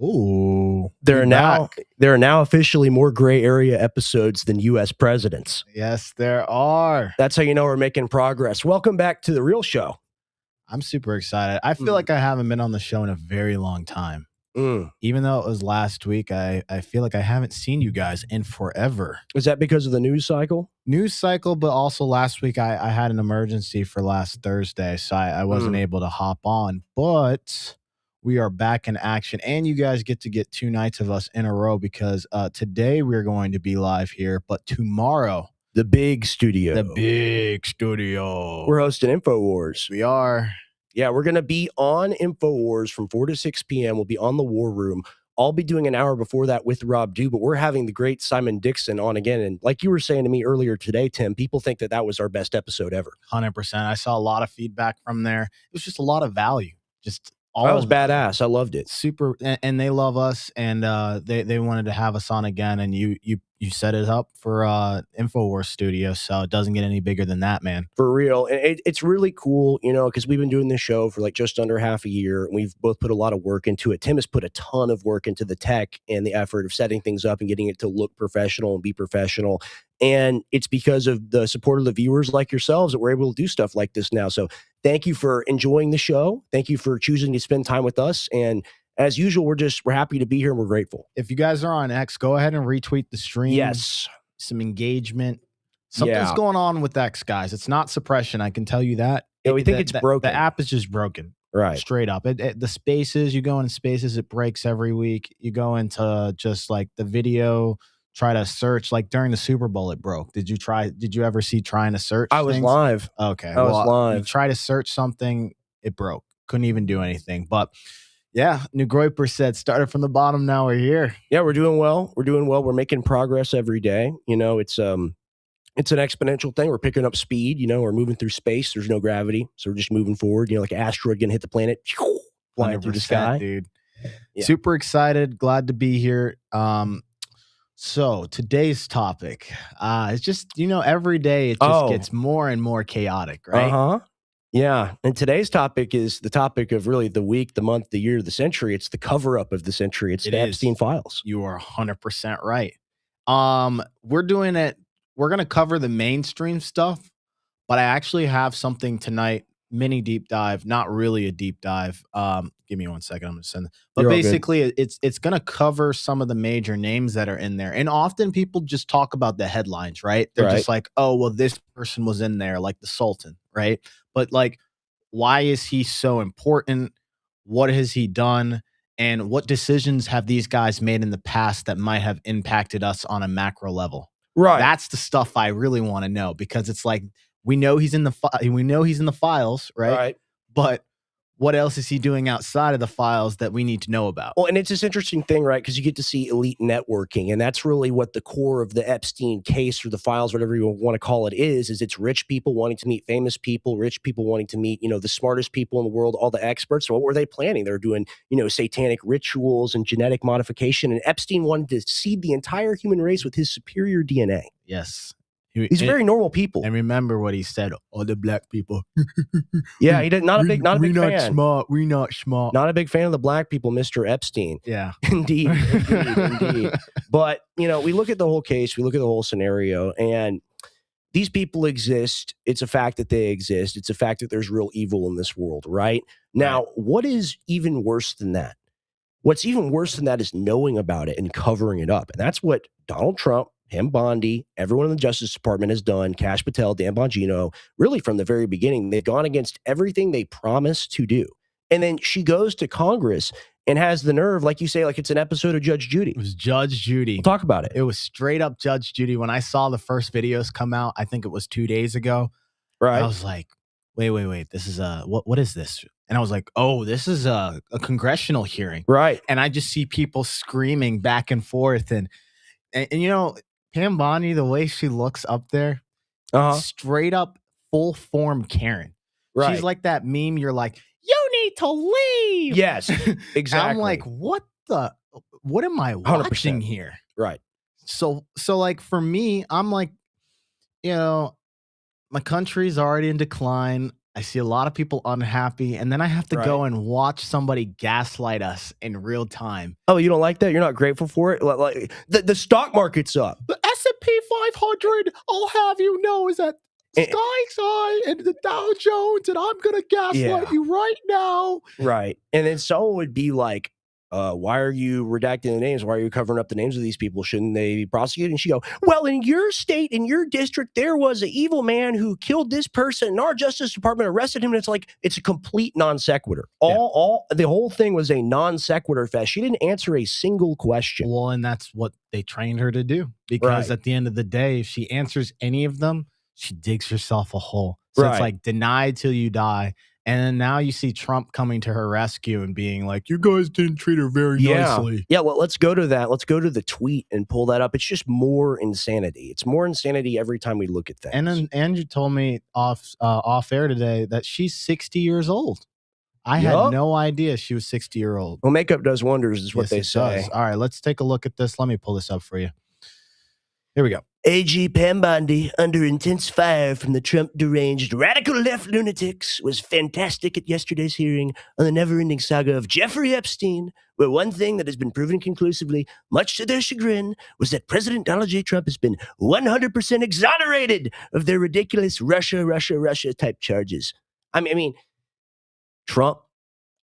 Ooh, There are now officially more gray area episodes than U.S. presidents. Yes, there are. That's how you know we're making progress. Welcome back to The Real Show. I'm super excited. I feel like I haven't been on the show in a very long time. Even though it was last week, I feel like I haven't seen you guys in forever. Is that because of the news cycle? News cycle, but also last week I had an emergency for last Thursday, so I wasn't able to hop on. But we are back in action, and you guys get to get 2 nights of us in a row because today we're going to be live here, but tomorrow, the big studio. We're hosting InfoWars. We are. Yeah, we're going to be on InfoWars from 4 to 6 p.m. We'll be on the War Room. I'll be doing an hour before that with Rob Dew, but we're having the great Simon Dixon on again. And like you were saying to me earlier today, Tim, people think that was our best episode ever. 100%. I saw a lot of feedback from there. It was just a lot of value. Just all that was badass. I loved it. Super. And they love us, and they wanted to have us on again. And you set it up for InfoWars Studio, so it doesn't get any bigger than that, man. For real. And it's really cool, you know, because we've been doing this show for like just under half a year, and we've both put a lot of work into it. Tim has put a ton of work into the tech and the effort of setting things up and getting it to look professional and be professional. And it's because of the support of the viewers like yourselves that we're able to do stuff like this now. So thank you for enjoying the show. Thank you for choosing to spend time with us. And as usual, we're happy to be here and we're grateful. If you guys are on X, go ahead and retweet the stream. Yes. Some engagement. Something's going on with X, guys. It's not suppression. I can tell you that. Yeah, we think it's broken. The app is just broken. Right. Straight up. The spaces, you go in spaces, it breaks every week. You go into just like the video, try to search. Like during the Super Bowl, it broke. Did you ever see trying to search? I was live. Okay. I was live. You try to search something, it broke. Couldn't even do anything. But yeah, New Groiper said, started from the bottom, now we're here. Yeah, we're doing well. We're making progress every day. You know, it's an exponential thing. We're picking up speed. You know, we're moving through space. There's no gravity, so we're just moving forward. You know, like an asteroid gonna hit the planet, flying through the sky, dude. Yeah. Super excited, glad to be here. So today's topic, it's just, you know, every day it just gets more and more chaotic, right? Yeah. And today's topic is the topic of really the week, the month, the year, the century. It's the cover-up of the century. It's the Epstein Files. You are 100% right. We're doing it. We're going to cover the mainstream stuff, but I actually have something tonight, mini deep dive, not really a deep dive. Give me 1 second. I'm going to send it. But you're basically, it's going to cover some of the major names that are in there. And often people just talk about the headlines, right? They're just like, oh, well, this person was in there, like the Sultan, right? But like, why is he so important? What has he done? And what decisions have these guys made in the past that might have impacted us on a macro level? Right. That's the stuff I really want to know, because it's like, we know he's in the files, right? Right. But what else is he doing outside of the files that we need to know about? Well, and it's this interesting thing, right? Because you get to see elite networking, and that's really what the core of the Epstein case or the files, whatever you want to call it, is it's rich people wanting to meet famous people, rich people wanting to meet, you know, the smartest people in the world, all the experts. So what were they planning? They were doing, you know, satanic rituals and genetic modification, and Epstein wanted to seed the entire human race with his superior DNA. Yes. These very normal people. And remember what he said, all the black people. Yeah, he did not a big fan. We're not smart. Not a big fan of the black people, Mr. Epstein. Yeah. Indeed. But, you know, we look at the whole case, we look at the whole scenario, and these people exist. It's a fact that they exist. It's a fact that there's real evil in this world, right? Now, what is even worse than that? What's even worse than that is knowing about it and covering it up. And that's what Donald Trump, him, Bondi, everyone in the Justice Department has done, Cash Patel, Dan Bongino, really from the very beginning. They've gone against everything they promised to do. And then she goes to Congress and has the nerve, like you say, like it's an episode of Judge Judy. It was Judge Judy. We'll talk about it. It was straight up Judge Judy. When I saw the first videos come out, I think it was 2 days ago. Right. I was like, wait. This is what is this? And I was like, oh, this is a congressional hearing. Right. And I just see people screaming back and forth. And you know, Pam Bondi, the way she looks up there, straight up full form Karen. Right. She's like that meme. You're like, you need to leave. Yes, exactly. I'm like, what am I watching 100%. here? Right. So like for me, I'm like, you know, my country's already in decline. I see a lot of people unhappy, and then I have to Right. go and watch somebody gaslight us in real time. Oh, you don't like that? You're not grateful for it? Like the stock market's up. The S&P 500, I'll have you know, is at Eh, sky's high, and the Dow Jones, and I'm gonna gaslight Yeah. you right now. Right. And then someone would be like, why are you redacting the names? Why are you covering up the names of these people? Shouldn't they be prosecuted? And she go, well, in your state, in your district, there was an evil man who killed this person, and our Justice Department arrested him. And it's like, it's a complete non sequitur. The whole thing was a non sequitur fest. She didn't answer a single question. Well, and that's what they trained her to do, because Right. at the end of the day, if she answers any of them, she digs herself a hole. So it's Right. like deny till you die. And then now you see Trump coming to her rescue and being like, you guys didn't treat her very nicely. Yeah, well, let's go to that. Let's go to the tweet and pull that up. It's just more insanity. It's more insanity every time we look at things. And then Andrew told me off air today that she's 60 years old. I had no idea she was 60-year old. Well, makeup does wonders, is what they say. Does. All right, let's take a look at this. Let me pull this up for you. Here we go. AG Pam Bondi, under intense fire from the Trump deranged radical left lunatics, was fantastic at yesterday's hearing on the never-ending saga of Jeffrey Epstein, where one thing that has been proven conclusively, much to their chagrin, was that President Donald J. Trump has been 100% exonerated of their ridiculous Russia type charges. I mean, Trump,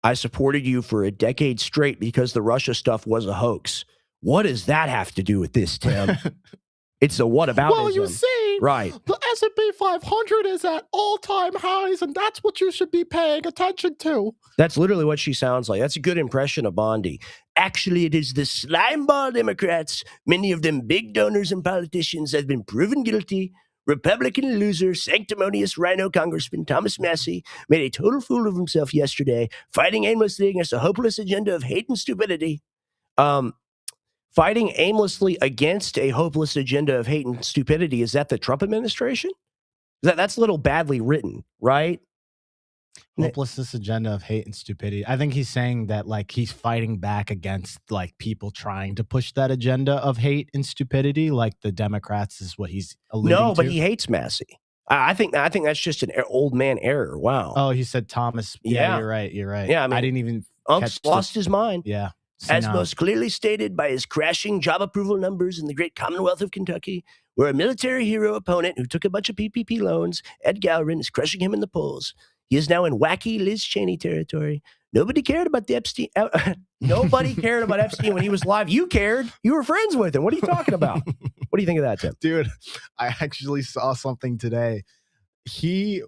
I supported you for a decade straight because the Russia stuff was a hoax. What does that have to do with this, Tim? It's a whataboutism. Well, you see, right. The S&P 500 is at all-time highs, and that's what you should be paying attention to. That's literally what she sounds like. That's a good impression of Bondi. Actually, it is the slimeball Democrats, many of them big donors and politicians, have been proven guilty. Republican loser, sanctimonious rhino Congressman Thomas Massey made a total fool of himself yesterday, fighting aimlessly against a hopeless agenda of hate and stupidity. Fighting aimlessly against a hopeless agenda of hate and stupidity, is that the Trump administration? That's a little badly written, right? Hopelessness agenda of hate and stupidity. I think he's saying that like he's fighting back against like people trying to push that agenda of hate and stupidity, like the Democrats is what he's alluding to. No, but he hates Massey. I think that's just an old man error. Wow. Oh, he said Thomas. Yeah, you're right. You're right. Yeah, I mean, I didn't even. Unk's lost his mind. Yeah. As most clearly stated by his crashing job approval numbers in the great Commonwealth of Kentucky, where a military hero opponent who took a bunch of PPP loans, Ed Gowron, is crushing him in the polls. He is now in wacky Liz Cheney territory. Nobody cared about the Epstein. Nobody cared about Epstein when he was live. You cared. You were friends with him. What are you talking about? What do you think of that, Tim? Dude, I actually saw something today.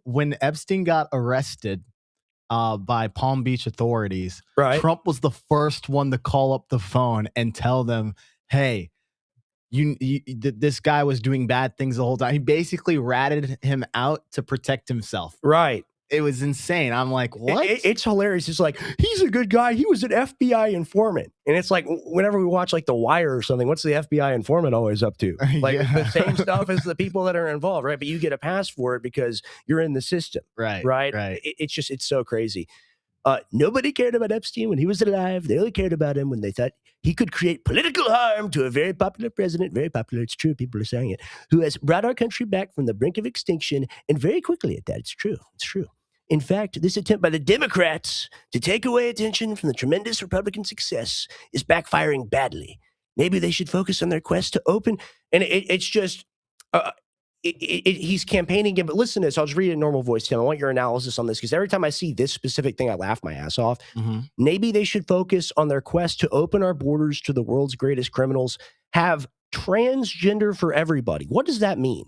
When Epstein got arrested by Palm Beach authorities, right? Trump was the first one to call up the phone and tell them, hey, this guy was doing bad things the whole time. He basically ratted him out to protect himself. Right. It was insane. I'm like, what? It's hilarious. It's like, he's a good guy. He was an FBI informant. And it's like, whenever we watch like The Wire or something, what's the FBI informant always up to? Like the same stuff as the people that are involved, right? But you get a pass for it because you're in the system. Right. It's so crazy. Nobody cared about Epstein when he was alive. They only cared about him when they thought he could create political harm to a very popular president. Very popular. It's true. People are saying it. Who has brought our country back from the brink of extinction, and very quickly at that. It's true. It's true. In fact, this attempt by the Democrats to take away attention from the tremendous Republican success is backfiring badly. Maybe they should focus on their quest to open. And it's just, he's campaigning again. But listen to this. I'll just read it in normal voice, Tim. I want your analysis on this, because every time I see this specific thing, I laugh my ass off. Mm-hmm. Maybe they should focus on their quest to open our borders to the world's greatest criminals, have transgender for everybody. What does that mean?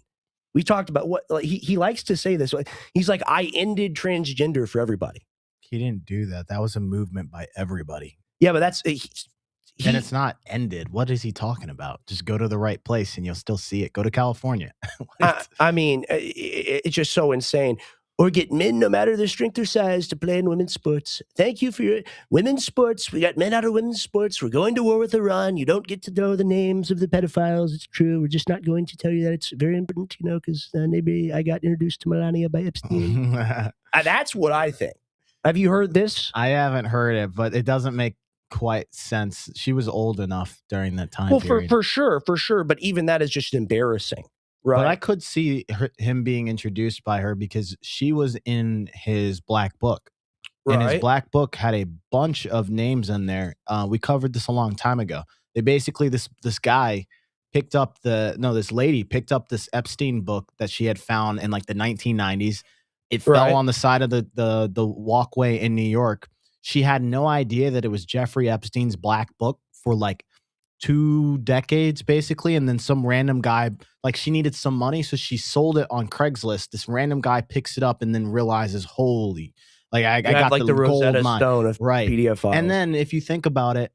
We talked about what he likes to say this. He's like, I ended transgender for everybody. He didn't do that. That was a movement by everybody. Yeah, but that's and it's not ended. What is he talking about? Just go to the right place and you'll still see it. Go to California. I mean, it's just so insane. Or get men, no matter their strength or size, to play in women's sports. Thank you for your women's sports. We got men out of women's sports. We're going to war with Iran. You don't get to know the names of the pedophiles. It's true. We're just not going to tell you that. It's very important, because maybe I got introduced to Melania by Epstein. That's what I think. Have you heard this? I haven't heard it, but it doesn't make quite sense. She was old enough during that time period. For sure. But even that is just embarrassing. But I Right. could see him being introduced by her because she was in his black book, and his Right. black book had a bunch of names in there. We covered this a long time ago. They basically this guy picked up this lady picked up this Epstein book that she had found in like the 1990s. It fell Right. on the side of the walkway in New York. She had no idea that it was Jeffrey Epstein's black book for like 2 decades basically, and then some random guy like, she needed some money, so she sold it on Craigslist. This random guy picks it up and then realizes, "Holy, like, I You have got like the the gold Rosetta mine." Stone of Right. PDF And files. then if you think about it,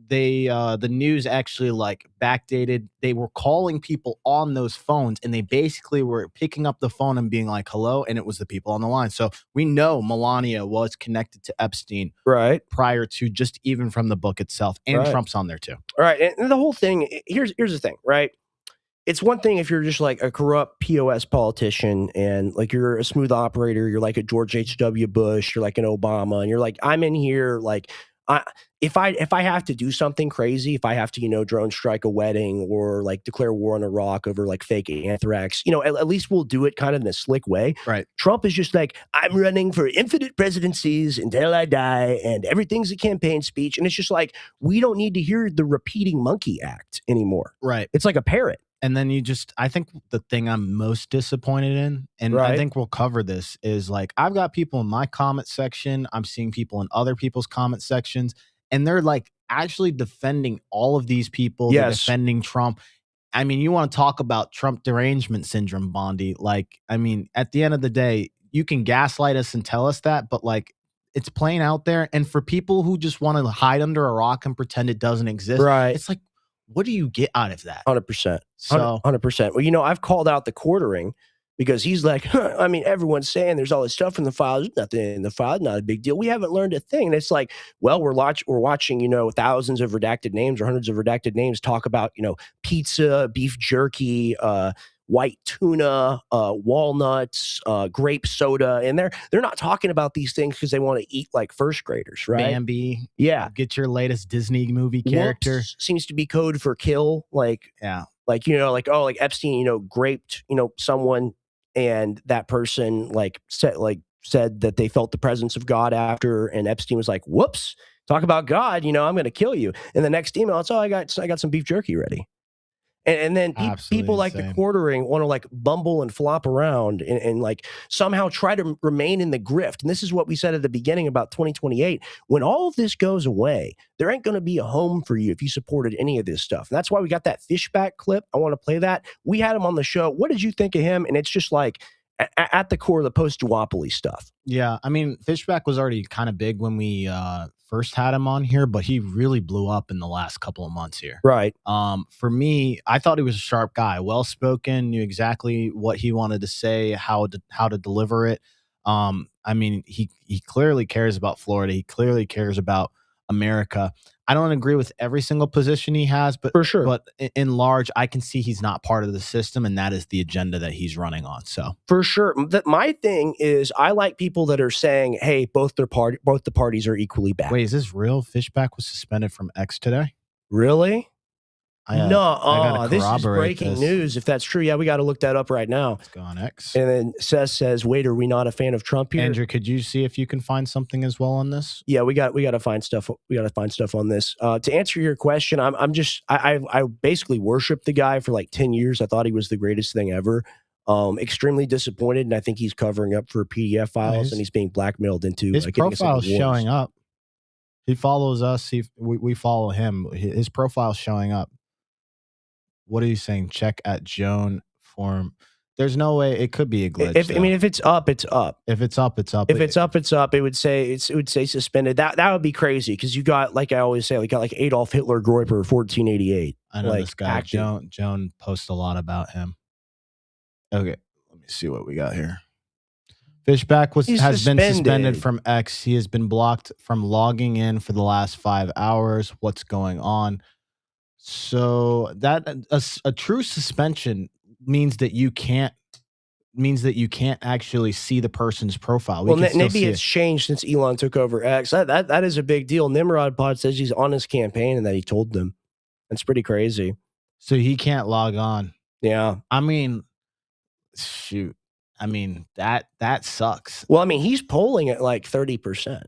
the news actually, like, backdated. They were calling people on those phones, and they basically were picking up the phone and being like, "Hello," and it was the people on the line. So, we know Melania was connected to Epstein Right. prior to just even from the book itself, and Right. Trump's on there too. Right. And the whole thing, here's the thing, right? It's one thing if you're just like a corrupt POS politician and like you're a smooth operator, you're like a George H.W. Bush, you're like an Obama, and you're like, I'm in here, like I if I have to do something crazy, if I have to, drone strike a wedding or like declare war on Iraq over like fake anthrax, at least we'll do it kind of in a slick way. Right. Trump is just like, I'm running for infinite presidencies until I die, and everything's a campaign speech. And it's just like, we don't need to hear the repeating monkey act anymore. Right. It's like a parrot. And then I think the thing I'm most disappointed in, and I Right. think we'll cover this, is like, I've got people in my comment section, I'm seeing people in other people's comment sections, and they're like actually defending all of these people. They're Yes. defending Trump. I mean, you want to talk about Trump derangement syndrome, Bondi. Like, I mean, at the end of the day, you can gaslight us and tell us that, but like, it's plain out there. And for people who just want to hide under a rock and pretend it doesn't exist, Right. it's like, what do you get out of that? 100%. So 100%. Well, I've called out the quartering because he's like, huh, I mean, everyone's saying there's all this stuff in the files. There's nothing in the file, not a big deal. We haven't learned a thing. And it's like, well, we're watching, thousands of redacted names or hundreds of redacted names talk about, pizza, beef jerky, white tuna, walnuts, grape soda, and they're not talking about these things because they want to eat like first graders, right? Bambi, Yeah. get your latest Disney movie character. Whoops seems to be code for kill. Yeah. Like Epstein, graped, someone, and that person said that they felt the presence of God after, and Epstein was like, "Whoops, talk about God, I'm going to kill you." And the next email, it's, "Oh, I got some beef jerky ready." And then Absolutely people like the insane. quartering want to like bumble and flop around and like somehow try to remain in the grift. And this is what we said at the beginning about 2028. When all of this goes away, there ain't going to be a home for you if you supported any of this stuff. And that's why we got that Fishback clip. I want to play that. We had him on the show. What did you think of him? And it's just like at the core of the post-duopoly stuff. Yeah, I mean, Fishback was already kind of big when we first had him on here, but he really blew up in the last couple of months here. Right. For me, I thought he was a sharp guy, well spoken, knew exactly what he wanted to say, how to deliver it. I mean, he clearly cares about Florida. He clearly cares about America. I don't agree with every single position he has, but For sure. But in large, I can see he's not part of the system, and that is the agenda that he's running on. So For sure. My thing is, I like people that are saying, "Hey, both the parties are equally bad." wait, is this real? Fishback was suspended from X today? Really? I gotta This is corroborate breaking this. news. If that's true, yeah, we got to look that up right now. Let's go on X. And then Seth says, "Wait, are we not a fan of Trump here?" Andrew, could you see if you can find something as well on this? Yeah, we got to find stuff. We got to find stuff on this. To answer your question, I basically worshiped the guy for like 10 years. I thought he was the greatest thing ever. Extremely disappointed, and I think he's covering up for PDF files, and he's being blackmailed into his getting us into profile's wars. showing up. He follows us. We follow him. His profile's showing up. What are you saying? Check at Joan form. There's no way it could be a glitch. If it's up, it's up. If it's up, it's up. If it's up, it's up. It would say suspended. That would be crazy because you got, like I always say, like Adolf Hitler Groiper 1488. I know like, this guy. active. Joan posts a lot about him. Okay, let me see what we got here. Fishback has been suspended from X. He has been blocked from logging in for the last 5 hours. What's going on? So that a true suspension means that you can't actually see the person's profile. Well, maybe it's changed since Elon took over X. That is a big deal. Nimrod Pod says he's on his campaign and that he told them. That's pretty crazy. So he can't log on. Yeah. I mean, Shoot. I mean, that sucks. Well, I mean, he's polling at like 30%.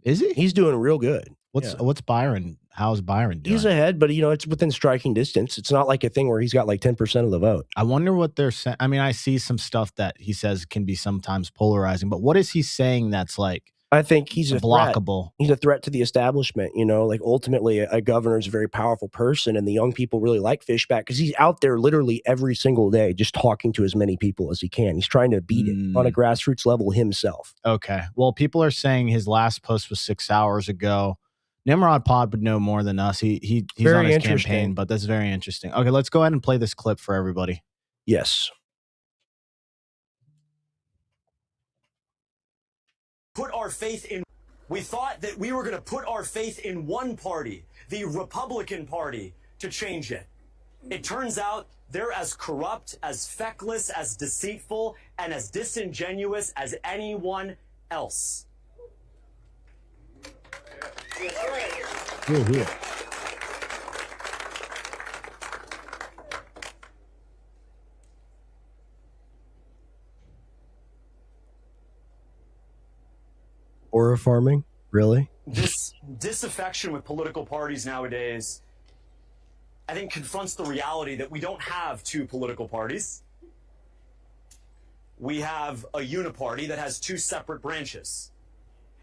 Is he? He's doing real good. What's Byron? How's Byron doing? He's ahead, but it's within striking distance. It's not like a thing where he's got like 10% of the vote. I wonder what they're saying. I mean, I see some stuff that he says can be sometimes polarizing, but what is he saying that's like I think he's a blockable? He's a threat to the establishment. Like ultimately a governor is a very powerful person, and the young people really like Fishback because he's out there literally every single day just talking to as many people as he can. He's trying to beat it on a grassroots level himself. Okay. Well, people are saying his last post was 6 hours ago. Nimrod Pod would know more than us. He's on his campaign, but that's very interesting. Okay, let's go ahead and play this clip for everybody. Yes. Put our faith in. We thought that we were going to put our faith in one party, the Republican Party, to change it. It turns out they're as corrupt, as feckless, as deceitful, and as disingenuous as anyone else. Aura farming? Really? This disaffection with political parties nowadays, I think, confronts the reality that we don't have two political parties. We have a uniparty that has two separate branches.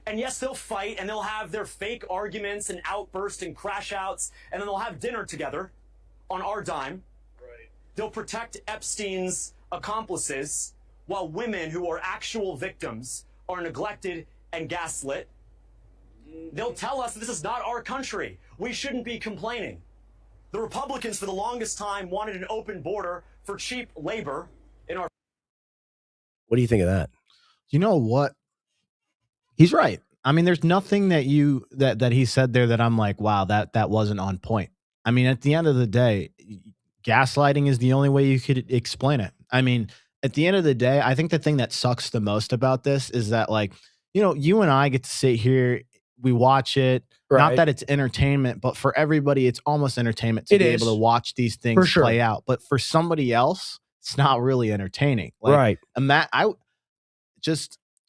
And yes, they'll fight and they'll have their fake arguments and outbursts and crash outs, and then they'll have dinner together on our dime. Right. They'll protect Epstein's accomplices while women who are actual victims are neglected and gaslit. They'll tell us this is not our country. We shouldn't be complaining. The Republicans, for the longest time, wanted an open border for cheap labor in our. What do you think of that? You know what? He's right. I mean, there's nothing that he said there that I'm like, wow, that wasn't on point. I mean, at the end of the day, gaslighting is the only way you could explain it. I mean, at the end of the day, I think the thing that sucks the most about this is that, like, you and I get to sit here, we watch it. Right. Not that it's entertainment, but for everybody, it's almost entertainment to be able to watch these things play out. But for somebody else, it's not really entertaining. Like,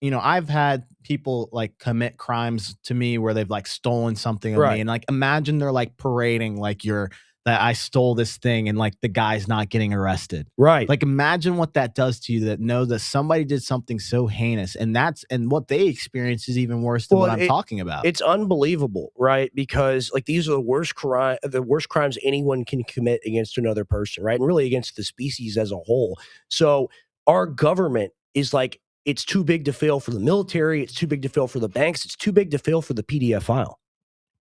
I've had people like commit crimes to me where they've like stolen something of me, and like imagine they're like parading like that I stole this thing and like the guy's not getting arrested. Right. Like imagine what that does to you, that know that somebody did something so heinous, and what they experience is even worse than what I'm talking about. It's unbelievable, right? Because like these are the worst crimes anyone can commit against another person, right? And really against the species as a whole. So our government is like, it's too big to fail for the military. It's too big to fail for the banks. It's too big to fail for the PDF file.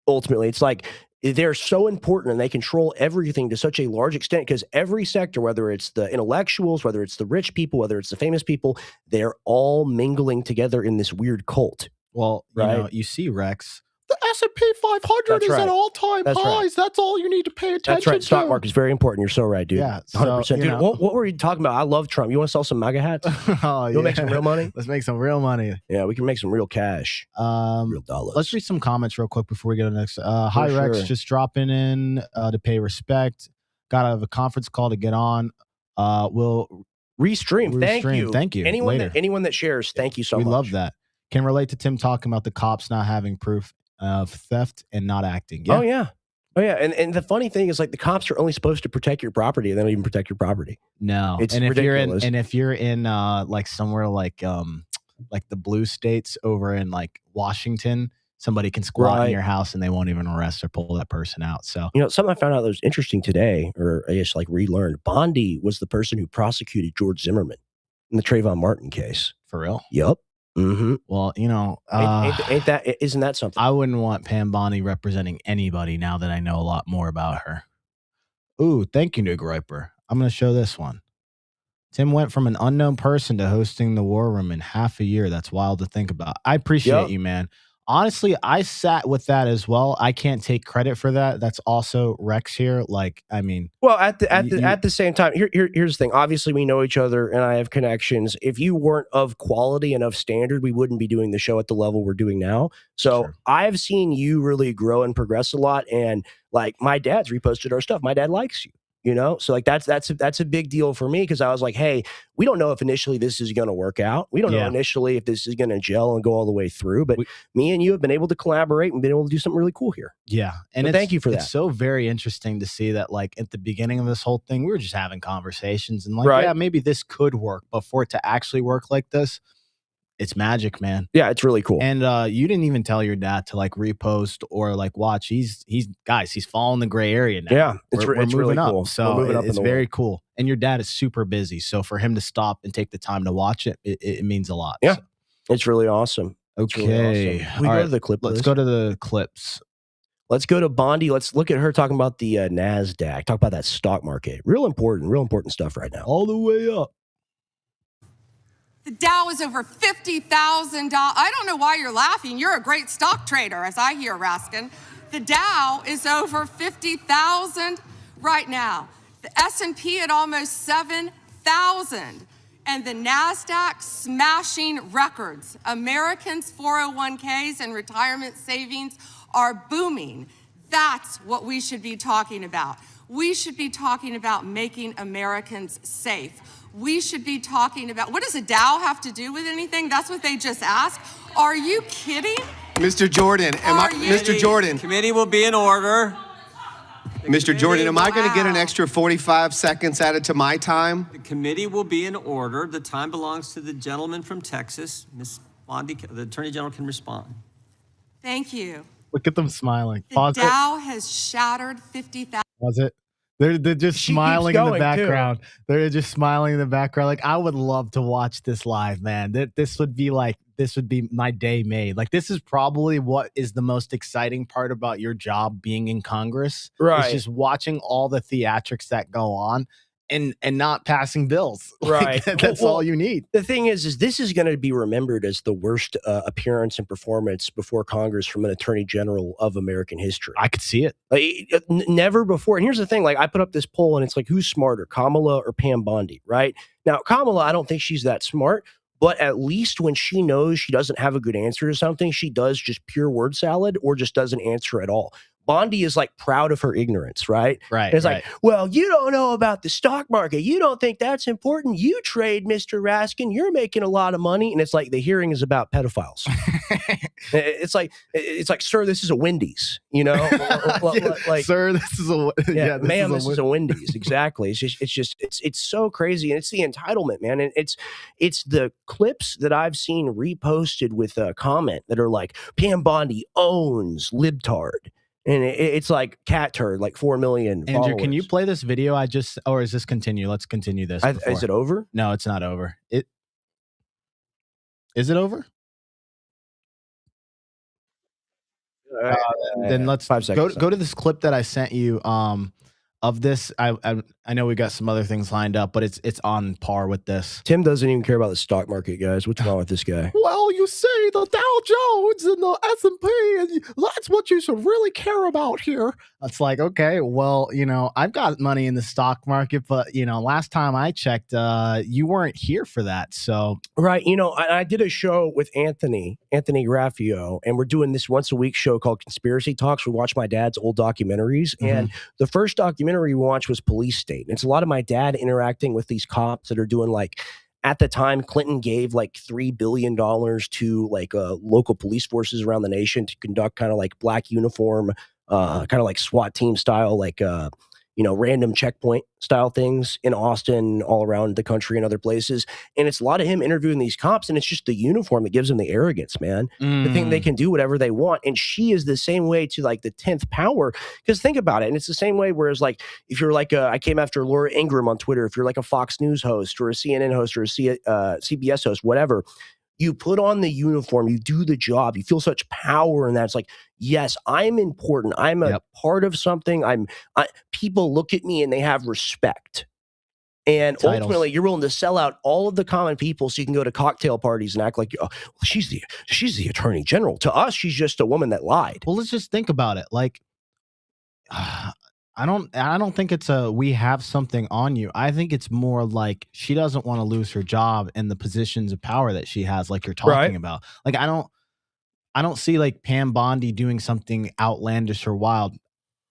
Ultimately, it's like they're so important and they control everything to such a large extent because every sector, whether it's the intellectuals, whether it's the rich people, whether it's the famous people, they're all mingling together in this weird cult. Well, you see, Rex, the S&P 500 is at all-time highs. That's all you need to pay attention to. Stock market is very important. You're so right, dude. Yeah, 100%. Dude, what were you talking about? I love Trump. You want to sell some MAGA hats? You'll make some real money? Let's make some real money. Yeah, we can make some real cash. Real dollars. Let's read some comments real quick before we get to the next. Hi, Rex. Just dropping in to pay respect. Got to have a conference call to get on. We'll restream. Thank you. Anyone that shares, thank you so much. We love that. Can relate to Tim talking about the cops not having proof of theft and not acting. Yeah. Oh yeah. And the funny thing is, like, the cops are only supposed to protect your property, and they don't even protect your property. No. It's ridiculous. If you're in like somewhere like the blue states over in like Washington, somebody can squat in your house and they won't even arrest or pull that person out. So something I found out that was interesting today, or I guess like relearned. Bondi was the person who prosecuted George Zimmerman in the Trayvon Martin case. For real? Yep. Mm-hmm. Well, isn't that something? I wouldn't want Pam Bondi representing anybody now that I know a lot more about her. Ooh, thank you, New Griper. I'm going to show this one. Tim went from an unknown person to hosting the War Room in half a year. That's wild to think about. I appreciate you, man. Honestly, I sat with that as well. I can't take credit for that. That's also Rex here. Like, I mean, well, at the same time, here's the thing. Obviously, we know each other, and I have connections. If you weren't of quality and of standard, we wouldn't be doing the show at the level we're doing now. So I've seen you really grow and progress a lot. And like, my dad's reposted our stuff. My dad likes you. You know, so like that's a big deal for me, because I was like, hey, we don't know if initially this is going to work out. We don't know initially if this is going to gel and go all the way through. But me and you have been able to collaborate and been able to do something really cool here. Yeah, and thank you for that. It's so very interesting to see that, like, at the beginning of this whole thing, we were just having conversations and like, yeah, maybe this could work, but for it to actually work like this, it's magic, man. Yeah, it's really cool. And you didn't even tell your dad to like repost or like watch. He's following the gray area now. Yeah, we're moving really up. cool. So it's very cool. And your dad is super busy. So for him to stop and take the time to watch it, it means a lot. Yeah, so. It's really awesome. Okay. Really awesome. We go to the clip. Let's go to the clips. Let's go to Bondi. Let's look at her talking about the NASDAQ. Talk about that stock market. Real important stuff right now. All the way up. The Dow is over $50,000. I don't know why you're laughing. You're a great stock trader, as I hear, Raskin. The Dow is over 50,000 right now. The S&P at almost 7,000. And the NASDAQ smashing records. Americans' 401ks and retirement savings are booming. That's what we should be talking about. We should be talking about making Americans safe. We should be talking about, what does a Dow have to do with anything? That's what they just asked. Are you kidding? Mr. Jordan, Mr. Jordan. Committee will be in order. Mr. Jordan, am I going to get an extra 45 seconds added to my time? The committee will be in order. The time belongs to the gentleman from Texas. Ms. Bondi, the Attorney General can respond. Thank you. Look at them smiling. The Dow has shattered 50,000. Was it? They're just smiling in the background. Too. They're just smiling in the background. Like, I would love to watch this live, man. This would be my day made. Like, this is probably what is the most exciting part about your job being in Congress. Right. It's just watching all the theatrics that go on and not passing bills. Right. Like, that's all you need. The thing is this is going to be remembered as the worst appearance and performance before Congress from an attorney general of American history. I could see it. Like, never before. And here's the thing, like, I put up this poll and it's like, who's smarter, Kamala or Pam Bondi, right? Now, Kamala, I don't think she's that smart, but at least when she knows she doesn't have a good answer to something, she does just pure word salad or just doesn't answer at all. Bondi is like proud of her ignorance, right? Right. And it's like, well, you don't know about the stock market. You don't think that's important. You trade, Mr. Raskin. You're making a lot of money. And it's like the hearing is about pedophiles. it's like, sir, this is a Wendy's, you know? Like, sir, this is a ma'am, this is a Wendy's. Exactly. It's so crazy, and it's the entitlement, man. And it's the clips that I've seen reposted with a comment that are like, Pam Bondi owns libtard. And it's like cat turd, like 4 million Andrew, followers. can you play this video? Or is this continue? Let's continue this. Is it over? No, it's not over. Is it over? Then let's 5 seconds. Go to this clip that I sent you. Of this, I know we got some other things lined up, but it's on par with this. Tim doesn't even care about the stock market, guys. What's wrong with this guy? Well, you say the Dow Jones and the S&P, and that's what you should really care about here. It's like, okay, well, you know, I've got money in the stock market, but, you know, last time I checked, you weren't here for that. So, right. You know, I did a show with Anthony Graffio, and we're doing this once a week show called Conspiracy Talks. We watch my dad's old documentaries, and the first documentary we watched was Police State. And it's a lot of my dad interacting with these cops that are doing, like, at the time, Clinton gave like $3 billion to like local police forces around the nation to conduct kind of like black uniform, kind of like SWAT team style, like, you know, random checkpoint style things in Austin, all around the country and other places. And it's a lot of him interviewing these cops, and it's just the uniform that gives them the arrogance, man. The thing they can do whatever they want. And she is the same way to like the 10th power. Because think about it. And it's the same way, whereas like if you're like I came after Laura Ingraham on Twitter, if you're like a Fox News host or a CNN host or a CBS host, whatever, you put on the uniform, you do the job, you feel such power in that. It's like, yes, I'm important. I'm a part of something. People look at me and they have respect. And ultimately, you're willing to sell out all of the common people so you can go to cocktail parties and act like, oh, she's the attorney general. To us, she's just a woman that lied. Well, let's just think about it. Like, I don't think it's we have something on you. I think it's more like she doesn't want to lose her job and the positions of power that she has, like you're talking about. Like, I don't see like Pam Bondi doing something outlandish or wild.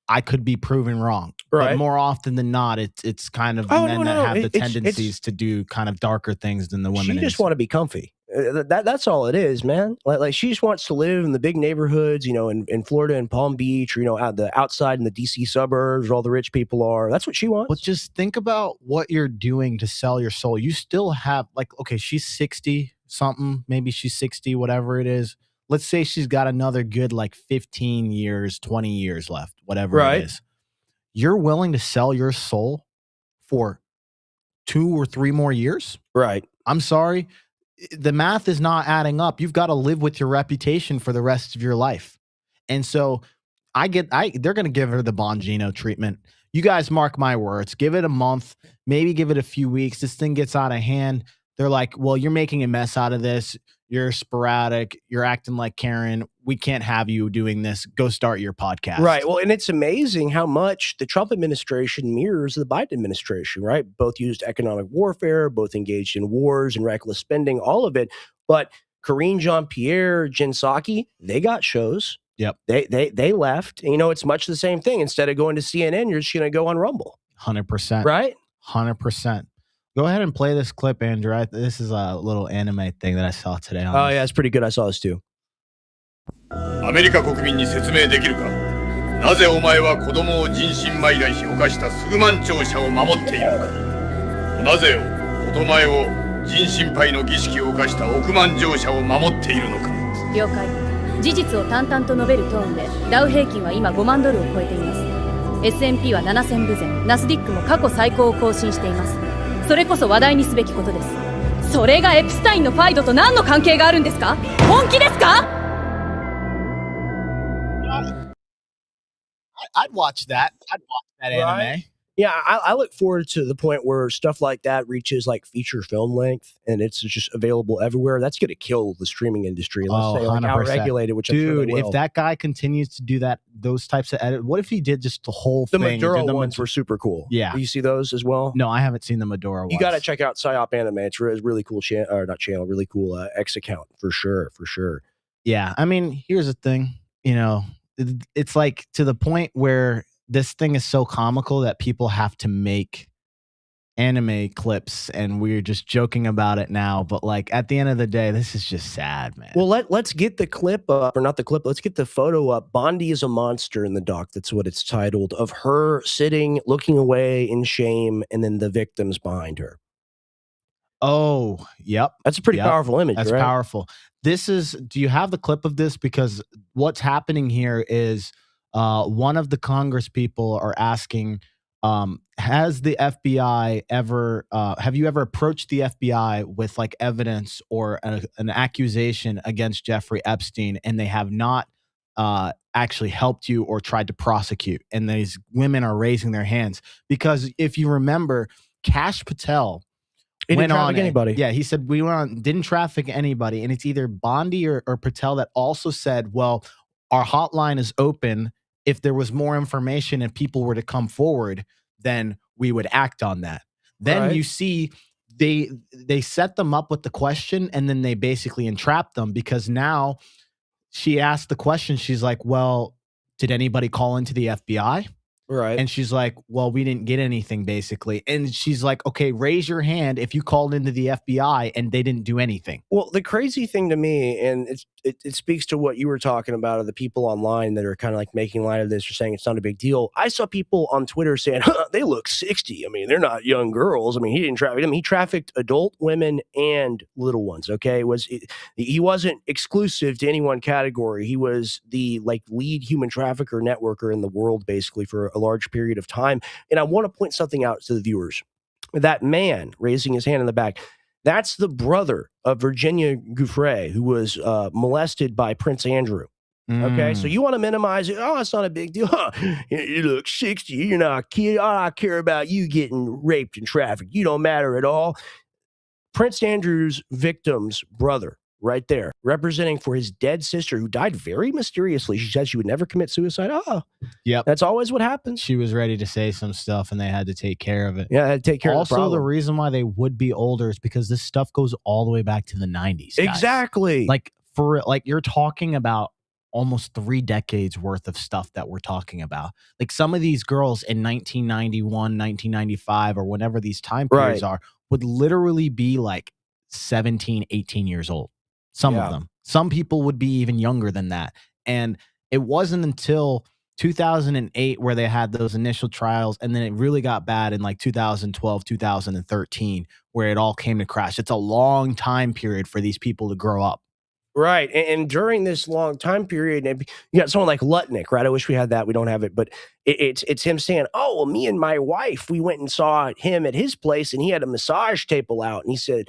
I could be proven wrong. But more often than not, it's kind of men that have the tendencies to do kind of darker things than the women. She just want to be comfy. That's all it is, man. Like she just wants to live in the big neighborhoods, you know, in Florida and Palm Beach, or, you know, outside in the DC suburbs where all the rich people are. That's what she wants. But just think about what you're doing to sell your soul. You still have, like, okay, she's 60 something, maybe she's 60, whatever it is. Let's say she's got another good like 15 years, 20 years left, whatever it is. You're willing to sell your soul for 2 or 3 more years? Right. I'm sorry. The math is not adding up. You've got to live with your reputation for the rest of your life. And so they're going to give her the Bongino treatment. You guys mark my words. Give it a month, maybe give it a few weeks. This thing gets out of hand. They're like, well, you're making a mess out of this. You're sporadic. You're acting like Karen. We can't have you doing this. Go start your podcast. Right. Well, and it's amazing how much the Trump administration mirrors the Biden administration, right? Both used economic warfare, both engaged in wars and reckless spending, all of it. But Karine Jean-Pierre, Jen Psaki, they got shows. Yep. They left. And, you know, it's much the same thing. Instead of going to CNN, you're just going to go on Rumble. 100%. Right? 100%. Go ahead and play this clip, Andrew. This is a little anime thing that I saw today. Oh, yeah, it's pretty good. I saw this too. アメリカ国民に説明できるか。なぜお前は子供を人身売買し犯した数万長者を守っているのか。なぜお前を人身売の儀式を犯した億万長者を守っているのか。了解。事実を淡々と述べるトーンで、ダウ平均は今5万ドルを超えています。S&P は7000部前、ナスディックも過去最高を更新しています。それこそ話題にすべきことです。それがエプスタインのファイドと何の関係があるんですか？本気ですか？ I'd watch that. I'd watch that anime. Right. Yeah, I look forward to the point where stuff like that reaches like feature film length and it's just available everywhere. That's going to kill the streaming industry. Let's say like out-regulated, which dude, if that guy continues to do those types of edit, what if he did just the whole thing? The Maduro ones were super cool. Yeah. Do you see those as well? No, I haven't seen the Maduro ones. You got to check out Psyop Anime. It's really cool really cool X account for sure. Yeah, I mean, here's the thing. You know, it's like to the point where this thing is so comical that people have to make anime clips and we're just joking about it now. But like at the end of the day, this is just sad, man. Well, let's get the clip up, or not the clip. Let's get the photo up. Bondi is a monster in the doc. That's what it's titled, of her sitting, looking away in shame, and then the victims behind her. Oh, yep. That's a pretty powerful image. That's right? powerful. Do you have the clip of this? Because what's happening here is one of the Congress people are asking, has the FBI ever, have you ever approached the FBI with like evidence or an accusation against Jeffrey Epstein, and they have not actually helped you or tried to prosecute? And these women are raising their hands because if you remember, Kash Patel didn't traffic anybody. Yeah, he said didn't traffic anybody. And it's either Bondi or Patel that also said, well, our hotline is open. If there was more information and people were to come forward, then we would act on that. Then you see they set them up with the question and then they basically entrap them because now she asked the question. She's like, well, did anybody call into the FBI? Right. And she's like, well, we didn't get anything, basically. And she's like, okay, raise your hand if you called into the FBI and they didn't do anything. Well, the crazy thing to me, and it speaks to what you were talking about of the people online that are kind of like making light of this or saying it's not a big deal. I saw people on Twitter saying, they look 60. I mean, they're not young girls. I mean, he didn't traffic them. He trafficked adult women and little ones, okay? He wasn't exclusive to any one category. He was the like lead human trafficker networker in the world, basically, for a large period of time. And I want to point something out to the viewers. That man raising his hand in the back, that's the brother of Virginia Giuffre, who was molested by Prince Andrew. Okay, so you want to minimize it. Oh, it's not a big deal. Huh? You look 60. You're not a kid. All I care about you getting raped and trafficked. You don't matter at all. Prince Andrew's victim's brother, right there, representing for his dead sister who died very mysteriously. She said she would never commit suicide. Oh, yep. That's always what happens. She was ready to say some stuff and they had to take care of it. Yeah, they had to take care of the problem. Also, the reason why they would be older is because this stuff goes all the way back to the 90s. Guys. Exactly. Like you're talking about almost 3 decades worth of stuff that we're talking about. Like some of these girls in 1991, 1995, or whenever these time periods are, would literally be like 17, 18 years old. Some of them. Some people would be even younger than that. And it wasn't until 2008 where they had those initial trials, and then it really got bad in like 2012, 2013, where it all came to crash. It's a long time period for these people to grow up. Right. And during this long time period, you got someone like Lutnick, right? I wish we had that. We don't have it. But it's him saying, oh, well, me and my wife, we went and saw him at his place, and he had a massage table out. And he said,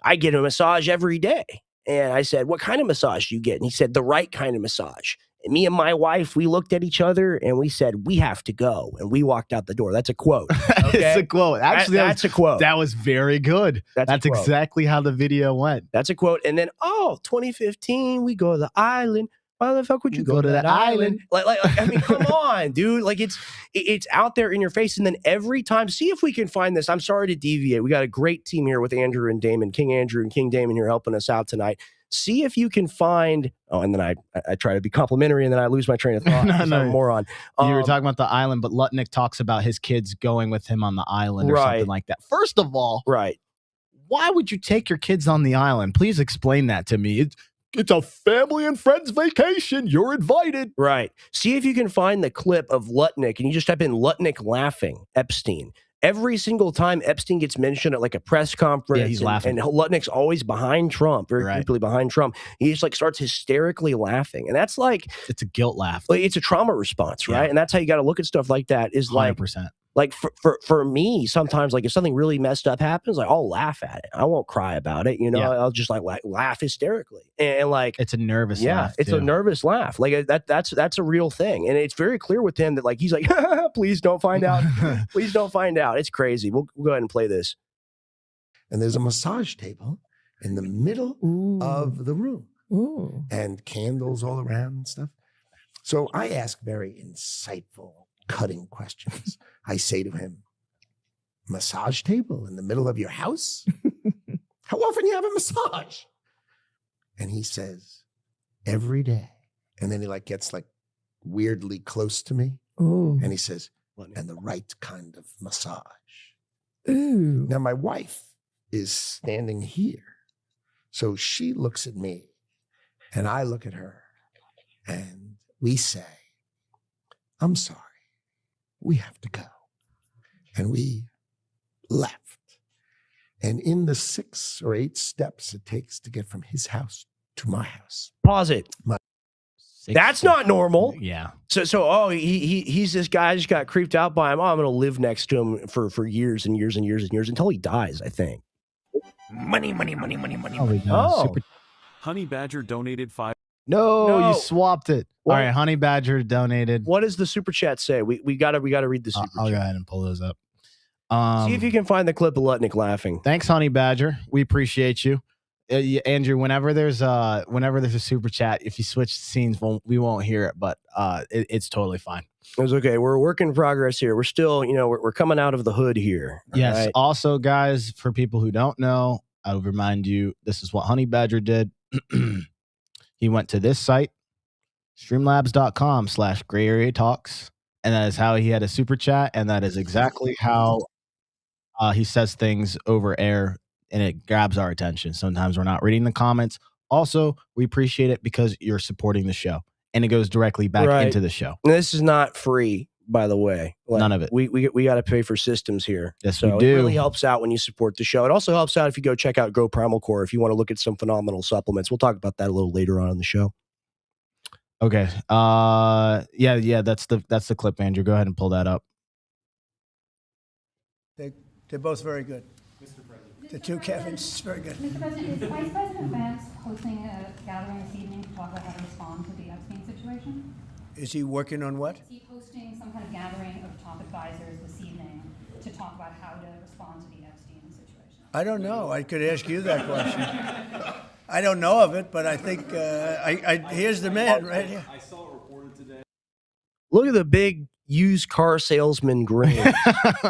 I get a massage every day. And I said, what kind of massage do you get? And he said, the right kind of massage. And me and my wife, we looked at each other and we said, we have to go. And we walked out the door. That's a quote. Okay? It's a quote. Actually, that's a quote. That was very good. That's exactly how the video went. That's a quote. And then, 2015, we go to the island. Why the fuck would you go to that island? Like, I mean, come on, dude. Like it's out there in your face. And then every time, see if we can find this. I'm sorry to deviate. We got a great team here with Andrew and Damon, King Andrew and King Damon here helping us out tonight. See if you can find. Oh, and then I try to be complimentary, and then I lose my train of thought. I'm a moron. You were talking about the island, but Lutnick talks about his kids going with him on the island or something like that. First of all, why would you take your kids on the island? Please explain that to me. It's a family and friends vacation. You're invited. Right. See if you can find the clip of Lutnick, and you just type in Lutnick laughing Epstein. Every single time Epstein gets mentioned at like a press conference, he's laughing. And Lutnick's always behind Trump, very creepily behind Trump. He just like starts hysterically laughing. And that's like, it's a guilt laugh. Like, it's a trauma response, right? And that's how you got to look at stuff like that is 100%. Like for me, sometimes like if something really messed up happens, like I'll laugh at it. I won't cry about it. You know, I'll just like laugh hysterically. And like, it's a nervous laugh. It's a nervous laugh. Like that's a real thing. And it's very clear with him that like, he's like, please don't find out. Please don't find out. It's crazy. We'll go ahead and play this. And there's a massage table in the middle of the room. And candles all around and stuff. So I ask very insightful, cutting questions. I say to him, massage table in the middle of your house? How often you have a massage? And he says, every day. And then he like gets like weirdly close to me. And he says, and the right kind of massage. Now my wife is standing here. So she looks at me and I look at her and we say, I'm sorry. We have to go. And we left. And in the 6 or 8 steps it takes to get from his house to my house. Pause it. That's not normal. Yeah. So he's this guy. I just got creeped out by him. Oh, I'm going to live next to him for years and years and years and years until he dies, I think. Money. Honey Badger donated 5. No, you swapped it. All right, Honey Badger donated. What does the super chat say? We gotta read the super chat. I'll go ahead and pull those up. See if you can find the clip of Lutnick laughing. Thanks, Honey Badger. We appreciate you. Andrew, whenever there's a super chat, if you switch scenes, we won't hear it, but it's totally fine. It's okay. We're a work in progress here. We're still, we're coming out of the hood here. Yes. Right? Also, guys, for people who don't know, I'll remind you, this is what Honey Badger did. He went to this site, streamlabs.com/gray area talks. And that is how he had a super chat. And that is exactly how he says things over air, and it grabs our attention. Sometimes we're not reading the comments. Also, we appreciate it because you're supporting the show, and it goes directly back into the show. And this is not free, by the way. Like, none of it. We got to pay for systems here. Yes, so we do. It really helps out when you support the show. It also helps out if you go check out Go Primal Core if you want to look at some phenomenal supplements. We'll talk about that a little later on in the show. Okay. Yeah. That's the clip, Andrew. Go ahead and pull that up. They're both very good. Mr. President. The two Kevins, very good. Mr. President, is Vice President Vance hosting a gathering this evening to talk about how to respond to the Epstein situation? Is he working on what? Is he hosting some kind of gathering of top advisors this evening to talk about how to respond to the Epstein situation? I don't know. I could ask you that question. I don't know of it, but I think here's the man right here. I saw it reported today. Look at the big used car salesman grin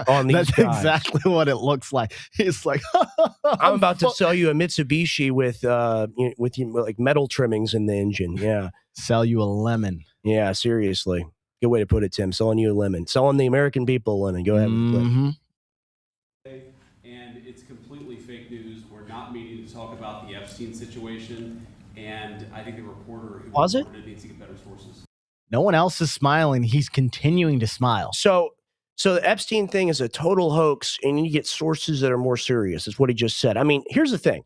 on these That's guys. exactly what it looks like. He's like, I'm about to sell you a Mitsubishi with like metal trimmings in the engine. Yeah. Sell you a lemon. Yeah, seriously. Good way to put it, Tim. Selling you a lemon. Selling the American people a lemon. Go ahead with the clip. And it's completely fake news. We're not meeting to talk about the Epstein situation. And I think the reporter who reported it needs to get better sources. No one else is smiling. He's continuing to smile. So the Epstein thing is a total hoax, and you get sources that are more serious. Is what he just said. I mean, here's the thing.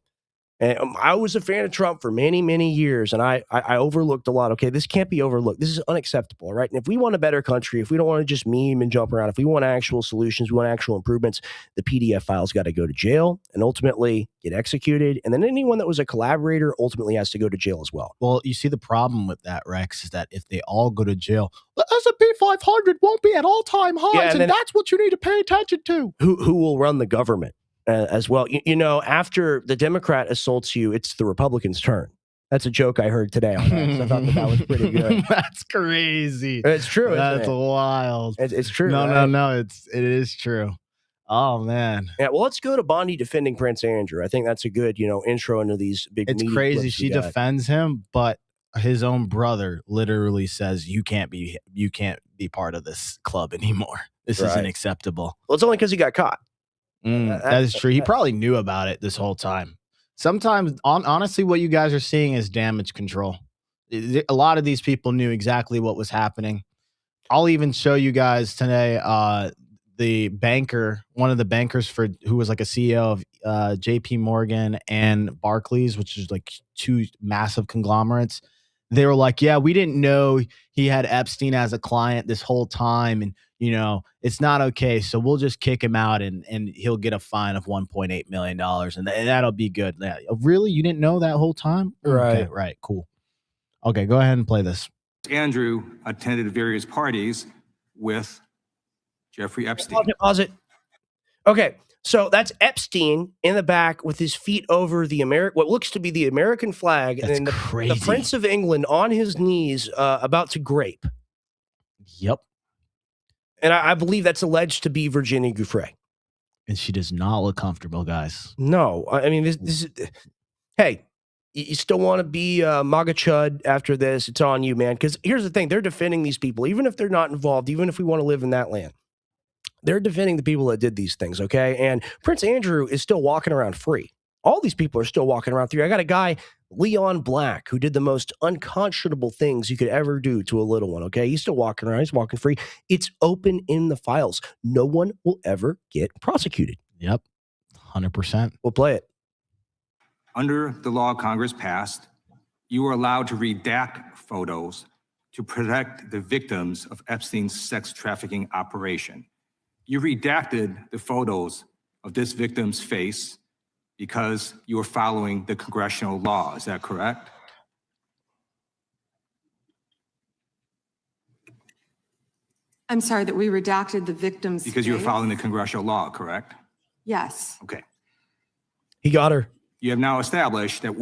I was a fan of Trump for many, many years, and I overlooked a lot. Okay, this can't be overlooked. This is unacceptable, right? And if we want a better country, if we don't want to just meme and jump around, if we want actual solutions, we want actual improvements, the PDF files got to go to jail and ultimately get executed. And then anyone that was a collaborator ultimately has to go to jail as well. Well, you see the problem with that, Rex, is that if they all go to jail, the S&P 500 won't be at all-time highs, and that's what you need to pay attention to. Who will run the government? As well. You know, after the Democrat assaults you, it's the Republican's turn. That's a joke I heard today on that. So I thought that was pretty good. That's crazy. It's true. That's wild. It's true. No. It is true. Oh, man. Yeah, well, let's go to Bondi defending Prince Andrew. I think that's a good, intro into these big. It's crazy. She defends him, but his own brother literally says you can't be part of this club anymore. This isn't acceptable. Well, it's only because he got caught. That is true. He probably knew about it this whole time. Sometimes, honestly, what you guys are seeing is damage control. A lot of these people knew exactly what was happening. I'll even show you guys today the banker, one of the bankers who was like a CEO of JP Morgan and Barclays, which is like two massive conglomerates. They were like, yeah, we didn't know he had Epstein as a client this whole time. And, it's not okay. So we'll just kick him out and he'll get a fine of $1.8 million. And that'll be good. Yeah. Really? You didn't know that whole time? Right. Okay, right. Cool. Okay. Go ahead and play this. Andrew attended various parties with Jeffrey Epstein. Pause it. Okay. So that's Epstein in the back with his feet over what looks to be the American flag. That's and then crazy. The Prince of England on his knees about to grape. Yep. And I believe that's alleged to be Virginia Giuffre. And she does not look comfortable, guys. No. I mean, this is... Hey, you still want to be MAGA chud after this? It's on you, man. Because here's the thing. They're defending these people. Even if they're not involved, even if we want to live in that land. They're defending the people that did these things, okay? And Prince Andrew is still walking around free. All these people are still walking around free. I got a guy, Leon Black, who did the most unconscionable things you could ever do to a little one, okay? He's still walking around. He's walking free. It's open in the files. No one will ever get prosecuted. Yep, 100%. We'll play it. Under the law Congress passed, you were allowed to redact photos to protect the victims of Epstein's sex trafficking operation. You redacted the photos of this victim's face because you were following the congressional law. Is that correct? I'm sorry that we redacted the victim's Because you were face? following the congressional law, correct? Yes. Okay. He got her. You have now established that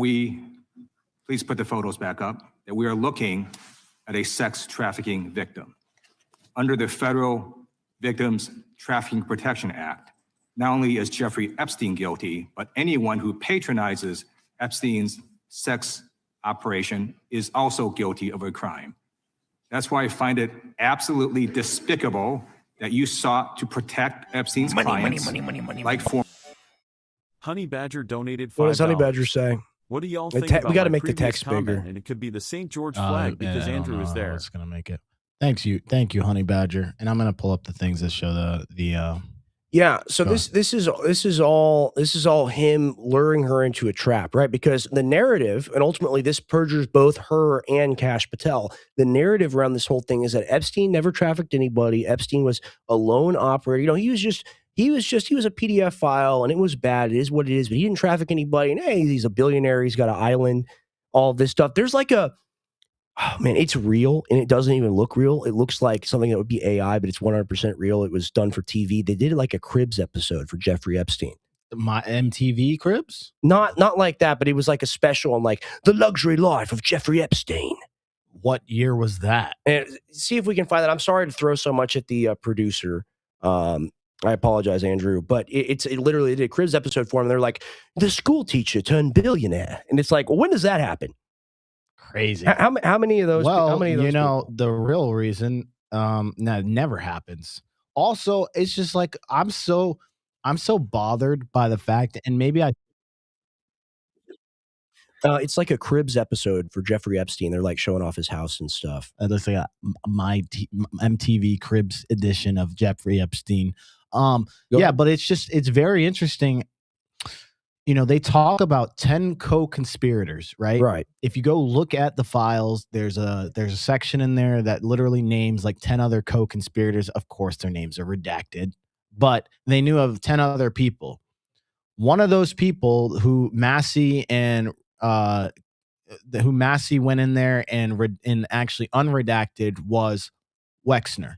please put the photos back up, that we are looking at a sex trafficking victim. Under the Federal Victims Trafficking Protection Act, not only is Jeffrey Epstein guilty, but anyone who patronizes Epstein's sex operation is also guilty of a crime. That's why I find it absolutely despicable that you sought to protect Epstein's clients. Honey Badger donated $5. What does Honey Badger say? What do y'all The think te- about we gotta my make the previous text comment? bigger. And it could be the St. George flag because Andrew is there. It's going to make it. Thank you, Honey Badger. And I'm going to pull up the things that show the Yeah, so this is all him luring her into a trap, right? Because the narrative, and ultimately this perjures both her and Kash Patel. The narrative around this whole thing is that Epstein never trafficked anybody. Epstein was a lone operator. He was a PDF file, and it was bad. It is what it is, but he didn't traffic anybody. And hey, he's a billionaire. He's got an island. All this stuff. There's like oh man, it's real, and it doesn't even look real. It looks like something that would be AI, but it's 100% real. It was done for TV. They did like a Cribs episode for Jeffrey Epstein. My MTV Cribs? Not like that, but it was like a special on like the luxury life of Jeffrey Epstein. What year was that? And see if we can find that. I'm sorry to throw so much at the producer. I apologize, Andrew, but it literally did a Cribs episode for him. They're like, the school teacher turned billionaire, and it's like, well, when does that happen? Crazy. How many of those? Well, how many of those you know, people? the real reason, no, it never happens. Also, it's just like I'm so bothered by the fact, and maybe I It's like a Cribs episode for Jeffrey Epstein. They're like showing off his house and stuff. looks like a MTV Cribs edition of Jeffrey Epstein. Yeah, but it's very interesting. You know, they talk about 10 co-conspirators, right? Right. If you go look at the files, there's a section in there that literally names like 10 other co-conspirators. Of course, their names are redacted, but they knew of 10 other people. One of those people who Massey went in there and actually unredacted was Wexner.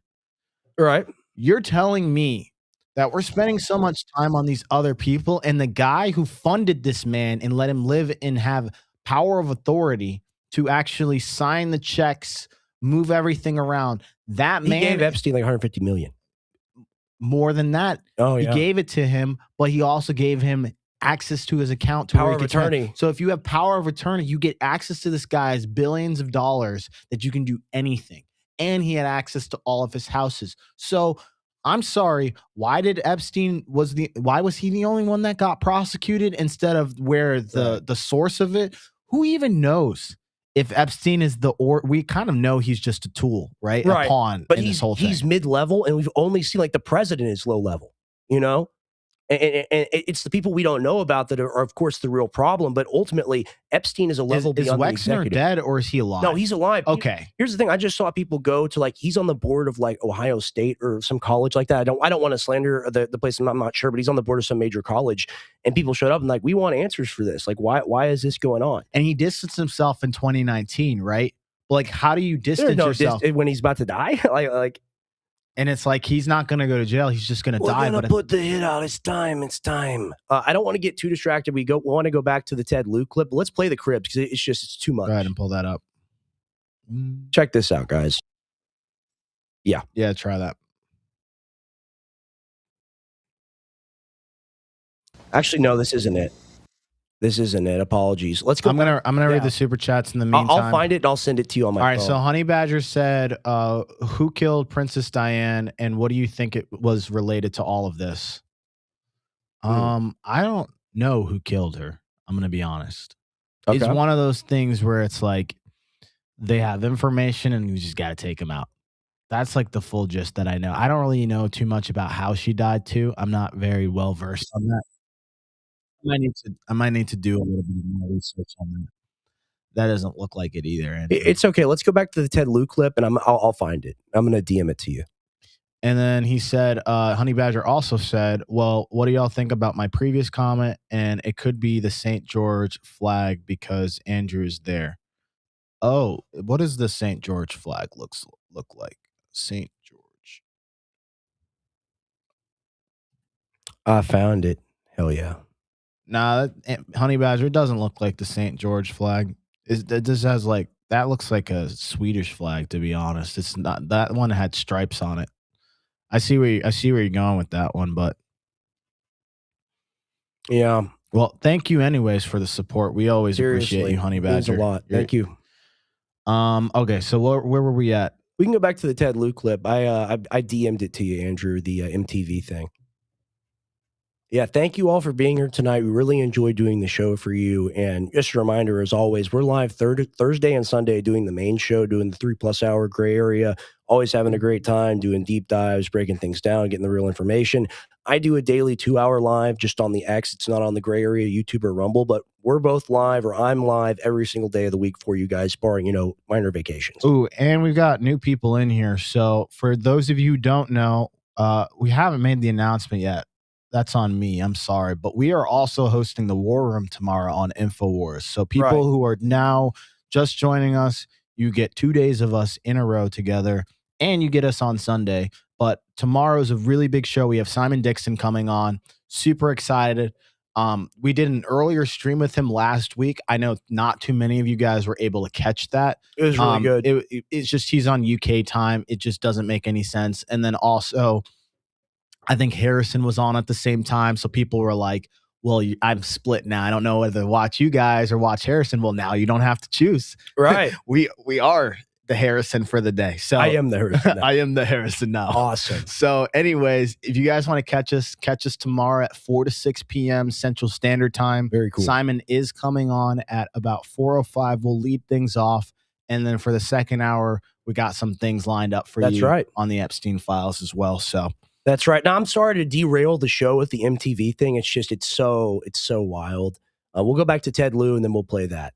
Right. You're telling me that we're spending so much time on these other people, and the guy who funded this man and let him live and have power of authority to actually sign the checks, move everything around, that He man gave Epstein like 150 million. more than that. Oh, He yeah. gave it to him, but he also gave him access to his account to Power where he of could spend. attorney. So if you have power of attorney, you get access to this guy's billions of dollars that you can do anything. And he had access to all of his houses. So I'm sorry, why was he the only one that got prosecuted instead of where the source of it? Who even knows if Epstein is we kind of know he's just a tool, right? A pawn But in this whole thing. he's mid-level, and we've only seen like the president is low level, you know? And it's the people we don't know about that are, of course, the real problem. But ultimately, Epstein is a level Is beyond the Wexner executive. dead or is he alive? No, he's alive. Okay. Here's the thing. I just saw people go to like, he's on the board of like Ohio State or some college like that. I don't want to slander the place. I'm not sure, but he's on the board of some major college. And people showed up and like, we want answers for this. Like, why is this going on? And he distanced himself in 2019, right? Like, how do you distance yourself? When he's about to die? like, and it's like, he's not going to go to jail. He's just going to die. We're going to put the hit out. It's time. It's time. I don't want to get too distracted. We want to go back to the Ted Lieu clip, but let's play the Cribs because it's too much. Go ahead and pull that up. Check this out, guys. Yeah. Yeah, try that. Actually, no, this isn't it. This isn't it. Apologies. Let's go. I'm gonna read the super chats in the meantime. I'll find it and I'll send it to you on my phone. All right. So Honey Badger said, "Who killed Princess Diane, and what do you think it was related to all of this?" I don't know who killed her. I'm gonna be honest. Okay. It's one of those things where it's like they have information and you just got to take them out. That's like the full gist that I know. I don't really know too much about how she died too. I'm not very well versed on that. I might need to do a little bit more research on that. That doesn't look like it either. Andrew. It's okay. Let's go back to the Ted Lieu clip, and I'll find it. I'm gonna DM it to you. And then he said, Honey Badger also said, "Well, what do y'all think about my previous comment? And it could be the St. George flag because Andrew is there." Oh, what does the St. George flag look like? St. George. I found it. Hell yeah. Nah, Honey Badger, it doesn't look like the St. George flag. It just has like, that looks like a Swedish flag, to be honest. It's not, that one had stripes on it. I see where you're going with that one, but yeah. Well, thank you anyways for the support. We always appreciate you, Honey Badger. Means a lot. Thank you. Okay, so where were we at? We can go back to the Ted Lieu clip. I DM'd it to you, Andrew, the MTV thing. Yeah, thank you all for being here tonight. We really enjoyed doing the show for you. And just a reminder, as always, we're live Thursday and Sunday doing the main show, doing the 3+ hour gray area, always having a great time, doing deep dives, breaking things down, getting the real information. I do a daily 2-hour live just on the X. It's not on the gray area, YouTube or Rumble, but we're both live, or I'm live every single day of the week for you guys, barring, minor vacations. Ooh, and we've got new people in here. So for those of you who don't know, we haven't made the announcement yet. That's on me. I'm sorry. But we are also hosting the War Room tomorrow on InfoWars. So people who are now just joining us, you get 2 days of us in a row together, and you get us on Sunday. But tomorrow's a really big show. We have Simon Dixon coming on. Super excited. We did an earlier stream with him last week. I know not too many of you guys were able to catch that. It was really good. It's just he's on UK time. It just doesn't make any sense. And then also, I think Harrison was on at the same time. So people were like, well, I'm split now. I don't know whether to watch you guys or watch Harrison. Well, now you don't have to choose. Right. we are the Harrison for the day. So I am the Harrison now. I am the Harrison now. Awesome. So anyways, if you guys want to catch us tomorrow at 4 to 6 p.m. Central Standard Time. Very cool. Simon is coming on at about 4:05. We'll lead things off. And then for the second hour, we got some things lined up for That's you right. on the Epstein Files as well. So that's right. Now I'm sorry to derail the show with the MTV thing. It's just it's so wild. We'll go back to Ted Lieu and then we'll play that.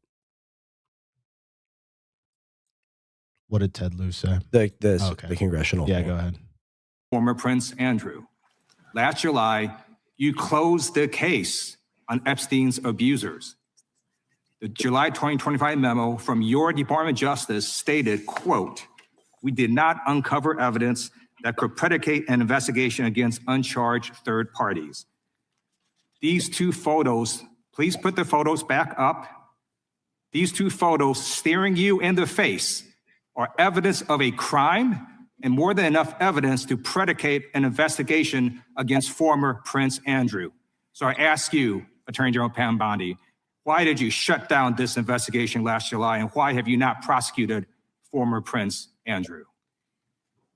What did Ted Lieu say? The congressional. Yeah, thing. go ahead. Former Prince Andrew. Last July, you closed the case on Epstein's abusers. The July 2025 memo from your Department of Justice stated, quote, "We did not uncover evidence that could predicate an investigation against uncharged third parties." These two photos, please put the photos back up. These two photos staring you in the face are evidence of a crime and more than enough evidence to predicate an investigation against former Prince Andrew. So I ask you, Attorney General Pam Bondi, why did you shut down this investigation last July, and why have you not prosecuted former Prince Andrew?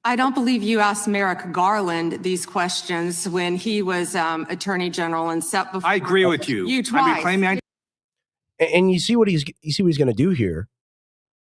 I don't believe you asked Merrick Garland these questions when he was Attorney General and set before. I agree with you. You twice. And you see what he's going to do here.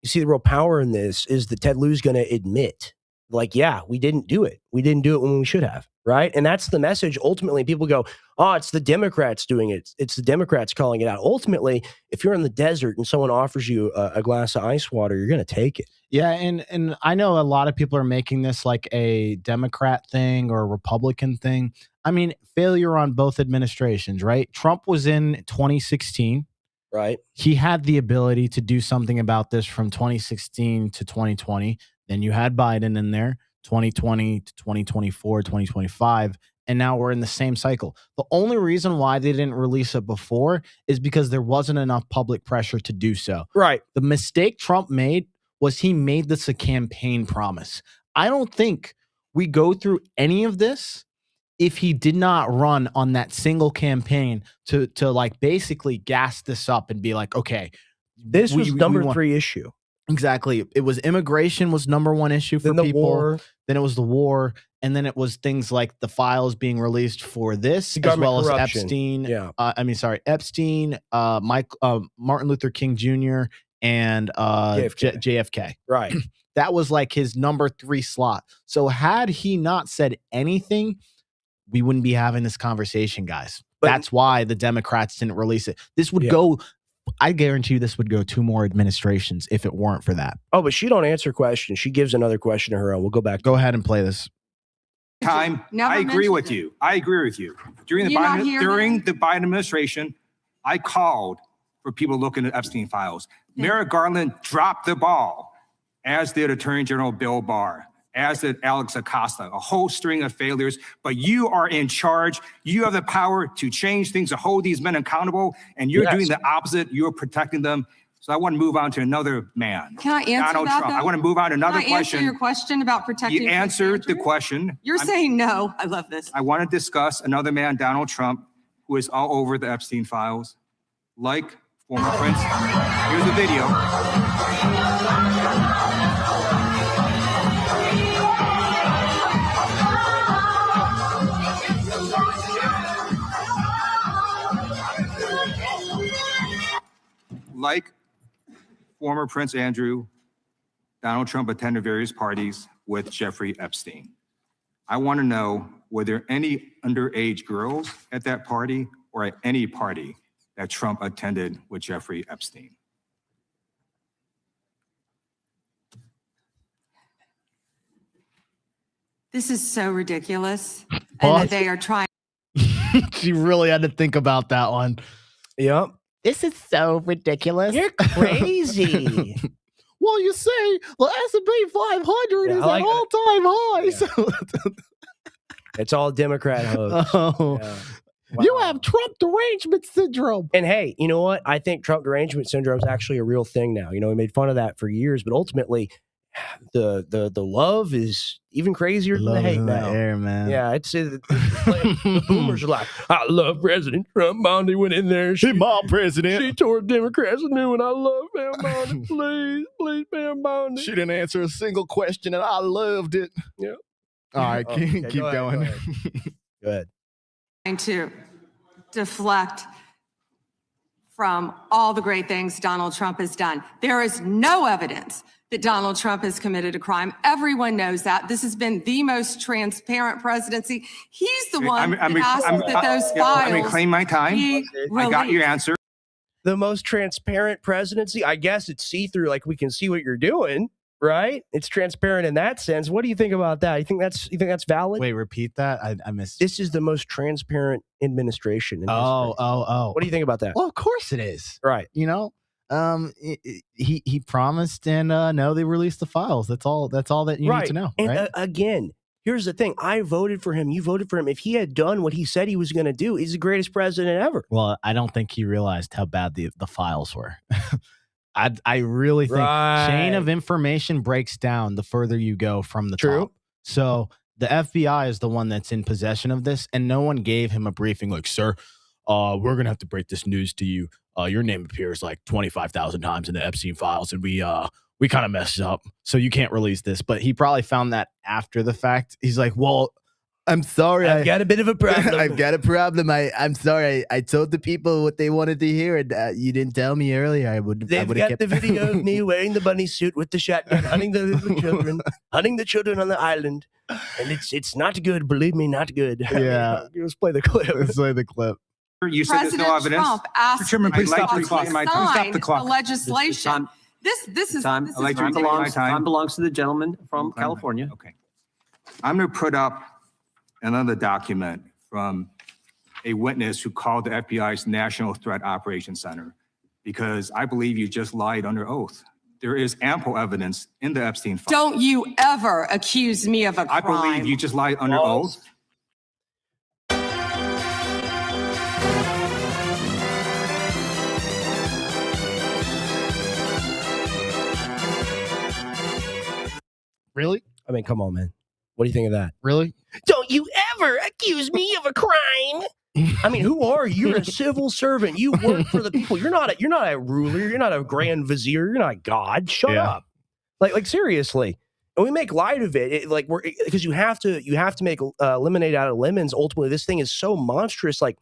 You see the real power in this is that Ted Lieu's going to admit, like, yeah, we didn't do it. We didn't do it when we should have, right? And that's the message. Ultimately, people go, oh, it's the Democrats doing it. It's the Democrats calling it out. Ultimately, if you're in the desert and someone offers you a glass of ice water, you're going to take it. Yeah, and I know a lot of people are making this like a Democrat thing or a Republican thing. I mean, failure on both administrations, right? Trump was in 2016. Right. He had the ability to do something about this from 2016 to 2020. Then you had Biden in there, 2020 to 2024, 2025. And now we're in the same cycle. The only reason why they didn't release it before is because there wasn't enough public pressure to do so. Right. The mistake Trump made was he made this a campaign promise. I don't think we go through any of this if he did not run on that single campaign to like basically gas this up and be like, okay, this was number 3 issue. Exactly. It was immigration was number 1 issue for then people. War. Then it was the war. And then it was things like the files being released for this, as well corruption. as Epstein. Yeah. Epstein, Martin Luther King Jr. and JFK. Right. That was like his number 3 slot. So had he not said anything, we wouldn't be having this conversation, guys. But that's why the Democrats didn't release it. This would go, I guarantee you this would go 2 more administrations if it weren't for that. Oh, but she don't answer questions. She gives another question to her own. We'll go back. Go ahead and play this. I agree with you. I agree with you. During the Biden administration, I called for people looking at Epstein files. Merrick Garland dropped the ball, as did Attorney General Bill Barr, as did Alex Acosta, a whole string of failures. But you are in charge. You have the power to change things, to hold these men accountable, and you're doing the opposite. You're protecting them. So I want to move on to another man. Can I answer Donald that, Trump. though? I want to move on to another Can I question. answer your question about protecting? You answered the question. You're saying no. I love this. I want to discuss another man, Donald Trump, who is all over the Epstein files, like former Prince. Here's the video. Like former Prince Andrew, Donald Trump attended various parties with Jeffrey Epstein. I want to know, were there any underage girls at that party or at any party that Trump attended with Jeffrey Epstein? This is so ridiculous. And that they are trying. She really had to think about that one. Yep. This is so ridiculous. You're crazy. Well, you say the S&P 500 is like at all-time high. Yeah. So It's all Democrat hopes. Oh. Yeah. You have Trump derangement syndrome. And hey, you know what? I think Trump derangement syndrome is actually a real thing now. You know, we made fun of that for years, but ultimately, the love is even crazier than the hate now. Air, man. Yeah, it's the boomers are like, I love President Trump. Bondi went in there. She my president. She tore Democrats a new one. I love Bam Bondi. Please, Bam Bondi. She didn't answer a single question, and I loved it. Yeah. All right, keep going. Go ahead. Trying to deflect from all the great things Donald Trump has done. There is no evidence that Donald Trump has committed a crime. Everyone knows that. This has been the most transparent presidency. He's the one that asked that those files I'm reclaim my time. I got your answer. The most transparent presidency. I guess it's see-through, like we can see what you're doing, right? It's transparent in that sense. What do you think about that? You think that's valid? Wait, repeat that. I missed. This is the most transparent administration in history. Oh. What do you think about that? Well, of course it is. Right. You know, he promised, and no, they released the files. That's all that you need to know. And right? Again, here's the thing. I voted for him. You voted for him. If he had done what he said he was going to do, he's the greatest president ever. Well, I don't think he realized how bad the files were. I really think chain of information breaks down the further you go from the top. So the FBI is the one that's in possession of this, and no one gave him a briefing like, sir, we're going to have to break this news to you. Your name appears like 25,000 times in the Epstein Files, and we kind of messed up, so you can't release this. But he probably found that after the fact. He's like, well, I'm sorry. I've got a bit of a problem. I've got a problem. I'm sorry. I told the people what they wanted to hear, and you didn't tell me earlier. They've got the video of me wearing the bunny suit with the shotgun, hunting the children on the island, and it's not good. Believe me, not good. Yeah. Let's play the clip. Let's play the clip. You said there's no evidence. Trump asked Chairman, please the stop the clock. Stop the clock. the legislation. This is Time belongs to the gentleman from California. Okay. I'm going to put up another document from a witness who called the FBI's National Threat Operations Center, because I believe you just lied under oath. There is ample evidence in the Epstein Files. Don't you ever accuse me of a crime. I believe you just lied under oath. Really? I mean, come on, man. What do you think of that? Really? Don't you ever accuse me of a crime. I mean, who are you? You're a civil servant. You work for the people. You're not a ruler. You're not a grand vizier. You're not God. Shut up. Like seriously. And we make light of it, because you have to make lemonade out of lemons. Ultimately, this thing is so monstrous. Like,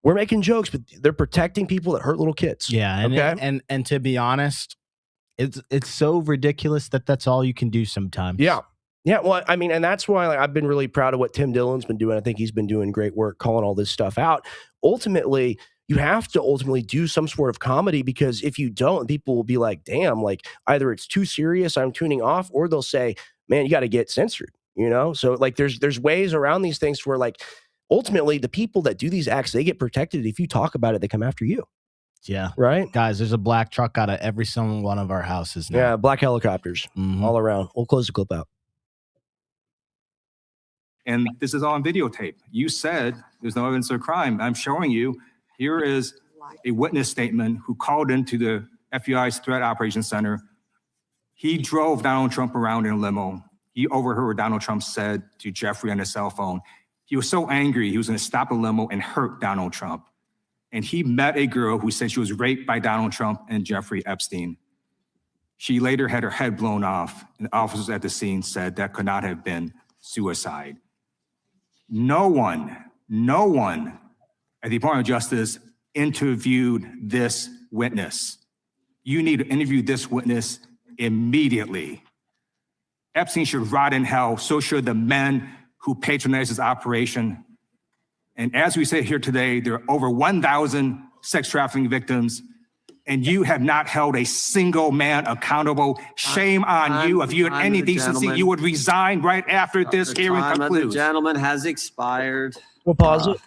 we're making jokes, but they're protecting people that hurt little kids. Yeah. And and to be honest, it's so ridiculous that that's all you can do sometimes. Yeah. Yeah, well, I mean, and that's why I've been really proud of what Tim Dillon's been doing. I think he's been doing great work calling all this stuff out. Ultimately, you have to do some sort of comedy, because if you don't, people will be like, damn, like either it's too serious, I'm tuning off, or they'll say, man, you got to get censored, you know? So like there's ways around these things where like ultimately the people that do these acts, they get protected. If you talk about it, they come after you. Yeah. Right? Guys, there's a black truck out of every single one of our houses now. Yeah, black helicopters all around. We'll close the clip out. And this is all on videotape. You said there's no evidence of crime. I'm showing you. Here is a witness statement who called into the FBI's Threat Operations Center. He drove Donald Trump around in a limo. He overheard what Donald Trump said to Jeffrey on his cell phone. He was so angry, he was going to stop the limo and hurt Donald Trump. And he met a girl who said she was raped by Donald Trump and Jeffrey Epstein. She later had her head blown off, and officers at the scene said that could not have been suicide. No one at the Department of Justice interviewed this witness. You need to interview this witness immediately. Epstein should rot in hell. So should the men who patronized his operation. And as we say here today, there are over 1,000 sex trafficking victims, and you have not held a single man accountable. Shame on you. If you had any decency, you would resign right after this hearing concludes. The gentleman has expired. We'll pause it.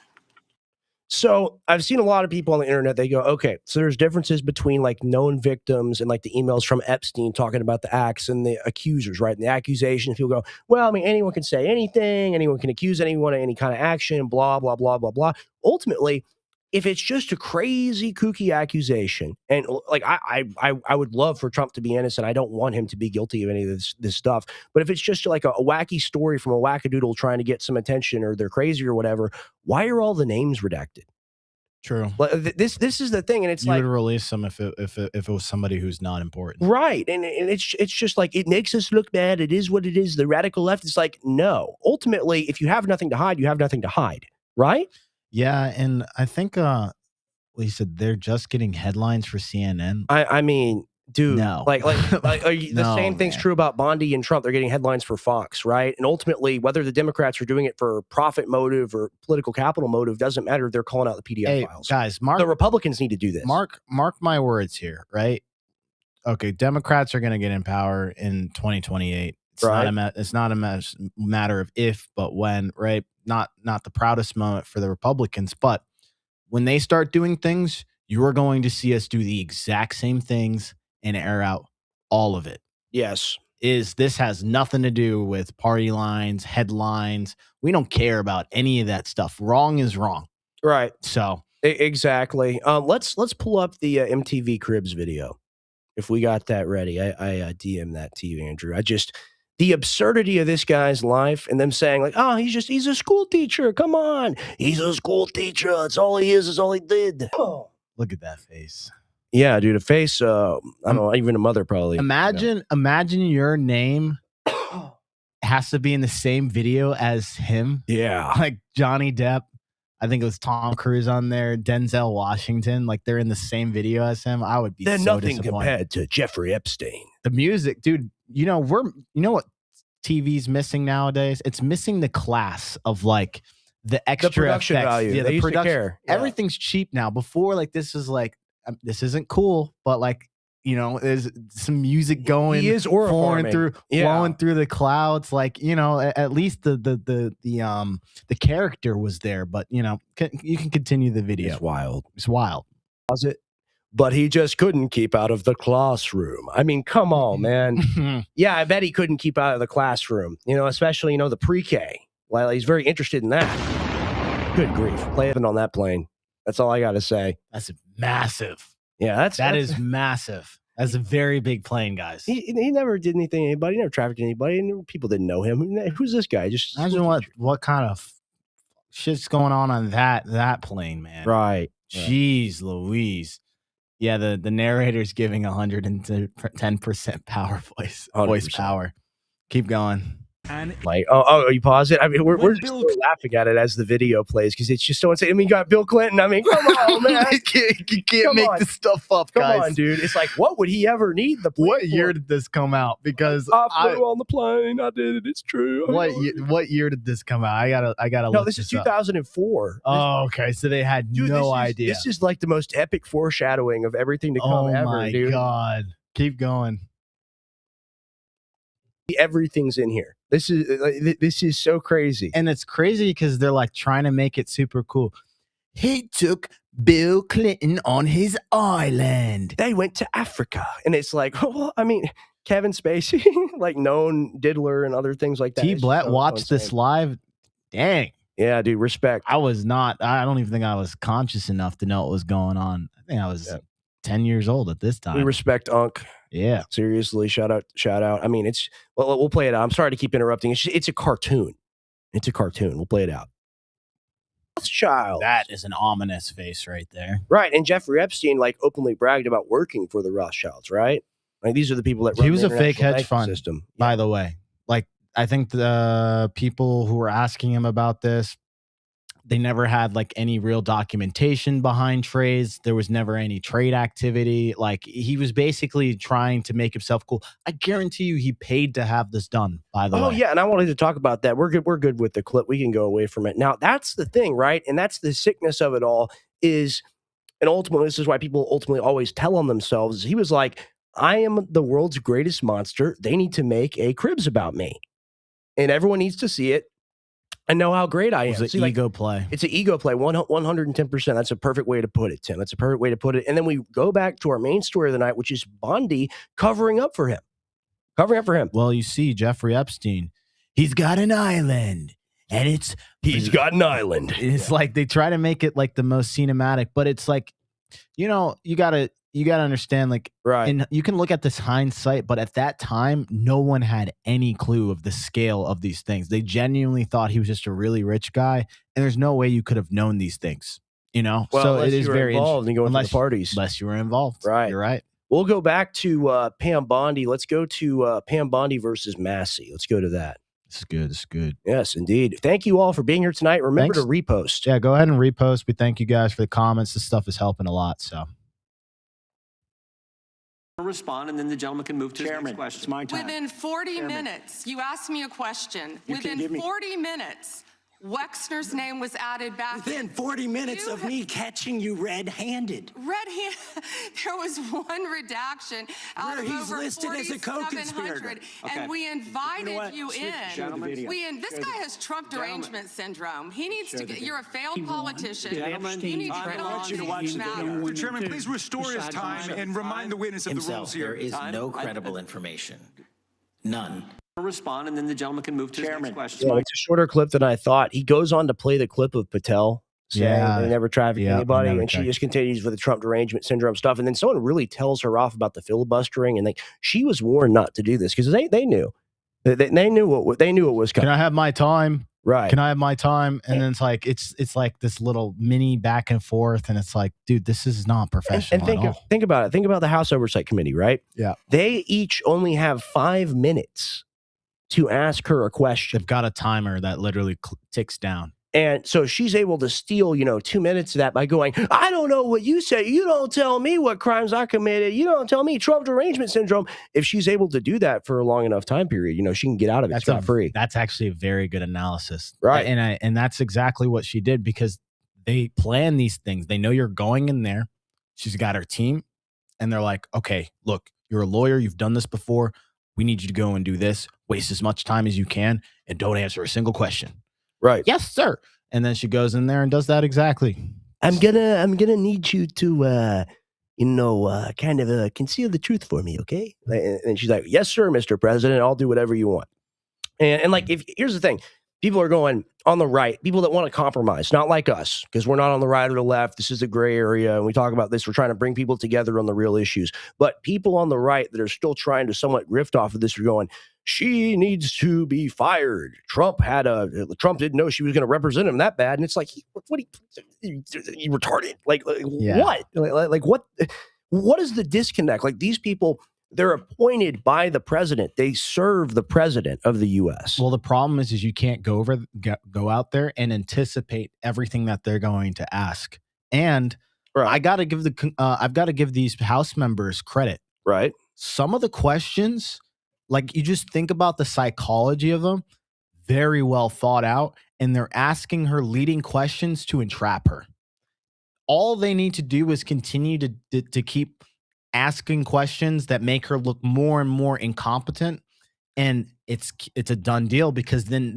So I've seen a lot of people on the internet, they go, okay, so there's differences between like known victims and like the emails from Epstein talking about the acts and the accusers, right? And the accusations, people go, well, I mean, anyone can say anything, anyone can accuse anyone of any kind of action, blah, blah, blah, blah, blah. Ultimately, if it's just a crazy, kooky accusation, and like I would love for Trump to be innocent. I don't want him to be guilty of any of this stuff. But if it's just like a wacky story from a wackadoodle trying to get some attention, or they're crazy or whatever, why are all the names redacted? True. Like, this is the thing, and it's You like would release them if it was somebody who's not important. right, and it's just like it makes us look bad. It is what it is. The radical left is like, no. Ultimately, if you have nothing to hide, you have nothing to hide, right? Yeah, and I think he said they're just getting headlines for CNN. I mean, dude, No. like are you, the No, same thing's man. true about Bondi and Trump. They're getting headlines for Fox, right? And ultimately, whether the Democrats are doing it for profit motive or political capital motive doesn't matter. They're calling out the PDF Hey, files. guys, The Republicans need to do this. Mark my words here, right? Okay, Democrats are going to get in power in 2028. It's not a matter of if, but when, right? Not the proudest moment for the Republicans, but when they start doing things, you are going to see us do the exact same things and air out all of it. Yes. This has nothing to do with party lines, headlines. We don't care about any of that stuff. Wrong is wrong. Right. So exactly. Let's pull up the MTV Cribs video if we got that ready. I DM that to you, Andrew. The absurdity of this guy's life and them saying like, oh, he's a school teacher. Come on. He's a school teacher. That's all he is all he did. Look at that face. Yeah, dude, a face. I don't know, even a mother probably. Imagine your name has to be in the same video as him. Yeah. Like Johnny Depp. I think it was Tom Cruise on there, Denzel Washington. Like they're in the same video as him. I would be They're so nothing disappointed. compared to Jeffrey Epstein. The music, dude, you know what TV's missing nowadays? It's missing the class of like the extra production effects. value. Yeah, They the used to production. care. Yeah. Everything's cheap now. Before, like this is like this isn't cool, but like there's some music going. He is flowing orifying. through the clouds. Like at least the character was there. But you can continue the video. It's wild. It's wild. Was it? But he just couldn't keep out of the classroom. I mean, come on, man. Yeah, I bet he couldn't keep out of the classroom. Especially the pre-K. Well, he's very interested in that. Good grief, playing on that plane. That's all I got to say. That's massive. Yeah, that is massive. That's a very big plane, guys. He never did anything to anybody. He never trafficked anybody. And people didn't know him. Who's this guy? Just imagine what kind of shit's going on that plane, man. Right. Jeez Louise. Yeah, the narrator's giving 110% voice power. Keep going. And like, you pause it. I mean, we're just laughing at it as the video plays because it's just so insane. I mean, you got Bill Clinton. I mean, come on, man. you can't make this stuff up, guys. Come on, dude. It's like, what would he ever need the plane What year did this come out? Because I flew on the plane. I did it. It's true. What year did this come out? I gotta. No, this is 2004. Oh, okay. So they had no idea. This is like the most epic foreshadowing of everything to come ever, dude. Oh my God. Keep going. Everything's in here. This is so crazy. And it's crazy because they're like trying to make it super cool. He took Bill Clinton on his island. They went to Africa. And it's like, well, I mean, Kevin Spacey, like known diddler and other things like that. T. Blatt watched this live. Dang. Yeah, dude, respect. I don't even think I was conscious enough to know what was going on. I think I was 10 years old at this time. We respect Unc. Yeah. Seriously, shout out. I mean, we'll play it out. I'm sorry to keep interrupting. It's a cartoon. It's a cartoon. We'll play it out. Rothschild. That is an ominous face right there. Right. And Jeffrey Epstein like openly bragged about working for the Rothschilds, right? Like these are the people that run he was the a fake international hedge fund system. by the way. Like I think the people who were asking him about this, they never had like any real documentation behind trades. There was never any trade activity. Like he was basically trying to make himself cool. I guarantee you he paid to have this done, by the way. Oh yeah, and I wanted to talk about that. We're good with the clip. We can go away from it. Now, that's the thing, right? And that's the sickness of it all is, and ultimately, this is why people ultimately always tell on themselves. He was like, I am the world's greatest monster. They need to make a Cribs about me. And everyone needs to see it. I know how great I am. It was an ego play. It's an ego play, 110%. That's a perfect way to put it, Tim. That's a perfect way to put it. And then we go back to our main story of the night, which is Bondi covering up for him. Well, you see, Jeffrey Epstein, he's got an island. And he's got an island. It's like they try to make it like the most cinematic, but it's like, you gotta understand, like, right. And you can look at this hindsight, but at that time, no one had any clue of the scale of these things. They genuinely thought he was just a really rich guy, and there's no way you could have known these things, Well, so it is very involved in going to the parties. Unless you were involved. Right. You're right. We'll go back to Pam Bondi. Let's go to Pam Bondi versus Massey. Let's go to that. It's good. It's good. Yes, indeed. Thank you all for being here tonight. Remember Thanks. to repost. Yeah, go ahead and repost. We thank you guys for the comments. This stuff is helping a lot. So. Respond, and then the gentleman can move to his next question. It's my time. Within 40 minutes, you asked me a question. Within 40 minutes, Wexner's name was added back. Within 40 minutes of me catching you red-handed. There was one redaction out of he's over listed as a co-conspirator. 4,700, and we invited you in. This guy has Trump derangement syndrome. He needs to get. You're a failed politician. You need to want you to watch the video. Mr. Chairman, please restore his time and remind the witness of the rules here. There is no credible information. None. Respond, and then the gentleman can move to his next question. Yeah, it's a shorter clip than I thought. He goes on to play the clip of Patel saying they never trafficked anybody, and she just continues with the Trump derangement syndrome stuff. And then someone really tells her off about the filibustering, and she was warned not to do this because they knew they knew what was coming. Can I have my time? Right. Can I have my time? And then it's like this little mini back and forth, and it's like, dude, this is not professional. And think about it. Think about the House Oversight Committee, right? Yeah. They each only have 5 minutes to ask her a question. They've got a timer that literally ticks down. And so she's able to steal, 2 minutes of that by going, I don't know what you say. You don't tell me what crimes I committed. You don't tell me Trump derangement syndrome. If she's able to do that for a long enough time period, she can get out of it scot-free. That's actually a very good analysis. Right. And that's exactly what she did, because they plan these things. They know you're going in there. She's got her team, and they're like, okay, look, you're a lawyer. You've done this before. We need you to go and do this. Waste as much time as you can, and don't answer a single question. Right. Yes, sir. And then she goes in there and does that exactly. I'm gonna need you to kind of conceal the truth for me, okay? And she's like, yes, sir, Mr. President. I'll do whatever you want. And like, here's the thing. People are going on the right, people that want to compromise, not like us, because we're not on the right or the left. This is a gray area. And we talk about this. We're trying to bring people together on the real issues. But people on the right that are still trying to somewhat riff off of this are going, she needs to be fired. Trump didn't know she was going to represent him that bad. And it's like, he retarded. What is the disconnect? Like, these people, they're appointed by the president. They serve the president of the U.S. Well, the problem is you can't go out there and anticipate everything that they're going to ask. And I've got to give these House members credit. Right. Some of the questions, like, you just think about the psychology of them, very well thought out, and they're asking her leading questions to entrap her. All they need to do is continue to keep asking questions that make her look more and more incompetent, and it's a done deal, because then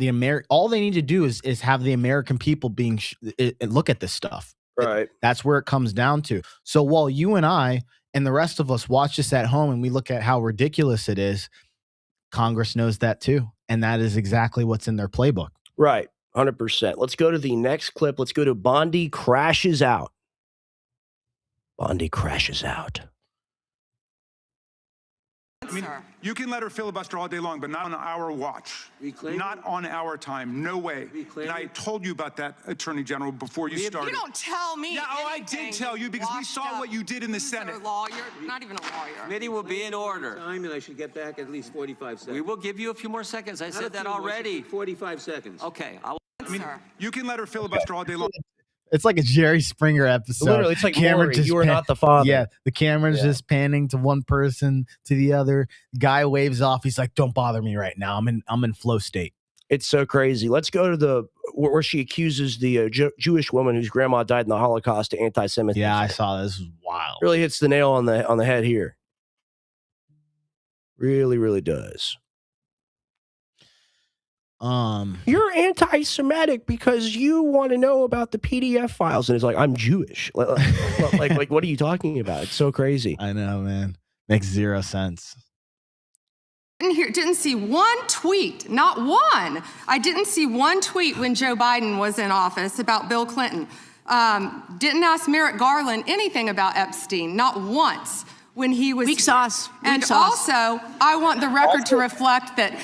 all they need to do is have the American people look at this stuff. Right. That's where it comes down to. So while you and I and the rest of us watch this at home and we look at how ridiculous it is, Congress knows that too, and that is exactly what's in their playbook. Right. 100%. Let's go to the next clip. Let's go to Bondi crashes out. Bondi crashes out. I mean, you can let her filibuster all day long, but not on our watch. Not on our time. No way. And I told you about that, Attorney General, before you started. You don't tell me. Yeah, I did tell you, because we saw what you did in the Senate. You're not even a lawyer. Committee will be in order. Time, and I should get back at least 45 seconds. We will give you a few more seconds. I said that already. 45 seconds. Okay. I mean, you can let her filibuster all day long. It's like a Jerry Springer episode. Literally, it's like Maury, you are not the father. Yeah, the camera's just panning to one person, to the other. Guy waves off. He's like, "Don't bother me right now. I'm in flow state." It's so crazy. Let's go to where she accuses the Jewish woman whose grandma died in the Holocaust to anti-Semitism. Yeah, I saw this. This is wild. Really hits the nail on the head here. Really, really does. You're anti-Semitic because you want to know about the PDF files, and it's like I'm Jewish. Like, what are you talking about? It's so crazy. I know, man. Makes zero sense. Didn't see one tweet, not one. I didn't see one tweet when Joe Biden was in office about Bill Clinton. Didn't ask Merrick Garland anything about Epstein, not once when he was. Weak sauce. And also, I want the record to reflect that,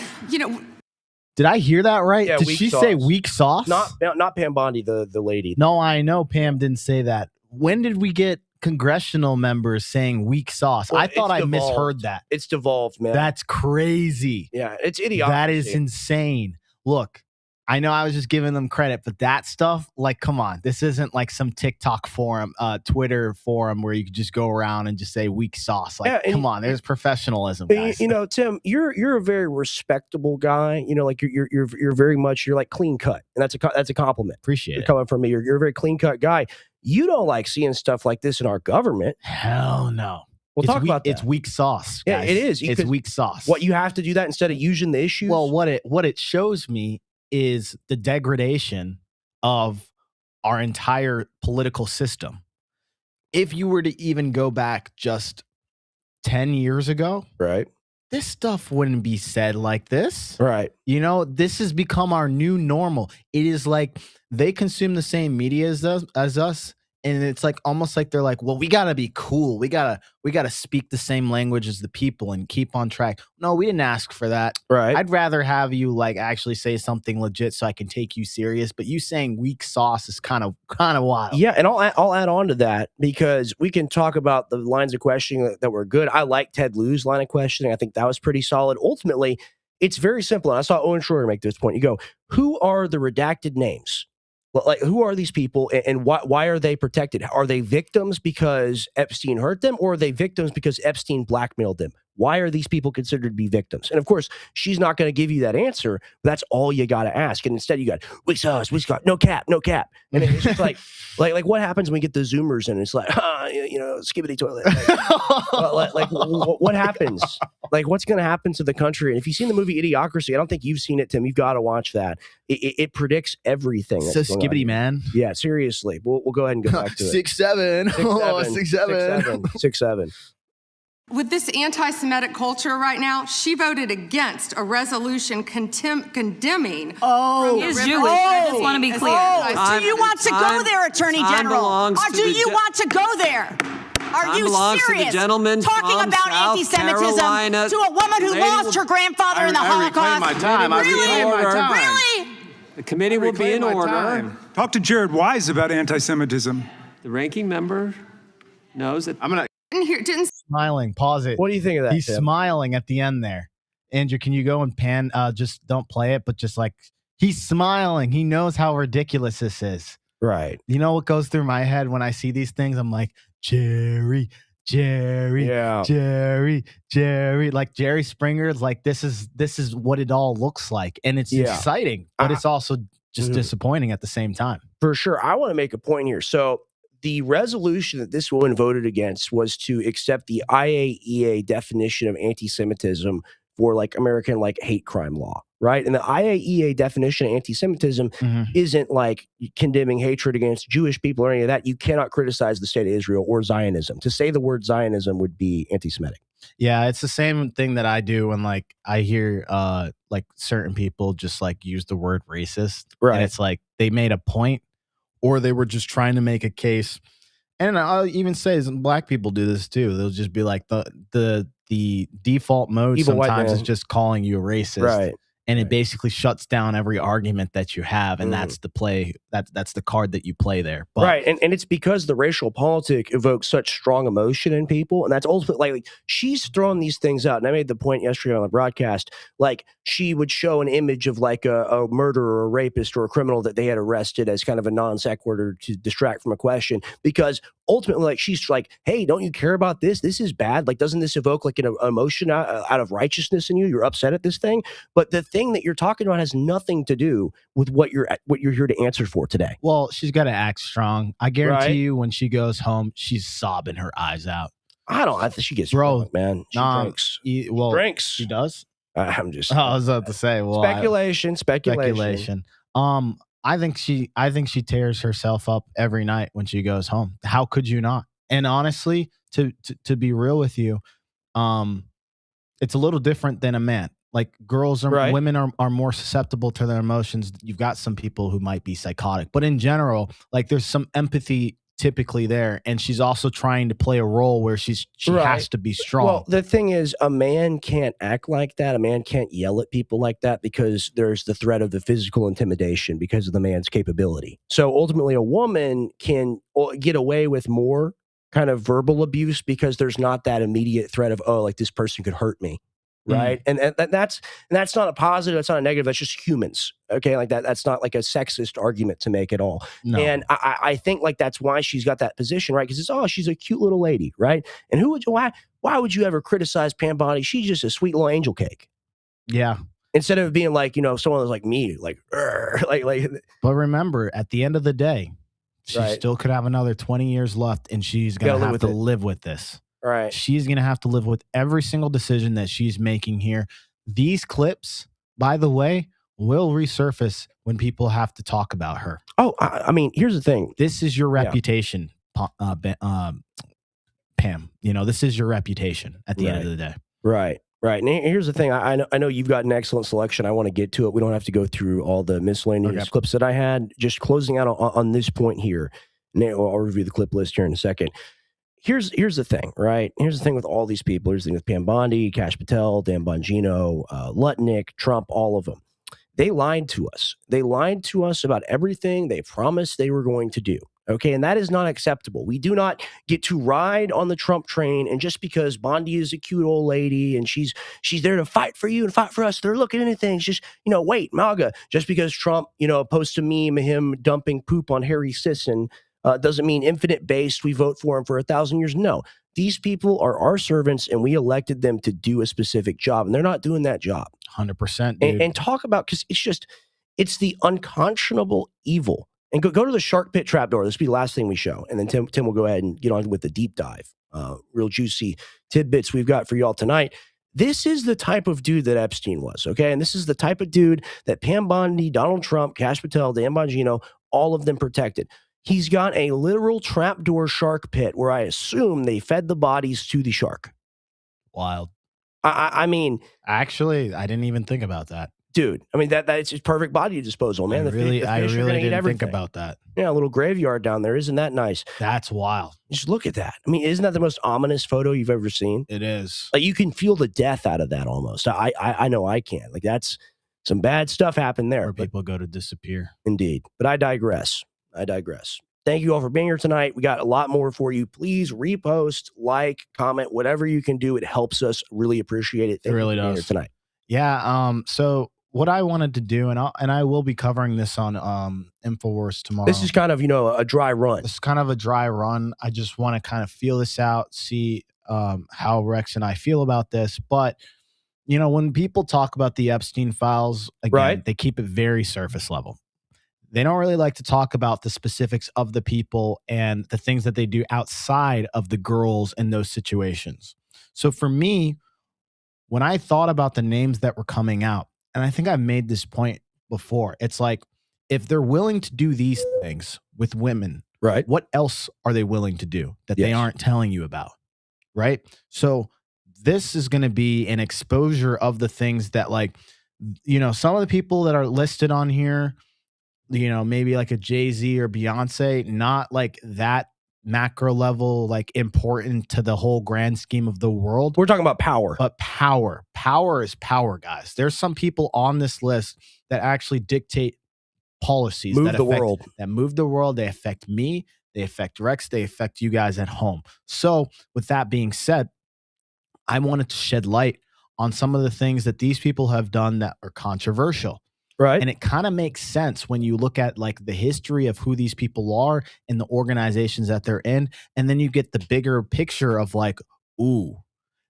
Did I hear that right? Yeah, Did weak she sauce. say weak sauce? Not Pam Bondi, the lady. No, I know Pam didn't say that. When did we get congressional members saying weak sauce? Well, I thought I misheard that. It's devolved, man. That's crazy. Yeah, it's idiocracy. That is insane. Look, I know I was just giving them credit, but that stuff, like, come on. This isn't like some TikTok forum, Twitter forum where you could just go around and just say weak sauce. Like, Yeah, come on, there's professionalism, guys. Tim, you're a very respectable guy. Like you're very much you're like clean cut, and that's a compliment. Appreciate it. Coming from me. You're a very clean cut guy. You don't like seeing stuff like this in our government. Hell no. We'll talk about that. It's weak sauce. Yeah, guys. it is. It's weak sauce. What, you have to do that instead of using the issues? Well, what it shows me is the degradation of our entire political system. If you were to even go back just 10 years ago, right, this stuff wouldn't be said like this. Right. This has become our new normal. It is like they consume the same media as us. And it's like almost like they're like, well, we gotta be cool. We gotta speak the same language as the people and keep on track. No, we didn't ask for that. Right. I'd rather have you like actually say something legit so I can take you serious. But you saying weak sauce is kind of wild. Yeah, and I'll add on to that because we can talk about the lines of questioning that were good. I like Ted Lieu's line of questioning. I think that was pretty solid. Ultimately, it's very simple. And I saw Owen Schroyer make this point. You go, who are the redacted names? Like, who are these people and why are they protected? Are they victims because Epstein hurt them, or are they victims because Epstein blackmailed them? Why are these people considered to be victims? And of course, she's not going to give you that answer. But that's all you got to ask. And instead, you got weak sauce, no cap. And it's just like what happens when we get the Zoomers and it's like, skibbity toilet. Like what happens? Like, what's going to happen to the country? And if you've seen the movie Idiocracy, I don't think you've seen it, Tim. You've got to watch that. It predicts everything. So skibbity, man. Yeah, seriously. We'll go ahead and go back to it. 6'7". 6'7". 6'7". With this anti-Semitic culture right now, she voted against a resolution condemning. Oh, he is Jewish. I just want to be clear. Do you want to go there, Attorney General? Or do you want to go there? Are you serious? Talking about anti-Semitism to a woman who lost her grandfather in the Holocaust? Really? The committee will be in order. Talk to Jared Wise about anti-Semitism. The ranking member knows that. Smiling. Pause it. What do you think of that? He's Tim? smiling at the end there. Andrew, can you go and pan? Just don't play it, but just like he's smiling. He knows how ridiculous this is. Right. You know what goes through my head when I see these things? I'm like, Jerry. Yeah. Jerry. Like Jerry Springer's like this is what it all looks like. And it's exciting, but it's also just disappointing at the same time. For sure. I want to make a point here. So the resolution that this woman voted against was to accept the IAEA definition of anti-Semitism for like American like hate crime law, right? And the IAEA definition of anti-Semitism isn't like condemning hatred against Jewish people or any of that. You cannot criticize the state of Israel or Zionism. To say the word Zionism would be anti-Semitic. Yeah, it's the same thing that I do when like I hear like certain people just like use the word racist. Right. And it's like they made a point or they were just trying to make a case. And I'll even say black people do this too. They'll just be like the default mode Evil white sometimes man. is just calling you a racist. Right. And it basically shuts down every argument that you have. And that's the play. That's the card that you play there. But right. And it's because the racial politic evokes such strong emotion in people. And that's ultimately like she's throwing these things out. And I made the point yesterday on the broadcast, like she would show an image of like a murderer or a rapist or a criminal that they had arrested as kind of a non sequitur to distract from a question. Because ultimately, like she's like, hey, don't you care about this? This is bad. Like, doesn't this evoke like an emotion out of righteousness in you? You're upset at this thing. But the thing that you're talking about has nothing to do with what you're here to answer for today. Well, she's got to act strong. I guarantee you when she goes home, she's sobbing her eyes out. I think she gets drunk, man. She drinks. She drinks. She does? I'm just. I was about to say, well, speculation. I think she tears herself up every night when she goes home. How could you not? And honestly, to be real with you, it's a little different than a man. Like women are more susceptible to their emotions. You've got some people who might be psychotic, but in general, like there's some empathy typically there, and she's also trying to play a role where she has to be strong. Well, the thing is, a man can't act like that. A man can't yell at people like that because there's the threat of the physical intimidation because of the man's capability. So ultimately, a woman can get away with more kind of verbal abuse because there's not that immediate threat of, oh, like this person could hurt me. Right. And that's not a positive. That's not a negative. That's just humans. Okay. Like that's not like a sexist argument to make at all. No. And I think like that's why she's got that position, right? Because it's, oh, she's a cute little lady. Right. And why would you ever criticize Pam Bondi? She's just a sweet little angel cake. Yeah. Instead of being like, someone that's like me, like. But remember, at the end of the day, she still could have another 20 years left, and she's going to have to live with this. Right. She's going to have to live with every single decision that she's making here. These clips, by the way, will resurface when people have to talk about her. Oh, I mean, here's the thing. This is your reputation, Pam. This is your reputation at the end of the day. Right. And here's the thing. I know you've got an excellent selection. I want to get to it. We don't have to go through all the miscellaneous clips that I had. Just closing out on this point here. And I'll review the clip list here in a second. Here's the thing, right? Here's the thing with all these people. Here's the thing with Pam Bondi, Kash Patel, Dan Bongino, Lutnick, Trump, all of them. They lied to us. They lied to us about everything they promised they were going to do. Okay, and that is not acceptable. We do not get to ride on the Trump train, and just because Bondi is a cute old lady and she's there to fight for you and fight for us, they're looking into things. Just, wait, MAGA. Just because Trump, posts a meme of him dumping poop on Harry Sisson doesn't mean infinite based. We vote for him for 1,000 years. No, these people are our servants, and we elected them to do a specific job, and they're not doing that job. 100%. And talk about, because it's the unconscionable evil. And go to the shark pit trapdoor. This will be the last thing we show, and then Tim will go ahead and get on with the deep dive. Real juicy tidbits we've got for y'all tonight. This is the type of dude that Epstein was, okay? And this is the type of dude that Pam Bondi, Donald Trump, Kash Patel, Dan Bongino, all of them protected. He's got a literal trapdoor shark pit where I assume they fed the bodies to the shark. Wild. I mean, actually, I didn't even think about that, dude. I mean, that's just perfect body disposal, man. I really didn't think about that. Yeah, a little graveyard down there. Isn't that nice? That's wild. Just look at that. I mean, isn't that the most ominous photo you've ever seen? It is. Like, you can feel the death out of that almost. I know I can. Like, that's some bad stuff happened there. Where people go to disappear. Indeed. But I digress. Thank you all for being here tonight. We got a lot more for you. Please repost, like, comment, whatever you can do. It helps us. Really appreciate it. It really does. Here tonight. Yeah. So what I wanted to do, and I will be covering this on InfoWars tomorrow. This is kind of, a dry run. It's kind of a dry run. I just want to kind of feel this out, see how Rex and I feel about this. But, when people talk about the Epstein Files, again, they keep it very surface level. They don't really like to talk about the specifics of the people and the things that they do outside of the girls in those situations. So for me, when I thought about the names that were coming out, and I think I've made this point before, it's like, if they're willing to do these things with women, right? What else are they willing to do that they aren't telling you about, right? So this is going to be an exposure of the things that, like, some of the people that are listed on here, maybe like a Jay-Z or Beyonce, not like that macro level, like important to the whole grand scheme of the world. We're talking about power. But power is power, guys. There's some people on this list that actually dictate policies that move the world. They affect me. They affect Rex. They affect you guys at home. So with that being said, I wanted to shed light on some of the things that these people have done that are controversial. Right. And it kind of makes sense when you look at like the history of who these people are and the organizations that they're in. And then you get the bigger picture of like, ooh,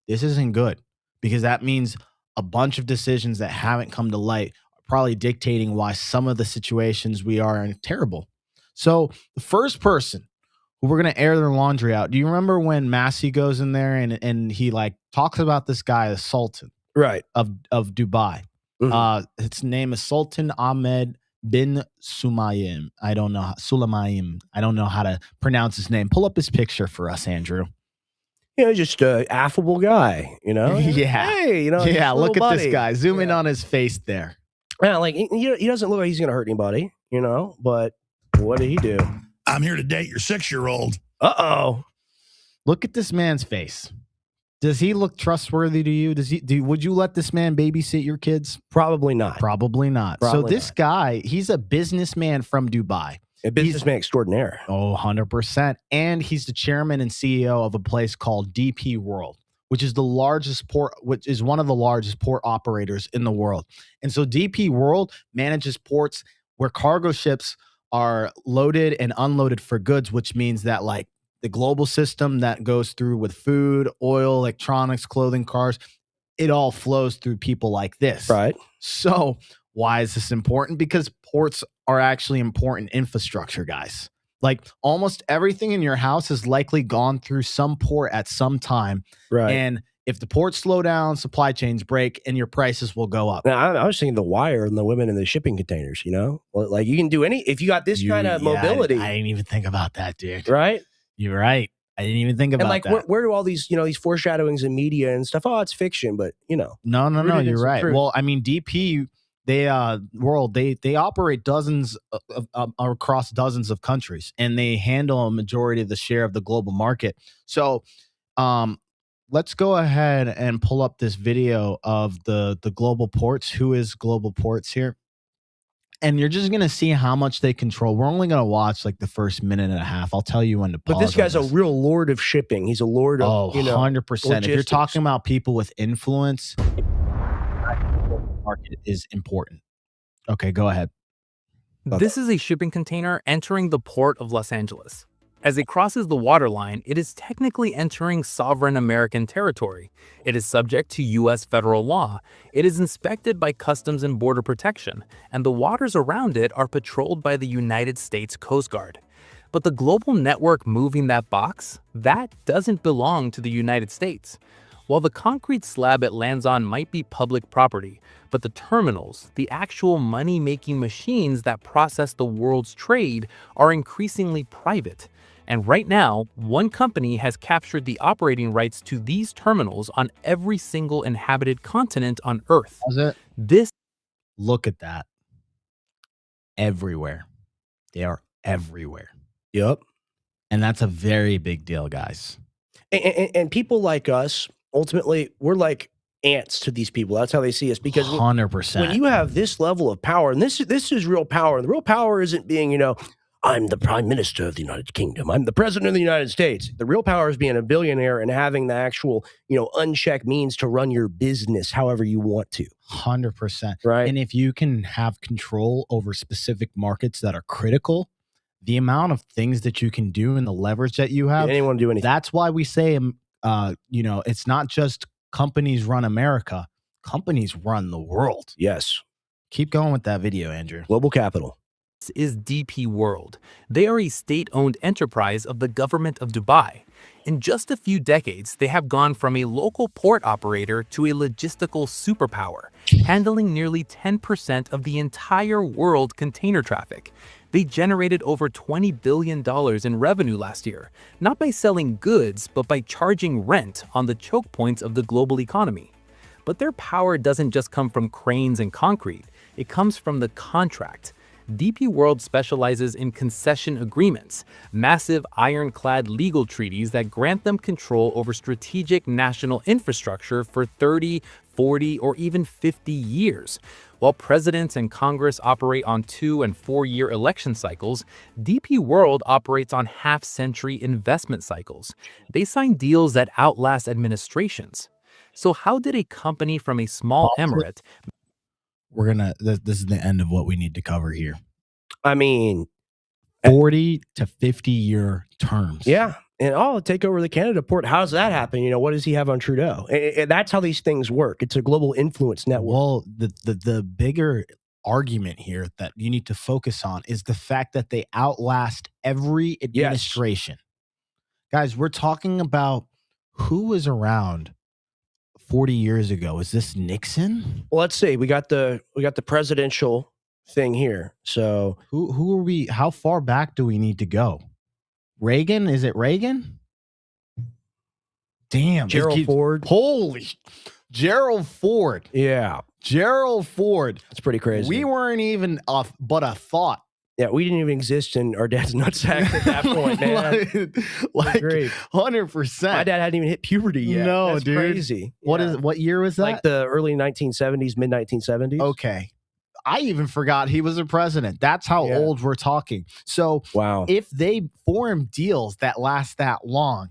this isn't good, because that means a bunch of decisions that haven't come to light are probably dictating why some of the situations we are in are terrible. So the first person who we're going to air their laundry out. Do you remember when Massey goes in there and he like talks about this guy, the Sultan? right, of Dubai. Its name is Sultan Ahmed bin Sumayim. I don't know Sulamayim. I don't know how to pronounce his name. Pull up his picture for us, Andrew. Just a affable guy, Yeah. Hey, yeah. Look at this buddy. guy. Zoom in on his face there. Yeah, like he doesn't look like he's going to hurt anybody, but what did he do? I'm here to date your 6-year-old. Uh-oh. Look at this man's face. Does he look trustworthy to you? Would you let this man babysit your kids? Probably not. Probably not. So this guy, he's a businessman from Dubai. A businessman extraordinaire. Oh, 100%. And he's the chairman and CEO of a place called DP World, which is which is one of the largest port operators in the world. And so DP World manages ports where cargo ships are loaded and unloaded for goods, which means that like the global system that goes through with food, oil, electronics, clothing, cars, it all flows through people like this. Right. So why is this important? Because ports are actually important infrastructure, guys. Like almost everything in your house has likely gone through some port at some time. Right. And if the ports slow down, supply chains break and your prices will go up. Now, I was thinking the wire and the women in the shipping containers, like you can do if you got this kind of mobility. I didn't even think about that, dude. Right. You're right. I didn't even think about that. Where do all these, these foreshadowings in media and stuff? Oh, it's fiction, but No, you're right. Truth. Well, I mean, DP, they operate dozens across dozens of countries, and they handle a majority of the share of the global market. So, let's go ahead and pull up this video of the global ports. Who is Global Ports here? And you're just going to see how much they control. We're only going to watch like the first minute and a half. I'll tell you when to pause. But this guy's a real lord of shipping. He's a lord of, 100%. logistics. If you're talking about people with influence, market is important. Okay, go ahead. This is a shipping container entering the port of Los Angeles. As it crosses the waterline, it is technically entering sovereign American territory. It is subject to U.S. federal law. It is inspected by Customs and Border Protection, and the waters around it are patrolled by the United States Coast Guard. But the global network moving that box, that doesn't belong to the United States. While the concrete slab it lands on might be public property, but the terminals, the actual money-making machines that process the world's trade, are increasingly private. And right now, one company has captured the operating rights to these terminals on every single inhabited continent on Earth. Look at that. Everywhere. They are everywhere. Yep. And that's a very big deal, guys. And people like us, ultimately, we're like ants to these people. That's how they see us. Because 100%. When you have this level of power, and this is real power, and the real power isn't being, I'm the Prime Minister of the United Kingdom. I'm the President of the United States. The real power is being a billionaire and having the actual, unchecked means to run your business however you want to. 100%. Right. And if you can have control over specific markets that are critical, the amount of things that you can do and the leverage that you have. Anyone do anything. That's why we say, it's not just companies run America. Companies run the world. Yes. Keep going with that video, Andrew. Global capital. Is DP World. They are a state-owned enterprise of the government of Dubai. In just a few decades, they have gone from a local port operator to a logistical superpower, handling nearly 10% of the entire world container traffic. They generated over $20 billion in revenue last year, not by selling goods, but by charging rent on the choke points of the global economy. But their power doesn't just come from cranes and concrete, it comes from the contract. DP World specializes in concession agreements, massive ironclad legal treaties that grant them control over strategic national infrastructure for 30, 40, or even 50 years. While presidents and Congress operate on 2- and 4-year election cycles, DP World operates on half-century investment cycles. They sign deals that outlast administrations. So how did a company from a small emirate... This is the end of what we need to cover here. I mean, 40 to 50 year terms. Yeah. And take over the Canada port. How does that happen? What does he have on Trudeau? And that's how these things work. It's a global influence network. Well, the bigger argument here that you need to focus on is the fact that they outlast every administration. Yes. Guys, we're talking about who was around 40 years ago. Is this Nixon? Well, let's see. We got the presidential thing here. So who are we? How far back do we need to go? Reagan? Is it Reagan? Damn. Gerald Ford. Holy. Gerald Ford. Yeah. Gerald Ford. That's pretty crazy. We weren't even but a thought. Yeah, we didn't even exist in our dad's nutsack at that point, man. like great. 100%. My dad hadn't even hit puberty yet. No, That's dude. crazy. What year was that? Like the early 1970s, mid 1970s. Okay. I even forgot he was a president. That's how old we're talking. So wow. If they form deals that last that long,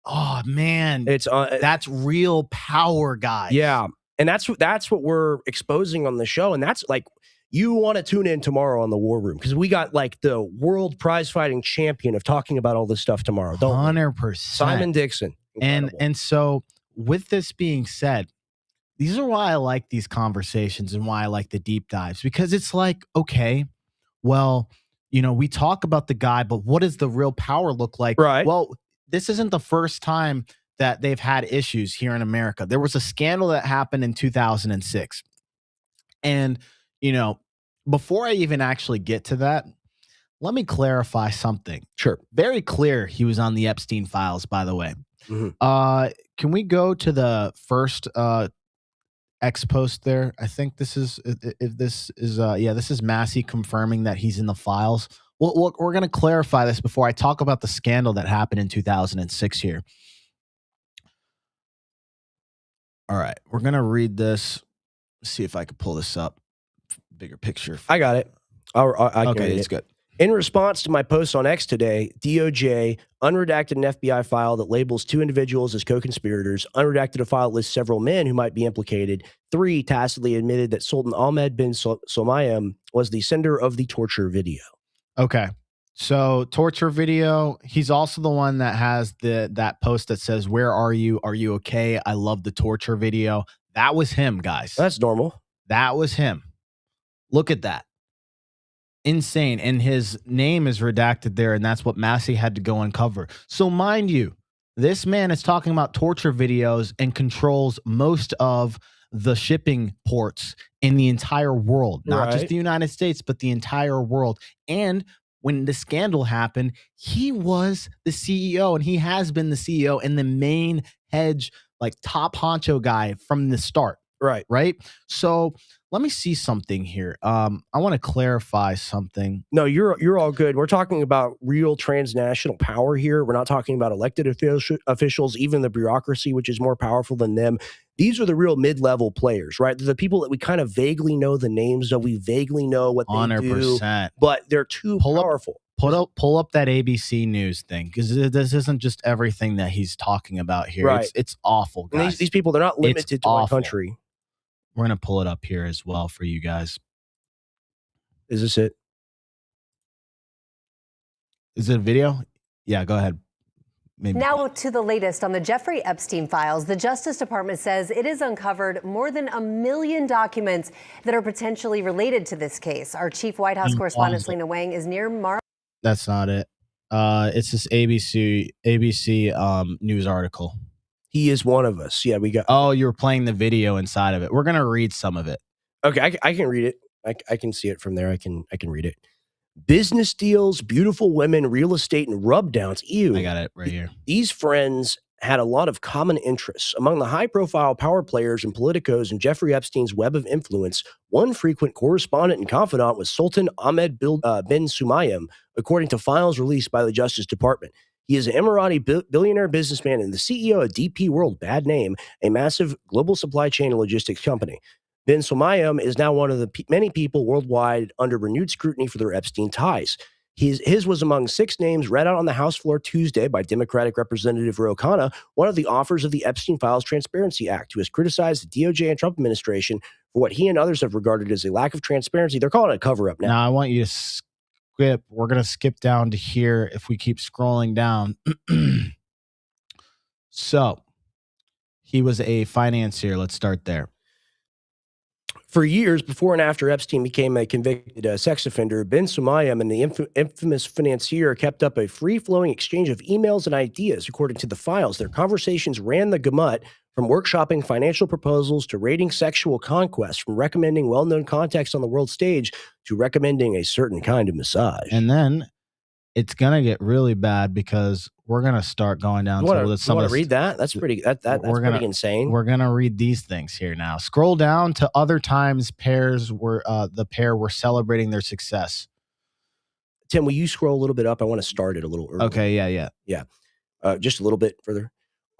oh man, that's real power, guys. Yeah. And that's what we're exposing on the show. And that's like, you want to tune in tomorrow on the War Room because we got like the world prize fighting champion of talking about all this stuff tomorrow. 100%. Simon Dixon. Incredible. And so with this being said, these are why I like these conversations and why I like the deep dives, because it's like, okay, well, we talk about the guy, but what does the real power look like? Right. Well, this isn't the first time that they've had issues here in America. There was a scandal that happened in 2006. And before I even actually get to that, let me clarify something. Sure. Very clear he was on the Epstein Files, by the way. Mm-hmm. Can we go to the first X post there? I think this is this is Massey confirming that he's in the files. Well, we're going to clarify this before I talk about the scandal that happened in 2006 here. All right, we're going to read this. See if I can pull this up. Bigger picture. I got it. I okay, it's good. In response to my post on X today, DOJ unredacted an FBI file that labels 2 individuals as co-conspirators. Unredacted a file that lists several men who might be implicated. 3 tacitly admitted that Sultan Ahmed bin Sulayman was the sender of the torture video. Okay. So torture video, he's also the one that has that post that says, "Where are you? Are you okay? I love the torture video." That was him, guys. That's normal. That was him. Look at that. Insane. And his name is redacted there, and that's what Massey had to go uncover. So mind you, this man is talking about torture videos and controls most of the shipping ports in the entire world, not just the United States, but the entire world. And when the scandal happened, he was the CEO, and he has been the CEO and the main hedge, like top honcho guy from the start. Right. So let me see something here. I want to clarify something. No, you're all good. We're talking about real transnational power here. We're not talking about elected officials, even the bureaucracy, which is more powerful than them. These are the real mid-level players, right? They're the people that we kind of vaguely know the names of. We vaguely know what they 100%. do, but they're too powerful. Pull up that ABC News thing, because this isn't just everything that he's talking about here. Right. It's awful, guys. These people, they're not limited to our country. We're going to pull it up here as well for you guys. Is this it? Is it a video? Yeah, go ahead. Maybe. Now to the latest on the Jeffrey Epstein files. The Justice Department says it has uncovered more than 1 million documents that are potentially related to this case. Our chief White House correspondent, Lena Wang, is near That's not it. It's this ABC news article. He is one of us. Yeah, we got. Oh, you were playing the video inside of it. We're gonna read some of it. Okay, I can read it. I can see it from there. I can read it. Business deals, beautiful women, real estate, and rub downs. Ew. I got it right here. These friends had a lot of common interests. Among the high-profile power players and politicos in Jeffrey Epstein's web of influence, one frequent correspondent and confidant was Sultan Ahmed bin Sulayman, according to files released by the Justice Department. He is an Emirati billionaire businessman and the CEO of DP World, bad name, a massive global supply chain and logistics company. Bin Sulayman is now one of the many people worldwide under renewed scrutiny for their Epstein ties. His was among 6 names read out on the House floor Tuesday by Democratic Representative Ro Khanna, one of the authors of the Epstein Files Transparency Act, who has criticized the DOJ and Trump administration for what he and others have regarded as a lack of transparency. They're calling it a cover-up now. Now, I want you to skip. We're going to skip down to here if we keep scrolling down. So, he was a financier. Let's start there. For years, before and after Epstein became a convicted sex offender, bin Sulayman and the infamous financier kept up a free-flowing exchange of emails and ideas. According to the files, their conversations ran the gamut From workshopping financial proposals to rating sexual conquest, from recommending well-known contacts on the world stage to recommending a certain kind of massage. And then it's gonna get really bad because we're gonna start going down You to want to read that? That's pretty. That's pretty insane. We're gonna read these things here now. Scroll down to other times the pair were celebrating their success. Tim, will you scroll a little bit up? I want to start it a little early. Okay, yeah. Just a little bit further.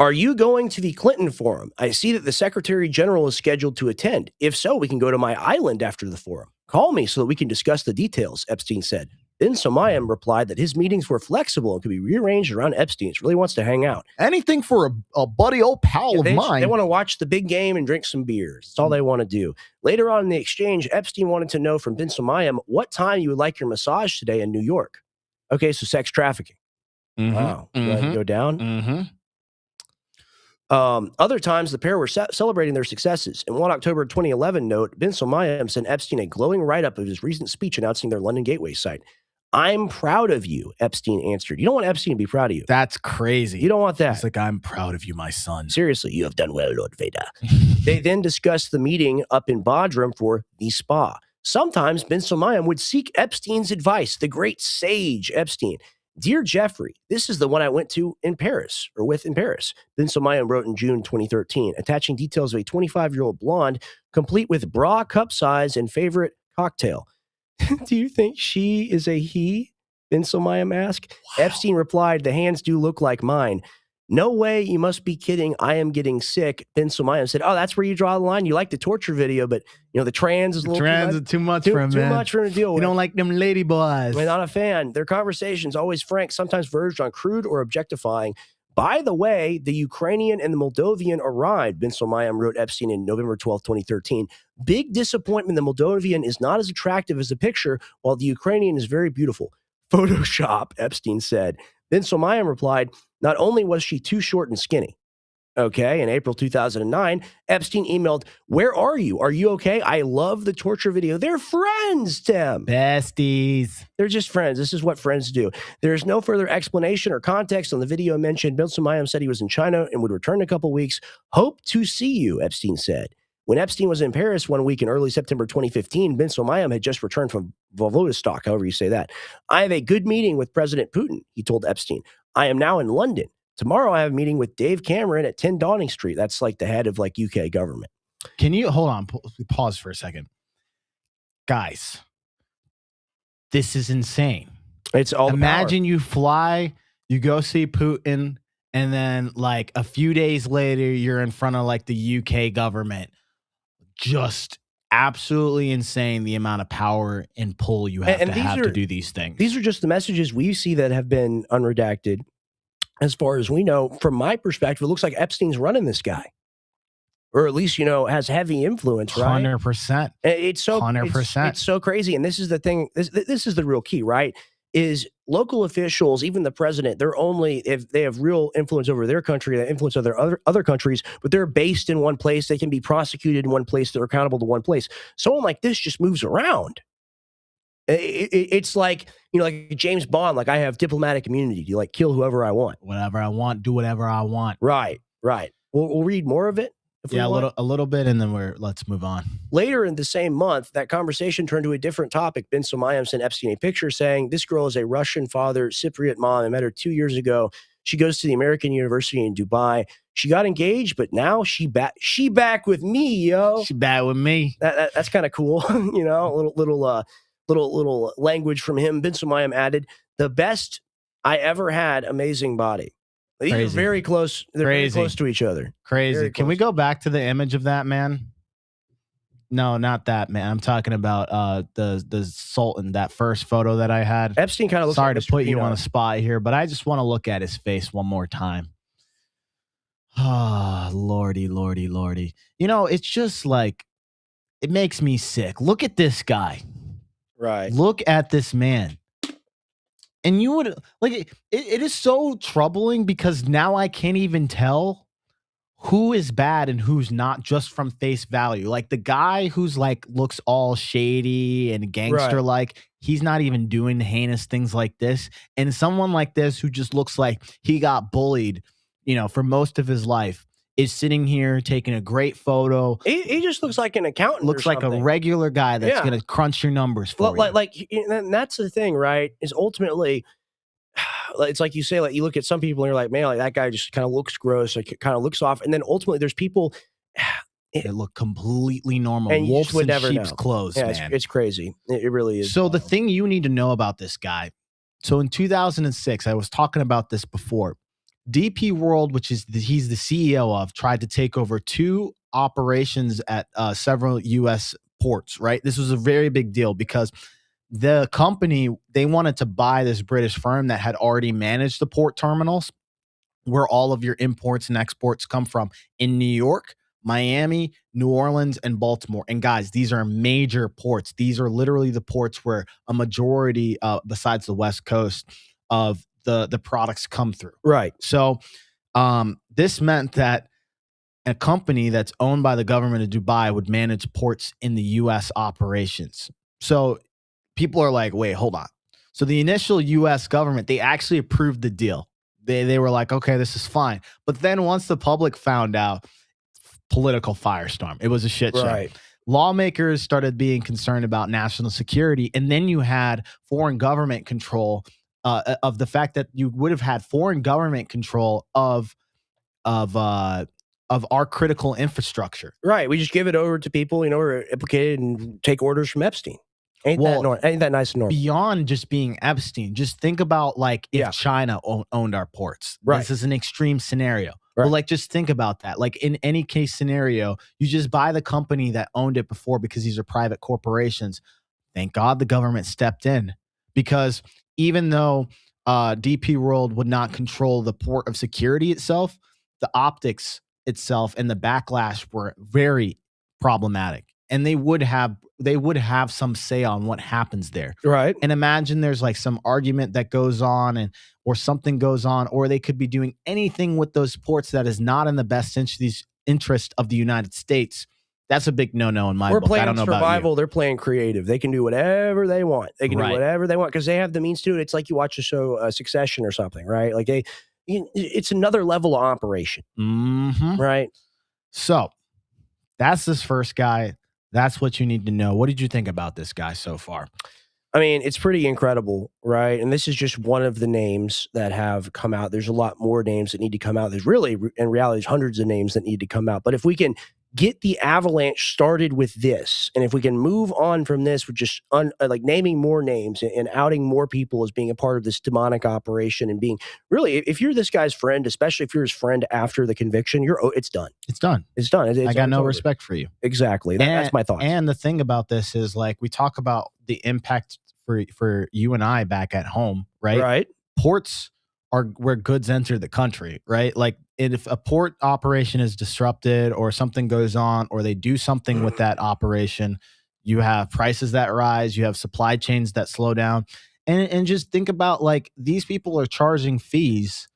Are you going to the Clinton forum? I see that the Secretary General is scheduled to attend. If so, we can go to my island after the forum. Call me so that we can discuss the details, Epstein said. Then Somayam replied that his meetings were flexible and could be rearranged around Epstein's. Really wants to hang out. Anything for a buddy old pal of mine. They want to watch the big game and drink some beers. That's all they want to do. Later on in the exchange, Epstein wanted to know from bin Somayam what time you would like your massage today in New York. Okay, so sex trafficking. Wow. Go down. Other times, the pair were celebrating their successes. In one October 2011 note, bin Somayam sent Epstein a glowing write-up of his recent speech announcing their London Gateway site. I'm proud of you, Epstein answered. You don't want Epstein to be proud of you. That's crazy. You don't want that. He's like, I'm proud of you, my son. Seriously, you have done well, Lord Vader. They then discussed the meeting up in Bodrum for the spa. Sometimes bin Somayam would seek Epstein's advice, the great sage Epstein. Dear Jeffrey, this is the one I went to in Paris, or with in Paris. Bin Somayam wrote in June 2013, attaching details of a 25-year-old blonde, complete with bra cup size and favorite cocktail. Do you think she is a he? Bin Somayam asked. Wow. Epstein replied, the hands do look like mine. No way, you must be kidding. I am getting sick. Bin Somayam said, oh, that's where you draw the line. You like the torture video, but the trans is a little too much for him, man. Too much for him to deal with. You don't like them lady boys. I'm not a fan. Their conversations, always frank, sometimes verged on crude or objectifying. By the way, the Ukrainian and the Moldovan arrived, bin Somayam wrote Epstein in November 12, 2013. Big disappointment, the Moldovan is not as attractive as the picture, while the Ukrainian is very beautiful. Photoshop, Epstein said. Bin Somayam replied, not only was she too short and skinny. Okay, in April 2009, Epstein emailed, where are you? Are you okay? I love the torture video. They're friends, Tim. Besties. They're just friends. This is what friends do. There is no further explanation or context on the video mentioned. Bin Somayam said he was in China and would return in a couple weeks. Hope to see you, Epstein said. When Epstein was in Paris one week in early September 2015, bin Somayam had just returned from Vladivostok, however you say that. I have a good meeting with President Putin, he told Epstein. I am now in London. Tomorrow I have a meeting with Dave Cameron at 10 Downing Street. That's like the head of UK government. Can you hold on? Pause for a second. Guys, this is insane. It's all imagine you fly, you go see Putin, and then like a few days later, you're in front of like the UK government. Just absolutely insane the amount of power and pull you have to do these things. These are just the messages we see that have been unredacted. As far as we know, from my perspective, it looks like Epstein's running this guy. Or at least, has heavy influence, right? 100%. It's so 100%. It's so crazy. And this is the thing. This is the real key, right? Is local officials, even the president, they're only if they have real influence over their country, they influence other countries, but they're based in one place. They can be prosecuted in one place. They're accountable to one place. Someone like this just moves around. It's like, like James Bond, like I have diplomatic immunity to like kill whoever I want. Whatever I want, do whatever I want. Right. We'll read more of it. Yeah, a little bit, and then let's move on. Later in the same month, that conversation turned to a different topic. Bin Somayam sent Epstein a picture saying, this girl is a Russian father, Cypriot mom. I met her 2 years ago. She goes to the American University in Dubai. She got engaged, but now she back with me, yo. She back with me. That's kind of cool. A little language from him. Bin Somayam added, the best I ever had, amazing body. These are very close. They're very close to each other. Crazy. Can we go back to the image of that man? No, not that man. I'm talking about the Sultan, that first photo that I had. Epstein kind of looks Sorry like to put you on the spot here, but I just want to look at his face one more time. Ah, lordy. It's just like, it makes me sick. Look at this guy. Right. Look at this man. And you would like it is so troubling because now I can't even tell who is bad and who's not just from face value. Like the guy who's like looks all shady and gangster like, he's not even doing heinous things like this. And someone like this who just looks like he got bullied, for most of his life is sitting here taking a great photo. He just looks like an accountant. Looks or like a something. regular guy that's Yeah. going to crunch your numbers for you. And that's the thing, right? Is ultimately, it's like you say, like you look at some people and you're like, man, like that guy just kind of looks gross, like it kind of looks off. And then ultimately, there's people that look completely normal. and you Wolves just would in never sheep's know. clothes, Yeah, man. it's crazy. It really is. So the thing you need to know about this guy. So in 2006, I was talking about this before. DP World, which is he's the CEO of, tried to take over 2 operations at several U.S. ports. Right, this was a very big deal because the company, they wanted to buy this British firm that had already managed the port terminals where all of your imports and exports come from in New York, Miami, New Orleans, and Baltimore. And guys, these are major ports. These are literally the ports where a majority, besides the West Coast, of the products come through. Right. So this meant that a company that's owned by the government of Dubai would manage ports in the U.S. operations. So people are like, wait, hold on. So the initial U.S. government, they actually approved the deal. They were like, okay, this is fine. But then once the public found out, political firestorm. It was a shit show. Right. Lawmakers started being concerned about national security. And then you had foreign government control of the fact that you would have had foreign government control of our critical infrastructure. Right. We just give it over to people, who are implicated and take orders from Epstein. Ain't that nice and normal? Beyond just being Epstein, just think about like if China owned our ports. Right. This is an extreme scenario. Right. But like, just think about that. Like in any case scenario, you just buy the company that owned it before because these are private corporations. Thank God the government stepped in, because even though DP World would not control the port of security itself, the optics itself and the backlash were very problematic. And they would have some say on what happens there. Right. And imagine there's like some argument that goes on or something goes on, or they could be doing anything with those ports that is not in the best interest of the United States. That's a big no-no in my book. I don't know survival, about you. they're playing creative. They can do whatever they want. They can do whatever they want because they have the means to do it. It's like you watch a show, Succession or something, right? Like it's another level of operation. Mm-hmm. Right. So that's this first guy. That's what you need to know. What did you think about this guy so far? I mean, it's pretty incredible, right? And this is just one of the names that have come out. There's a lot more names that need to come out. There's really, in reality, there's hundreds of names that need to come out. But if we can get the avalanche started with this, and if we can move on from this with just like naming more names and outing more people as being a part of this demonic operation, and being really, if you're this guy's friend, especially if you're his friend after the conviction, it's done. It's done. It's done. I got no respect for you. Exactly. That's my thoughts. And the thing about this is, like, we talk about the impact for you and I back at home, right? Right. Ports are where goods enter the country, right? Like, if a port operation is disrupted or something goes on or they do something with that operation, you have prices that rise, you have supply chains that slow down. And just think about, like, these people are charging fees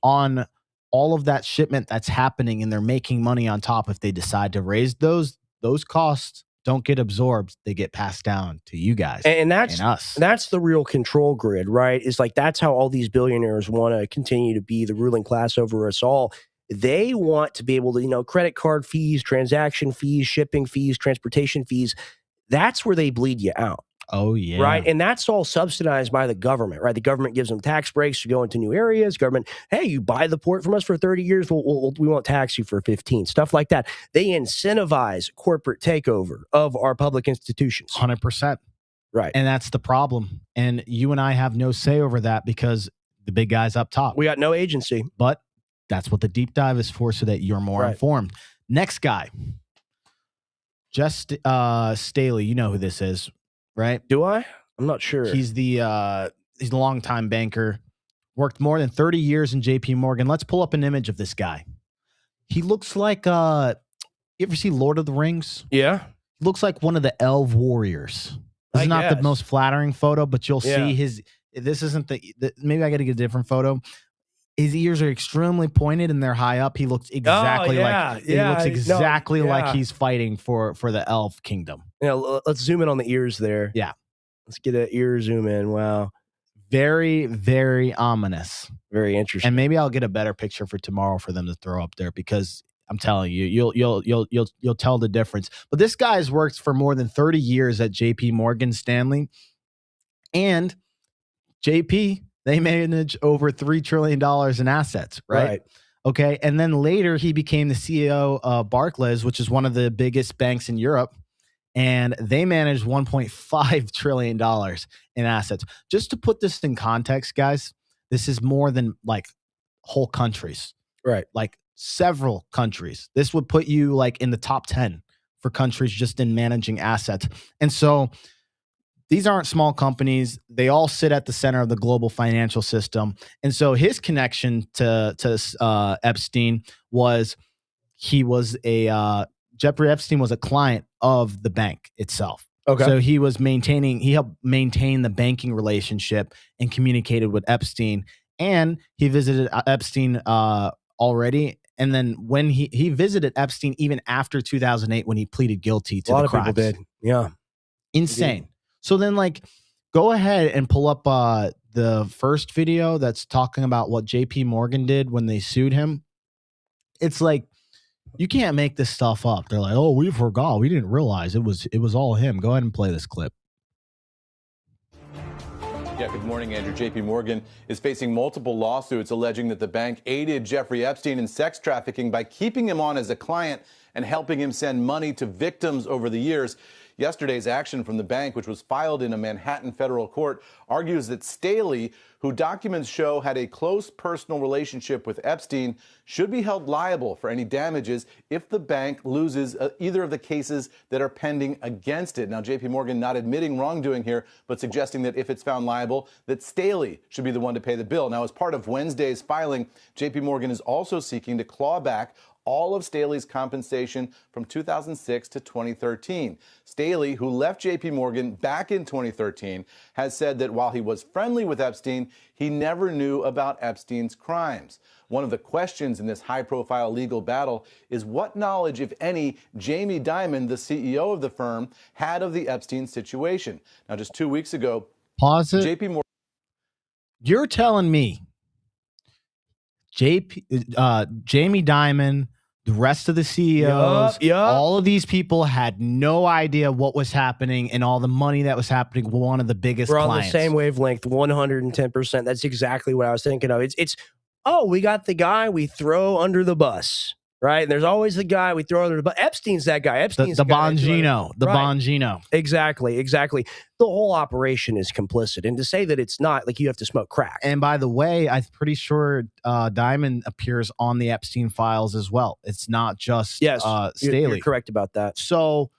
on all of that shipment that's happening, and they're making money on top. If they decide to raise those costs, don't get absorbed, they get passed down to you guys and that's us. That's the real control grid, right? It's like that's how all these billionaires want to continue to be the ruling class over us all. They want to be able to, credit card fees, transaction fees, shipping fees, transportation fees. That's where they bleed you out. Oh, yeah. Right. And that's all subsidized by the government, right? The government gives them tax breaks to go into new areas. Government, hey, you buy the port from us for 30 years, we won't tax you for 15. Stuff like that. They incentivize corporate takeover of our public institutions. 100%. Right. And that's the problem. And you and I have no say over that because the big guy's up top. We got no agency. But that's what the deep dive is for, so that you're more informed. Next guy. Just Staley. You know who this is, right? Do I? I'm not sure. He's the longtime banker. Worked more than 30 years in JP Morgan. Let's pull up an image of this guy. He looks like you ever see Lord of the Rings? Yeah. He looks like one of the elf warriors. This is not the most flattering photo, but you'll see this isn't maybe I got to get a different photo. His ears are extremely pointed and they're high up. He looks exactly like he's fighting for the elf kingdom. Yeah, let's zoom in on the ears there. Yeah. Let's get an ear zoom in. Wow. Very, very ominous. Very interesting. And maybe I'll get a better picture for tomorrow for them to throw up there, because I'm telling you, you'll tell the difference. But this guy's worked for more than 30 years at JP Morgan Stanley, and JP, they manage over $3 trillion in assets, right? Okay. And then later he became the CEO of Barclays, which is one of the biggest banks in Europe. And they manage $1.5 trillion in assets. Just to put this in context, guys, this is more than like whole countries. Right. Like several countries. This would put you like in the top 10 for countries just in managing assets. And so these aren't small companies. They all sit at the center of the global financial system. And so his connection to Epstein was Jeffrey Epstein was a client of the bank itself. Okay. So he helped maintain the banking relationship and communicated with Epstein. And he visited Epstein already. And then when he visited Epstein even after 2008 when he pleaded guilty to the crimes. A lot of people did. Yeah. Insane. So then like go ahead and pull up the first video that's talking about what JP Morgan did when they sued him. It's like, you can't make this stuff up. They're like, oh, we forgot. We didn't realize it was all him. Go ahead and play this clip. Yeah, good morning, Andrew. JP Morgan is facing multiple lawsuits alleging that the bank aided Jeffrey Epstein in sex trafficking by keeping him on as a client and helping him send money to victims over the years. Yesterday's action from the bank, which was filed in a Manhattan federal court, argues that Staley, who documents show had a close personal relationship with Epstein, should be held liable for any damages if the bank loses either of the cases that are pending against it. Now, JP Morgan not admitting wrongdoing here, but suggesting that if it's found liable, that Staley should be the one to pay the bill. Now, as part of Wednesday's filing, JP Morgan is also seeking to claw back all of Staley's compensation from 2006 to 2013. Staley, who left JP Morgan back in 2013, has said that while he was friendly with Epstein, he never knew about Epstein's crimes. One of the questions in this high-profile legal battle is what knowledge, if any, Jamie Dimon, the CEO of the firm, had of the Epstein situation. Now, just 2 weeks ago, pause it. JP Morgan. You're telling me Jamie Dimon, the rest of the CEOs, all of these people had no idea what was happening and all the money that was happening. One of the biggest We're clients. on the same wavelength, 110%. That's exactly what I was thinking of. It's we got the guy we throw under the bus, right? And there's always the guy we throw under the bus. Epstein's that guy. Epstein's the Bongino. The Bongino. Exactly. The whole operation is complicit. And to say that it's not, like you have to smoke crack. And by the way, I'm pretty sure Dimon appears on the Epstein Files as well. It's not just Staley. You're correct about that. So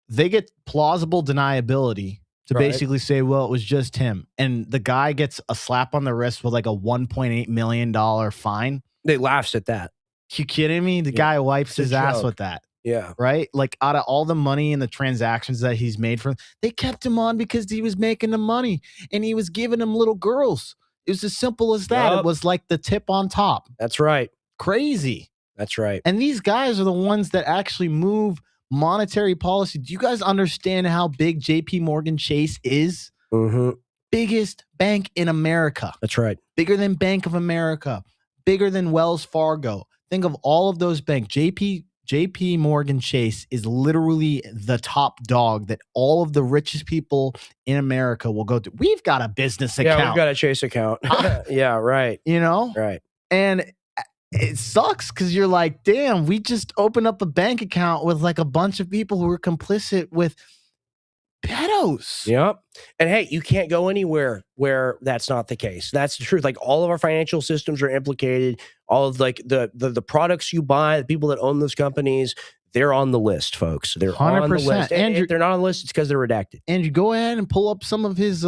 they get plausible deniability to basically say, well, it was just him. And the guy gets a slap on the wrist with like a $1.8 million fine. They laughs at that. You kidding me? The guy wipes his ass with that. Yeah. Right? Like out of all the money and the transactions that he's made from, they kept him on because he was making the money and he was giving them little girls. It was as simple as that. It was like the tip on top. That's right. Crazy. That's right. And these guys are the ones that actually move monetary policy. Do you guys understand how big JP Morgan Chase is? Mm-hmm. Biggest bank in America. That's right. Bigger than Bank of America. Bigger than Wells Fargo. Think of all of those banks. JP Morgan Chase is literally the top dog that all of the richest people in America will go to. We've got a business account. Yeah, we've got a Chase account. Yeah, right. You know? Right. And it sucks because you're like, damn, we just opened up a bank account with like a bunch of people who are complicit with pedos. Yep. And hey, you can't go anywhere where that's not the case. That's the truth. Like all of our financial systems are implicated. All of like the products you buy, the people that own those companies, they're on the list, folks. They're 100%. On the list. And if they're not on the list, it's because they're redacted. And you go ahead and pull up some of his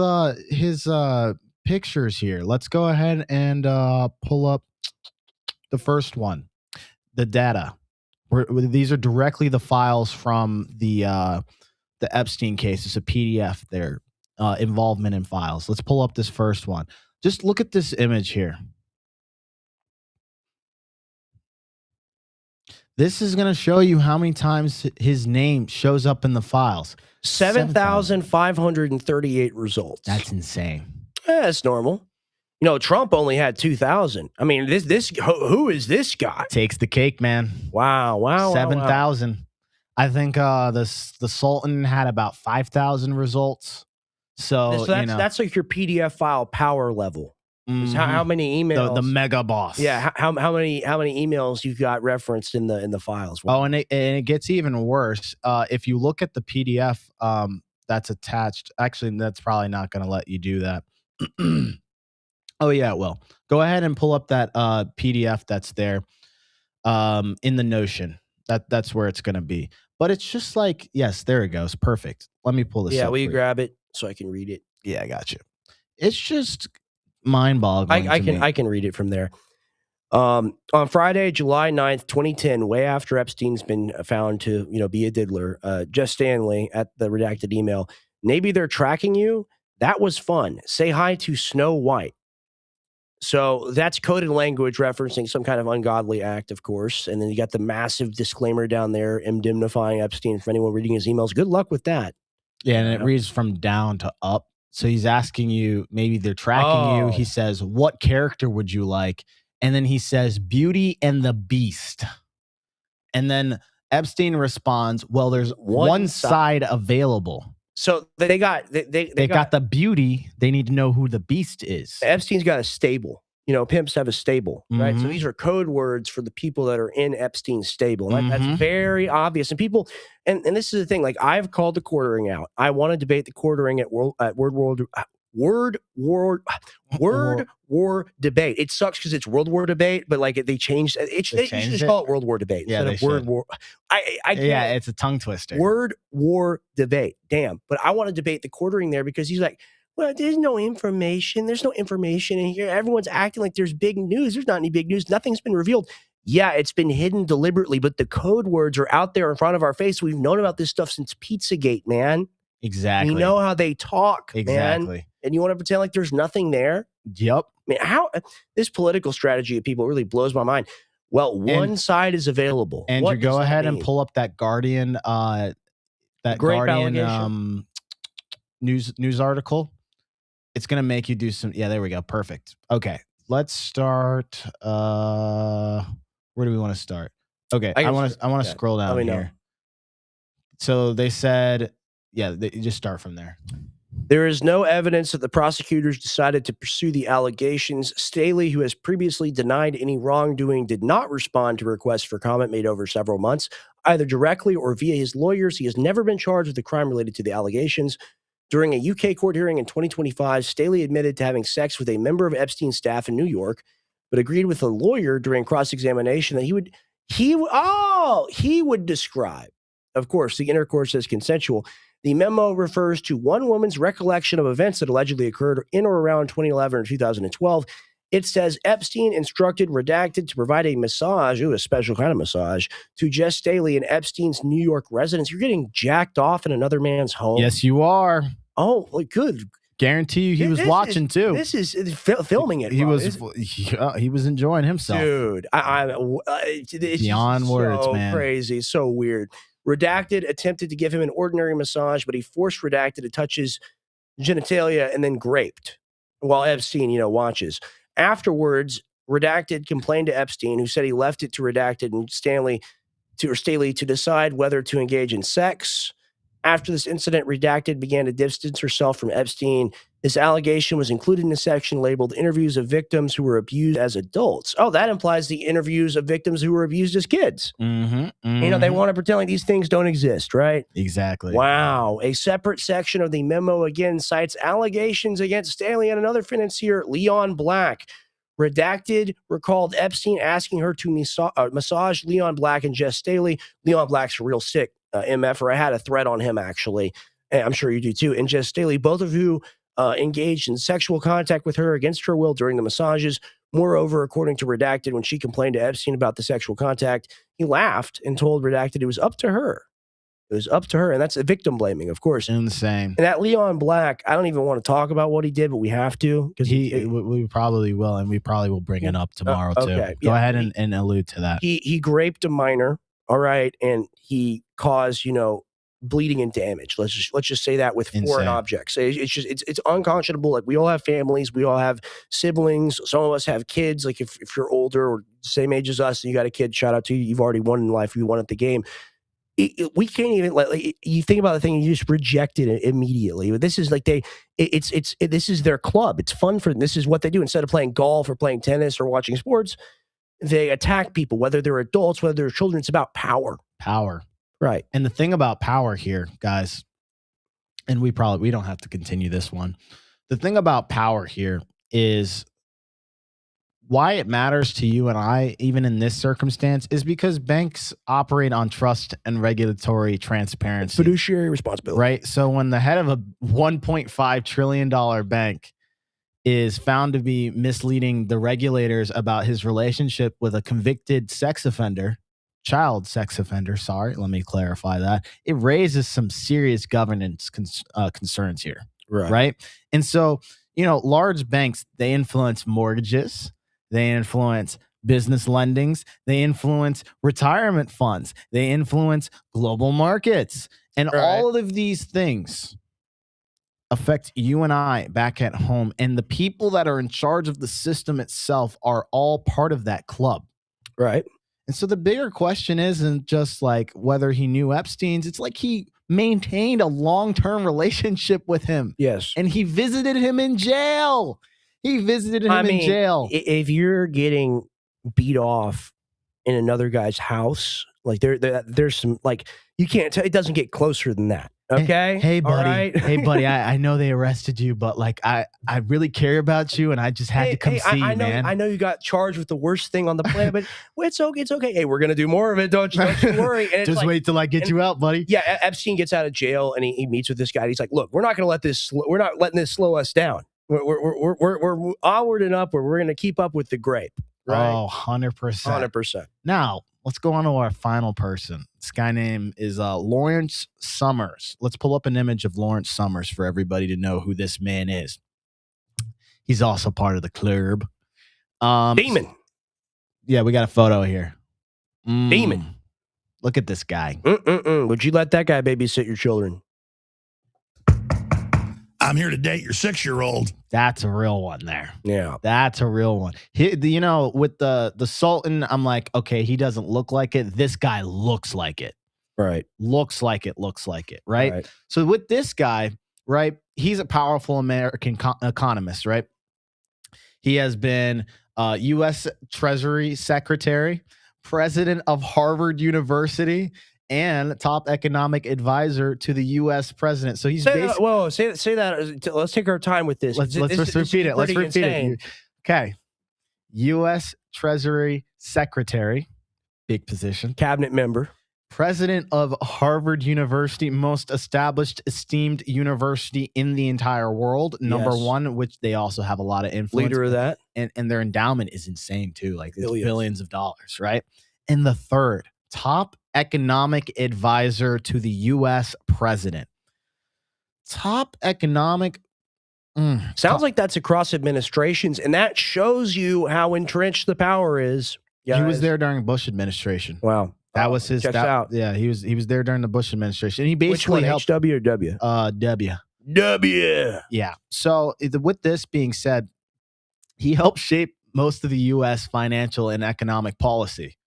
pictures here. Let's go ahead and pull up the first one, the data. These are directly the files from the Epstein case. It's a PDF there, involvement in files. Let's pull up this first one. Just look at this image here. This is going to show you how many times his name shows up in the files. 7,538 results. That's insane. That's normal. You know, Trump only had 2,000. I mean, who is this guy? Takes the cake, man. Wow. 7,000. I think the Sultan had about 5,000 results. So that's like your PDF file power level. How many emails? The mega boss. Yeah. How many emails you've got referenced in the files? Wow. Oh, and it gets even worse. If you look at the PDF that's attached, actually, that's probably not going to let you do that. Oh yeah, it will. Go ahead and pull up that PDF that's there in the Notion. That's where it's going to be. But it's just like, yes, there it goes. Perfect. Let me pull this up. Yeah, will you grab it so I can read it? Yeah, I got you. It's just mind-boggling. I can read it from there. On Friday, July 9th, 2010, way after Epstein's been found to, be a diddler, Jeff Stanley at the redacted email, maybe they're tracking you. That was fun. Say hi to Snow White. So that's coded language referencing some kind of ungodly act, of course. And then you got the massive disclaimer down there indemnifying Epstein for anyone reading his emails. Good luck with that. Yeah, and it reads from down to up. So he's asking you, maybe they're tracking you. He says, what character would you like? And then he says, Beauty and the Beast. And then Epstein responds, well, there's one side available. So they got the beauty. They need to know who the beast is. Epstein's got a stable. Pimps have a stable, right? So these are code words for the people that are in Epstein's stable. And that's very obvious. And people, and this is the thing, like I've called the quartering out. I want to debate the quartering at Word War Debate. It sucks because it's World War Debate, but like they changed it. They should just call it World War Debate instead of Word War. I yeah, it's a tongue twister. Word War Debate. Damn. But I want to debate the quartering there because he's like, well, there's no information. There's no information in here. Everyone's acting like there's big news. There's not any big news. Nothing's been revealed. Yeah, it's been hidden deliberately, but the code words are out there in front of our face. We've known about this stuff since Pizzagate, man. Exactly. We know how they talk, exactly. Man. And you want to pretend like there's nothing there? Yep. I mean, how this political strategy of people really blows my mind. Well, one side is available. Andrew, go ahead and pull up that Guardian news article. It's gonna make you do some. Yeah, there we go. Perfect. Okay, let's start. Where do we want to start? Okay, I want to scroll down here. So they said, you just start from there. There is no evidence that the prosecutors decided to pursue the allegations. Staley, who has previously denied any wrongdoing, did not respond to requests for comment made over several months, either directly or via his lawyers. He has never been charged with a crime related to the allegations. During a UK court hearing in 2025, Staley admitted to having sex with a member of Epstein's staff in New York, but agreed with a lawyer during cross-examination that he would describe, of course, the intercourse as consensual. The memo refers to one woman's recollection of events that allegedly occurred in or around 2011 or 2012. It says Epstein instructed redacted to provide a massage, a special kind of massage, to Jess Staley in Epstein's New York residence. You're getting jacked off in another man's home. Yes, you are. Oh, well, good. Guarantee you he was watching too. This is filming it. He was enjoying himself. Dude, it's beyond words, so man. Crazy, so weird. Redacted attempted to give him an ordinary massage, but he forced Redacted to touch his genitalia and then graped while Epstein, watches. Afterwards, Redacted complained to Epstein, who said he left it to Redacted and Staley to decide whether to engage in sex. After this incident, Redacted began to distance herself from Epstein. This allegation was included in a section labeled Interviews of Victims Who Were Abused as Adults. Oh, that implies the interviews of victims who were abused as kids. They want to pretend like these things don't exist, right? Exactly. Wow. A separate section of the memo again cites allegations against Staley and another financier, Leon Black. Redacted recalled Epstein asking her to massage Leon Black and Jess Staley. Leon Black's real sick. MF, I had a thread on him, actually. And I'm sure you do too. And Jess Staley, both of who engaged in sexual contact with her against her will during the massages. Moreover, according to Redacted, when she complained to Epstein about the sexual contact, he laughed and told Redacted it was up to her. It was up to her. And that's a victim blaming, of course. Insane. And that Leon Black, I don't even want to talk about what he did, but we have to. Because we probably will. And we probably will bring it up tomorrow too. Go ahead and allude to that. He raped a minor. All right. And he caused, bleeding and damage. Let's just say that with foreign objects. It's unconscionable. Like, we all have families, we all have siblings. Some of us have kids. Like, if you're older or same age as us and you got a kid, shout out to you. You've already won in life. You won at the game. We can't even you think about the thing and you just reject it immediately. But this is like this is their club. It's fun for them. This is what they do. Instead of playing golf or playing tennis or watching sports, they attack people, whether they're adults, whether they're children. It's about power. Power. Right. And the thing about power here, guys, and we don't have to continue this one. The thing about power here is why it matters to you and I, even in this circumstance, is because banks operate on trust and regulatory transparency. Fiduciary responsibility. Right? So when the head of a $1.5 trillion bank is found to be misleading the regulators about his relationship with a convicted child sex offender, sorry, let me clarify that. It raises some serious governance concerns here. Right? And so, large banks, they influence mortgages. They influence business lendings. They influence retirement funds. They influence global markets. And all of these things affect you and I back at home. And the people that are in charge of the system itself are all part of that club. Right. And so the bigger question isn't just like whether he knew Epstein's. It's like he maintained a long-term relationship with him. Yes. And he visited him in jail. In jail. If you're getting beat off in another guy's house, like there's some, like, you can't tell, it doesn't get closer than that. Okay. Hey buddy. All right? Hey buddy. I know they arrested you, but like I really care about you, and I just had to come see you, man. I know you got charged with the worst thing on the planet, but it's okay. It's okay. Hey, we're gonna do more of it. Don't you worry. And just wait till I get you out, buddy. Yeah. Epstein gets out of jail and he meets with this guy. And he's like, look, we're not letting this slow us down. We're onward and upward. We're gonna keep up with the grape. Right? Oh, 100%. 100%. Now, let's go on to our final person. This guy name is Lawrence Summers. Let's pull up an image of Lawrence Summers for everybody to know who this man is. He's also part of the club. Demon. Yeah, we got a photo here. Demon. Look at this guy. Would you let that guy babysit your children? I'm here to date your 6-year-old. That's a real one there. Yeah. That's a real one. With the Sultan, I'm like, okay, he doesn't look like it. This guy looks like it. Right. Looks like it. Right? So with this guy, right, he's a powerful American economist, right? He has been U.S. Treasury Secretary, president of Harvard University, and top economic advisor to the U.S. president. So he's say that. Let's take our time with this. Let's repeat it. Let's repeat it. Okay. U.S. Treasury Secretary, big position. Cabinet member. President of Harvard University, most established, esteemed university in the entire world. Number one, which they also have a lot of influence. Leader of that. And their endowment is insane too. Like it's billions of dollars, right? And the third, top economic advisor to the U.S. president. Top economic. Sounds like that's across administrations, and that shows you how entrenched the power is. Guys. He was there during Bush administration. Wow. That was his. Checks out. Yeah, he was there during the Bush administration. He basically Which one, helped. HW or W? W. W. Yeah. So with this being said, he helped shape most of the U.S. financial and economic policy.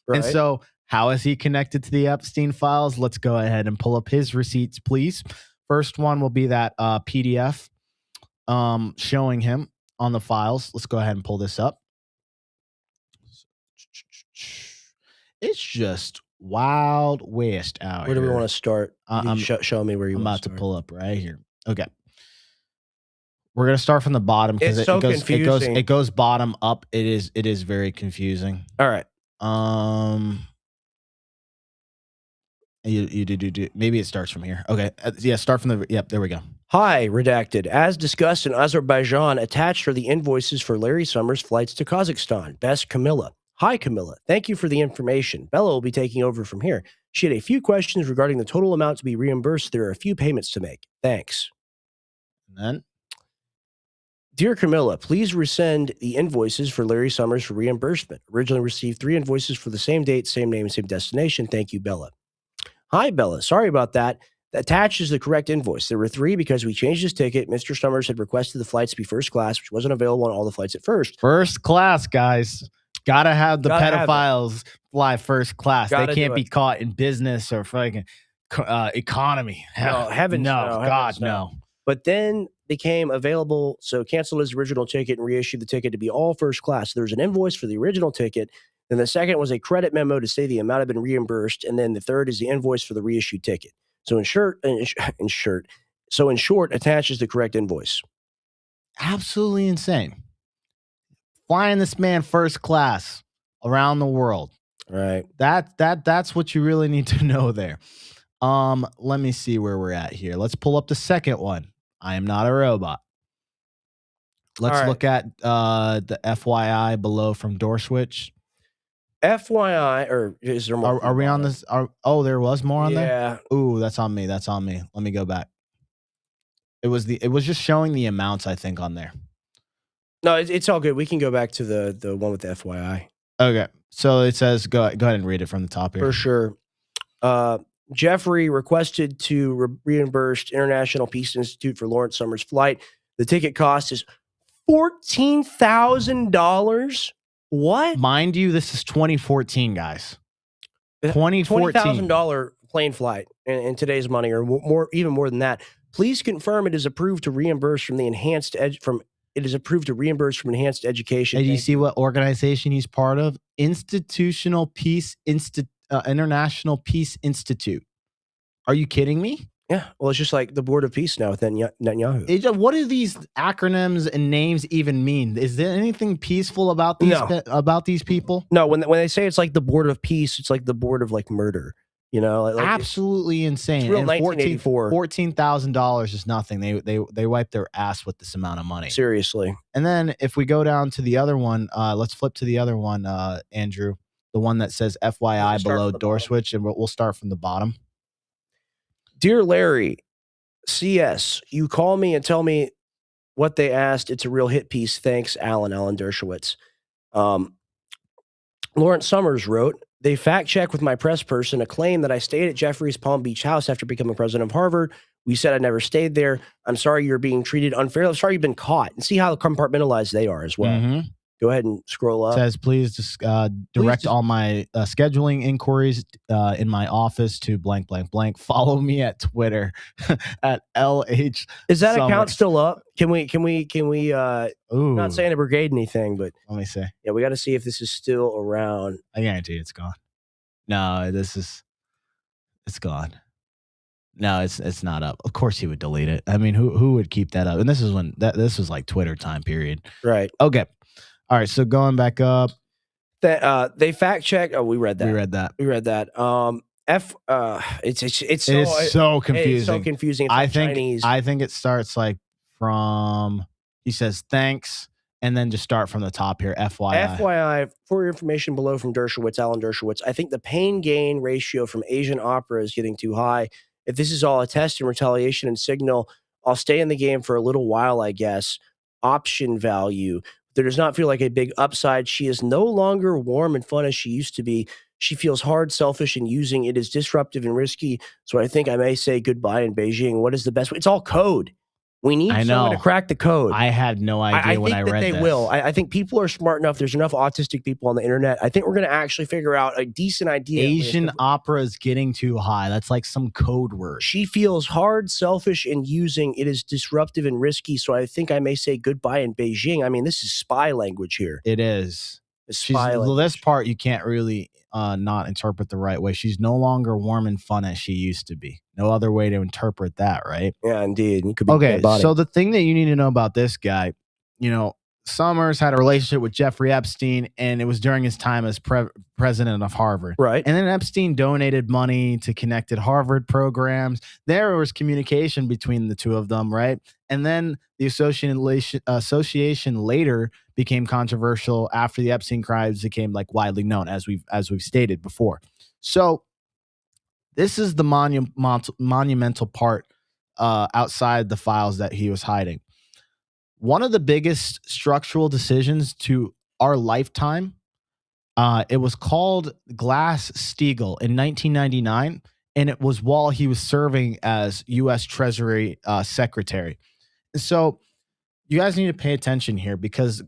Right. And so, how is he connected to the Epstein files? Let's go ahead and pull up his receipts, please. First one will be that PDF showing him on the files. Let's go ahead and pull this up. It's just Wild West out Where here. do we want to start? Show me where you want to start. I'm about to pull up right here. Okay. We're gonna start from the bottom because it goes bottom up. It is very confusing. All right. You do. Maybe it starts from here. Okay. Yeah. Start from the. Yep. There we go. Hi, redacted. As discussed in Azerbaijan, attached are the invoices for Larry Summers' flights to Kazakhstan. Best, Camilla. Hi, Camilla. Thank you for the information. Bella will be taking over from here. She had a few questions regarding the total amount to be reimbursed. There are a few payments to make. Thanks. And then, dear Camilla, please resend the invoices for Larry Summers for reimbursement. Originally received 3 invoices for the same date, same name, same destination. Thank you, Bella. Hi, Bella. Sorry about that. Attached is the correct invoice. There were 3 because we changed his ticket. Mr. Summers had requested the flights be first class, which wasn't available on all the flights at first. First class, guys. Gotta have the pedophiles fly first class. They can't be caught in business or fucking economy. No, heavens no. God, no. But then became available, so canceled his original ticket and reissued the ticket to be all first class. There's an invoice for the original ticket. Then the second was a credit memo to say the amount had been reimbursed. And then the third is the invoice for the reissued ticket. So in short, attaches the correct invoice. Absolutely insane. Flying this man first class around the world. Right. That's what you really need to know there. Let me see where we're at here. Let's pull up the second one. I am not a robot. Let's look at the FYI below from Door Switch. FYI, or is there more? Are we on this? There was more on there? Yeah. Ooh, that's on me. That's on me. Let me go back. It was just showing the amounts, I think, on there. No, it's all good. We can go back to the one with the FYI. Okay. So it says, go ahead and read it from the top here. For sure. Jeffrey requested to reimburse International Peace Institute for Lawrence Summers' flight. The ticket cost is $14,000. What? Mind you, this is 2014, guys. 2014. $20,000 plane flight in today's money, or even more than that. Please confirm it is approved to reimburse from the enhanced It is approved to reimburse from enhanced education. And you see what organization he's part of? International Peace Institute. Are you kidding me? Yeah. Well, it's just like the Board of Peace now with Netanyahu. What do these acronyms and names even mean? Is there anything peaceful about these about these people? No. When they say it's like the Board of Peace, it's like the Board of like murder. You know, absolutely insane. It's real 1984. $14,000 is nothing. They wipe their ass with this amount of money. Seriously. And then if we go down to the other one, let's flip to the other one, Andrew, the one that says FYI below Door Switch, and we'll start from the bottom. Dear Larry, CS, you call me and tell me what they asked. It's a real hit piece. Thanks, Alan Dershowitz. Lawrence Summers wrote, they fact check with my press person a claim that I stayed at Jeffrey's Palm Beach house after becoming president of Harvard. We said I never stayed there. I'm sorry you're being treated unfairly. I'm sorry you've been caught. And see how compartmentalized they are as well. Mm-hmm. Go ahead and scroll up. It says, please just direct all my scheduling inquiries in my office to blank, blank, blank. Follow me at Twitter at LH. Is that Summers. account still up? Can we not saying to brigade anything, but let me see. Yeah, we got to see if this is still around. I guarantee it's gone. No, it's gone. No, it's not up. Of course he would delete it. I mean, who would keep that up? And this is when this was like Twitter time period. Right. Okay. All right, so going back up, they fact check. Oh, we read that. We read that. It's so confusing. It's so confusing. It's I like think Chinese. I think it starts like from. He says thanks, and then just start from the top here. FYI. FYI, for your information below from Dershowitz, Alan Dershowitz. I think the pain gain ratio from Asian opera is getting too high. If this is all a test and retaliation and signal, I'll stay in the game for a little while, I guess. Option value. There does not feel like a big upside. She is no longer warm and fun as she used to be. She feels hard, selfish, and using it is disruptive and risky. So I think I may say goodbye in Beijing. What is the best way? It's all code. We need someone to crack the code. I had no idea when I read this. I think that they will. I think people are smart enough. There's enough autistic people on the internet. I think we're going to actually figure out a decent idea. Asian opera is getting too high. That's like some code word. She feels hard, selfish, and using. It is disruptive and risky. So I think I may say goodbye in Beijing. I mean, this is spy language here. It is. Spy language. This part you can't really not interpret the right way. She's no longer warm and fun as she used to be. No other way to interpret that, right? Yeah, indeed. You could be okay. So the thing that you need to know about this guy, Summers had a relationship with Jeffrey Epstein, and it was during his time as president of Harvard. Right. And then Epstein donated money to connected Harvard programs. There was communication between the two of them, right? And then the association later became controversial after the Epstein crimes became like widely known, as we've stated before. So this is the monumental part outside the files that he was hiding. One of the biggest structural decisions to our lifetime, it was called Glass-Steagall in 1999. and it was while he was serving as U.S. Treasury Secretary. So you guys need to pay attention here because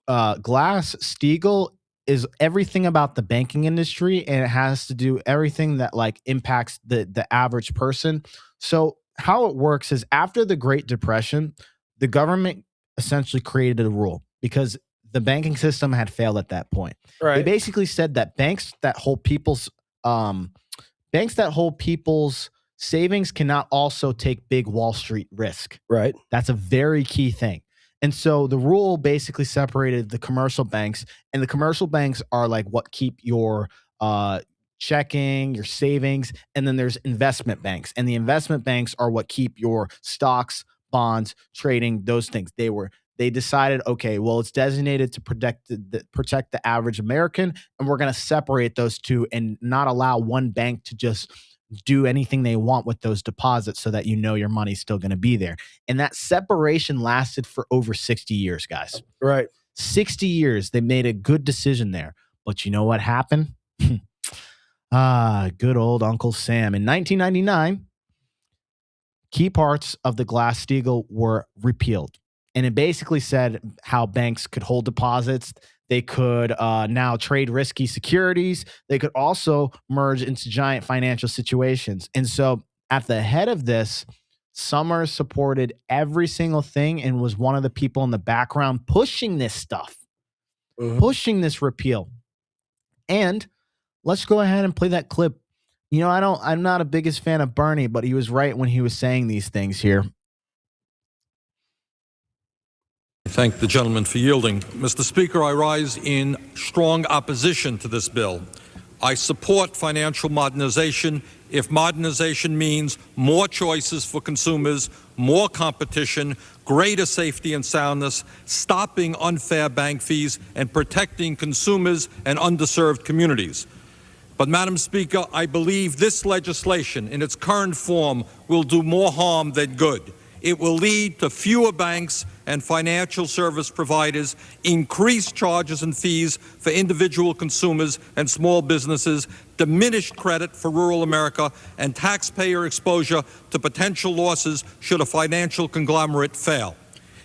Glass-Steagall is everything about the banking industry, and it has to do everything that like impacts the average person. So how it works is after the Great Depression, the government essentially created a rule because the banking system had failed at that point. Right. They basically said that banks that hold people's savings cannot also take big Wall Street risk. Right. That's a very key thing. And so the rule basically separated the commercial banks, and the commercial banks are like what keep your checking, your savings, and then there's investment banks. And the investment banks are what keep your stocks, bonds, trading, those things. They decided, okay, well, it's designated to protect the average American, and we're going to separate those two and not allow one bank to just do anything they want with those deposits so that you know your money's still going to be there. And that separation lasted for over 60 years, guys. Right. 60 years. They made a good decision there. But you know what happened? Good old Uncle Sam. In 1999, key parts of the Glass-Steagall were repealed. And it basically said how banks could hold deposits. They could now trade risky securities. They could also merge into giant financial situations. And so at the head of this, Summers supported every single thing and was one of the people in the background pushing this stuff, pushing this repeal. And let's go ahead and play that clip. You know, I'm not a biggest fan of Bernie, but he was right when he was saying these things here. Thank the gentleman for yielding. Mr. Speaker, I rise in strong opposition to this bill. I support financial modernization if modernization means more choices for consumers, more competition, greater safety and soundness, stopping unfair bank fees, and protecting consumers and underserved communities. But, Madam Speaker, I believe this legislation in its current form will do more harm than good. It will lead to fewer banks and financial service providers, increased charges and fees for individual consumers and small businesses, diminished credit for rural America, and taxpayer exposure to potential losses should a financial conglomerate fail.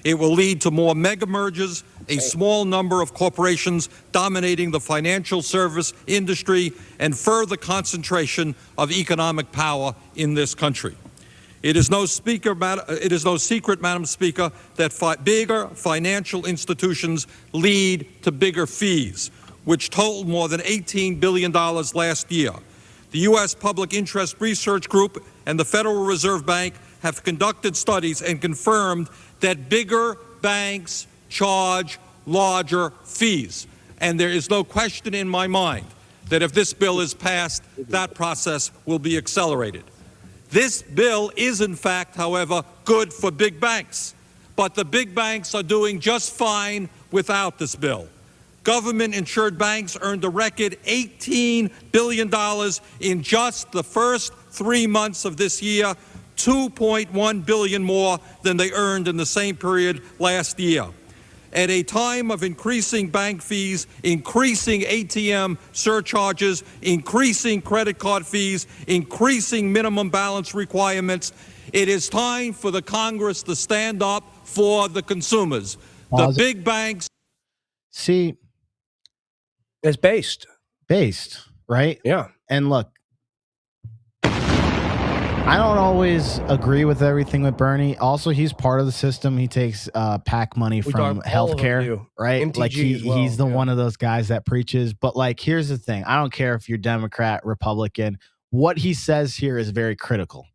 It will lead to more mega mergers, a small number of corporations dominating the financial service industry, and further concentration of economic power in this country. It is no secret, Madam Speaker, that bigger financial institutions lead to bigger fees, which totaled more than $18 billion last year. The U.S. Public Interest Research Group and the Federal Reserve Bank have conducted studies and confirmed that bigger banks charge larger fees. And there is no question in my mind that if this bill is passed, that process will be accelerated. This bill is, in fact, however, good for big banks. But the big banks are doing just fine without this bill. Government-insured banks earned a record $18 billion in just the first 3 months of this year, $2.1 billion more than they earned in the same period last year. At a time of increasing bank fees, increasing ATM surcharges, increasing credit card fees, increasing minimum balance requirements, it is time for the Congress to stand up for the consumers. The big banks. See, it's based, right? Yeah. And look, I don't always agree with everything with Bernie. Also, he's part of the system. He takes PAC money from healthcare, right? MTG like as well, he's the one of those guys that preaches. But like, here's the thing: I don't care if you're Democrat, Republican. What he says here is very critical.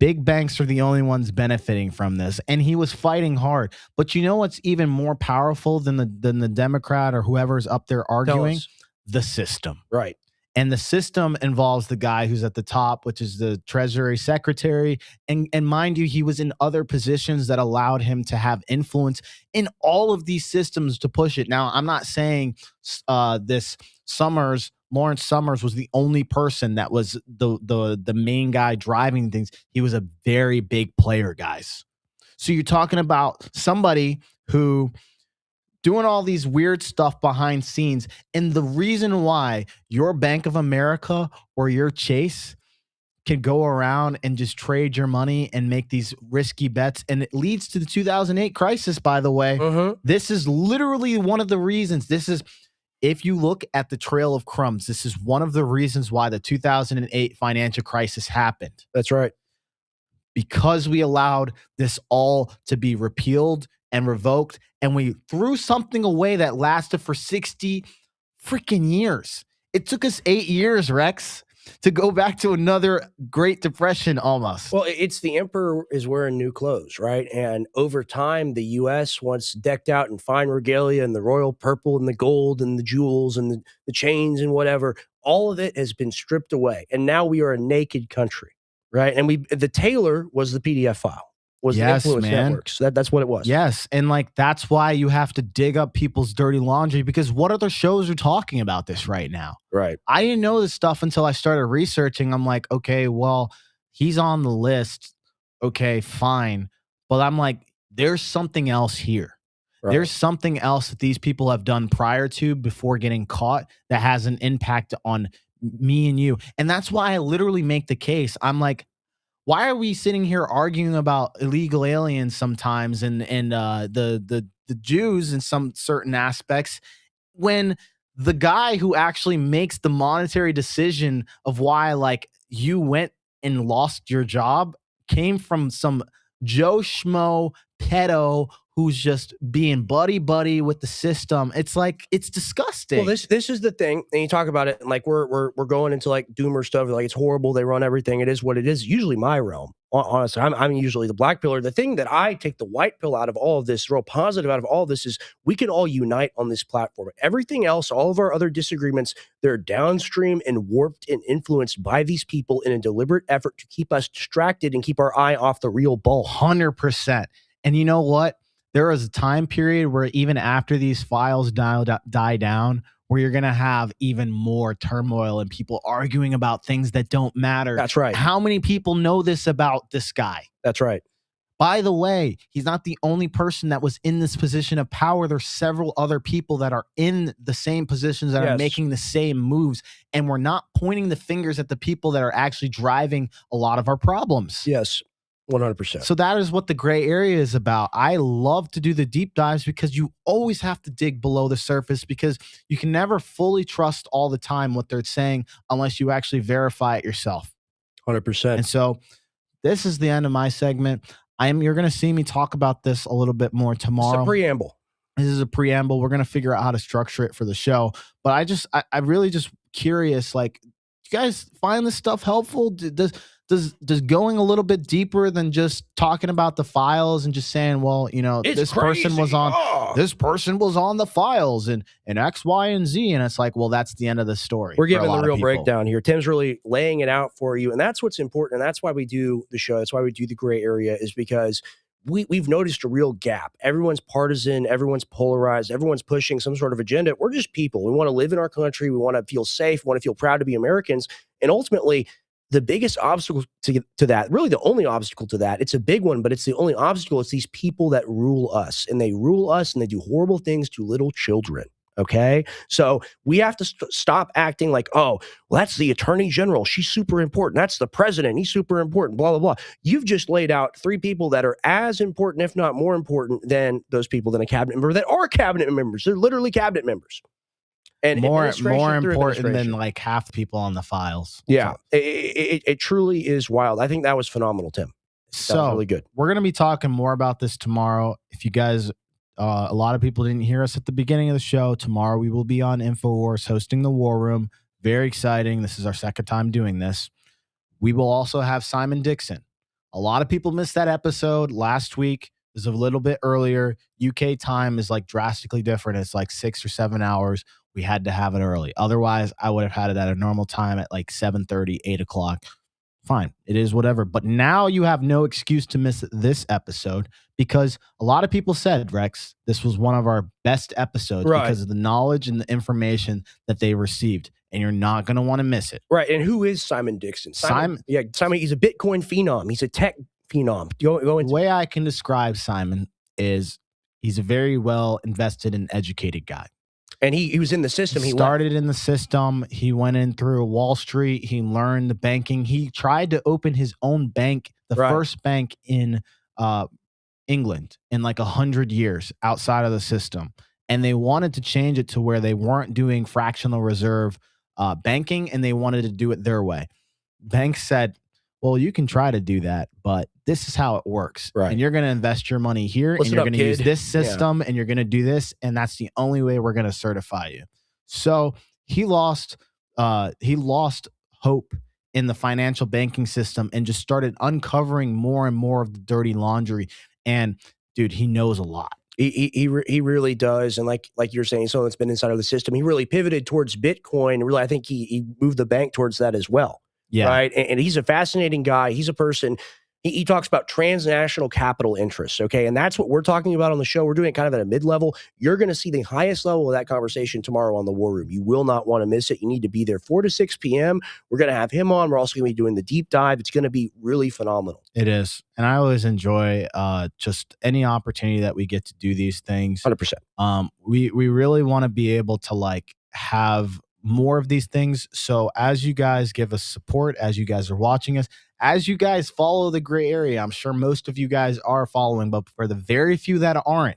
Big banks are the only ones benefiting from this, and he was fighting hard. But you know what's even more powerful than the Democrat or whoever's up there arguing? The system, right? And the system involves the guy who's at the top, which is the Treasury Secretary. And mind you, he was in other positions that allowed him to have influence in all of these systems to push it. Now, I'm not saying Lawrence Summers was the only person that was the main guy driving things. He was a very big player, guys. So you're talking about somebody who doing all these weird stuff behind scenes. And the reason why your Bank of America or your Chase can go around and just trade your money and make these risky bets, and it leads to the 2008 crisis, by the way. This is literally one of the reasons. If you look at the trail of crumbs, this is one of the reasons why the 2008 financial crisis happened. That's right. Because we allowed this all to be repealed and revoked, and we threw something away that lasted for 60 freaking years. It took us 8 years, Rex, to go back to another Great Depression almost. Well, it's the emperor is wearing new clothes, right? And over time, the U.S., once decked out in fine regalia and the royal purple and the gold and the jewels and the chains and whatever, all of it has been stripped away. And now we are a naked country, right? And the tailor was the PDF file. Was the influence networks. That's what it was. Yes. And like, that's why you have to dig up people's dirty laundry, because what other shows are talking about this right now? Right. I didn't know this stuff until I started researching. I'm like, okay, well, he's on the list. Okay, fine. But I'm like, there's something else here. Right. There's something else that these people have done prior to, before getting caught, that has an impact on me and you. And that's why I literally make the case. I'm like, why are we sitting here arguing about illegal aliens sometimes and the Jews in some certain aspects, when the guy who actually makes the monetary decision of why, like, you went and lost your job came from some Joe Schmo pedo who's just being buddy with the system? It's like, it's disgusting. Well, this is the thing, and you talk about it, and like we're going into like doomer stuff, like it's horrible, they run everything. It is what it is. Usually my realm, honestly, I'm usually the black pillar. The thing that I take the white pill out of all of this, real positive out of all of this, is we can all unite on this platform. Everything else, all of our other disagreements, they're downstream and warped and influenced by these people in a deliberate effort to keep us distracted and keep our eye off the real ball. 100%. And you know what? There was a time period where even after these files die down, where you're going to have even more turmoil and people arguing about things that don't matter. That's right. How many people know this about this guy? That's right. By the way, he's not the only person that was in this position of power. There's several other people that are in the same positions that are making the same moves. And we're not pointing the fingers at the people that are actually driving a lot of our problems. Yes. 100%. So that is what the gray area is about. I love to do the deep dives because you always have to dig below the surface, because you can never fully trust all the time what they're saying unless you actually verify it yourself. 100%. And so this is the end of my segment. You're going to see me talk about this a little bit more tomorrow. It's a preamble. This is a preamble. We're going to figure out how to structure it for the show. But I really just curious, like, do you guys find this stuff helpful? Does going a little bit deeper than just talking about the files and just saying, well, you know, this person was on the files and X, Y, and Z, and it's like, well, that's the end of the story. We're giving the real breakdown here. Tim's really laying it out for you, and that's what's important, and that's why we do the show. That's why we do the gray area, is because we've noticed a real gap. Everyone's partisan, everyone's polarized, everyone's pushing some sort of agenda. We're just people. We want to live in our country. We want to feel safe. We want to feel proud to be Americans, and ultimately, the biggest obstacle to that, really the only obstacle to that, it's a big one, but it's the only obstacle. It's these people that rule us, and they rule us, and they do horrible things to little children. Okay. So we have to stop acting like, oh, well, that's the attorney general. She's super important. That's the president. He's super important, blah, blah, blah. You've just laid out three people that are as important, if not more important than those people, than a cabinet member that are cabinet members. They're literally cabinet members. And more important than like half the people on the files. Yeah, it truly is wild. I think that was phenomenal, Tim. That was really good. We're going to be talking more about this tomorrow. If you guys, a lot of people didn't hear us at the beginning of the show. Tomorrow we will be on InfoWars hosting the War Room. Very exciting. This is our second time doing this. We will also have Simon Dixon. A lot of people missed that episode last week. It was a little bit earlier. UK time is like drastically different. It's like 6 or 7 hours. We had to have it early. Otherwise, I would have had it at a normal time at like 7:30, 8 o'clock. Fine. It is whatever. But now you have no excuse to miss this episode, because a lot of people said, Rex, this was one of our best episodes because of the knowledge and the information that they received. And you're not going to want to miss it. Right. And who is Simon Dixon? Simon, he's a Bitcoin phenom. He's a tech phenom. The way I can describe Simon is He's a very well invested and educated guy. And he was in the system. He started in the system. He went in through Wall Street. He learned the banking. He tried to open his own bank, the first bank in England in like 100 years outside of the system. And they wanted to change it to where they weren't doing fractional reserve banking, and they wanted to do it their way. Banks said, well, you can try to do that, but this is how it works. Right. And you're going to invest your money here, and you're going to use this system, and you're going to do this, and that's the only way we're going to certify you. So he lost hope in the financial banking system and just started uncovering more and more of the dirty laundry. And dude, he knows a lot. He really does. And like you're saying, someone that's been inside of the system, he really pivoted towards Bitcoin. Really, I think he moved the bank towards that as well. Yeah. Right. And he's a fascinating guy. He's a person. He talks about transnational capital interests. Okay. And that's what we're talking about on the show. We're doing it kind of at a mid-level. You're going to see the highest level of that conversation tomorrow on the War Room. You will not want to miss it. You need to be there 4 to 6 p.m. We're going to have him on. We're also going to be doing the deep dive. It's going to be really phenomenal. It is. And I always enjoy just any opportunity that we get to do these things. 100%. We really want to be able to like have more of these things. So as you guys give us support, as you guys are watching us, as you guys follow the gray area, I'm sure most of you guys are following, but for the very few that aren't,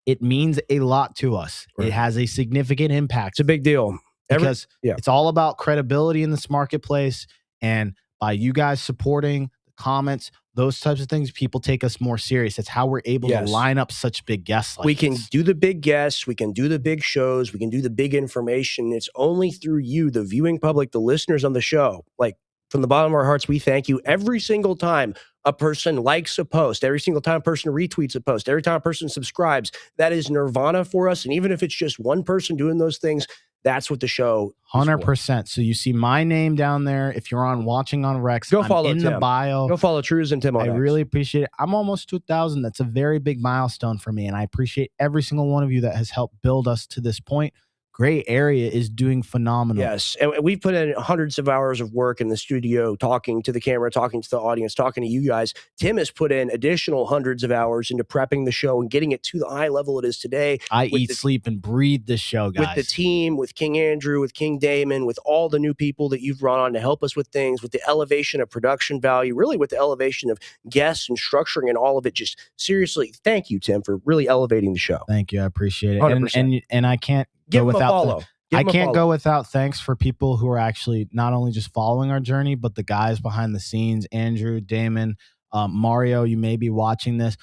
it means a lot to us. Right. It has a significant impact. It's a big deal. Because it's all about credibility in this marketplace. And by you guys supporting the comments, those types of things, people take us more serious. It's how we're able to line up such big guests like we can do the big guests. We can do the big shows. We can do the big information. It's only through you, the viewing public, the listeners on the show. Like, from the bottom of our hearts, we thank you every single time a person likes a post, every single time a person retweets a post, every time a person subscribes. That is nirvana for us. And even if it's just one person doing those things, that's what the show 100%. So you see my name down there. If you're watching on Rex, go follow in Tim. the bio. Go follow Trues and Tim on I X. really appreciate it. I'm almost 2,000. That's a very big milestone for me. And I appreciate every single one of you that has helped build us to this point. Gray Area is doing phenomenal. Yes. And we've put in hundreds of hours of work in the studio, talking to the camera, talking to the audience, talking to you guys. Tim has put in additional hundreds of hours into prepping the show and getting it to the high level it is today. I eat, sleep, and breathe this show, guys. With the team, with King Andrew, with King Damon, with all the new people that you've brought on to help us with things, with the elevation of production value, really with the elevation of guests and structuring and all of it. Just seriously, thank you, Tim, for really elevating the show. Thank you. I appreciate it. 100%. And I can't Give go him without a follow. I can't go without thanks for people who are actually not only just following our journey, but the guys behind the scenes, Andrew, Damon, Mario, you may be watching this.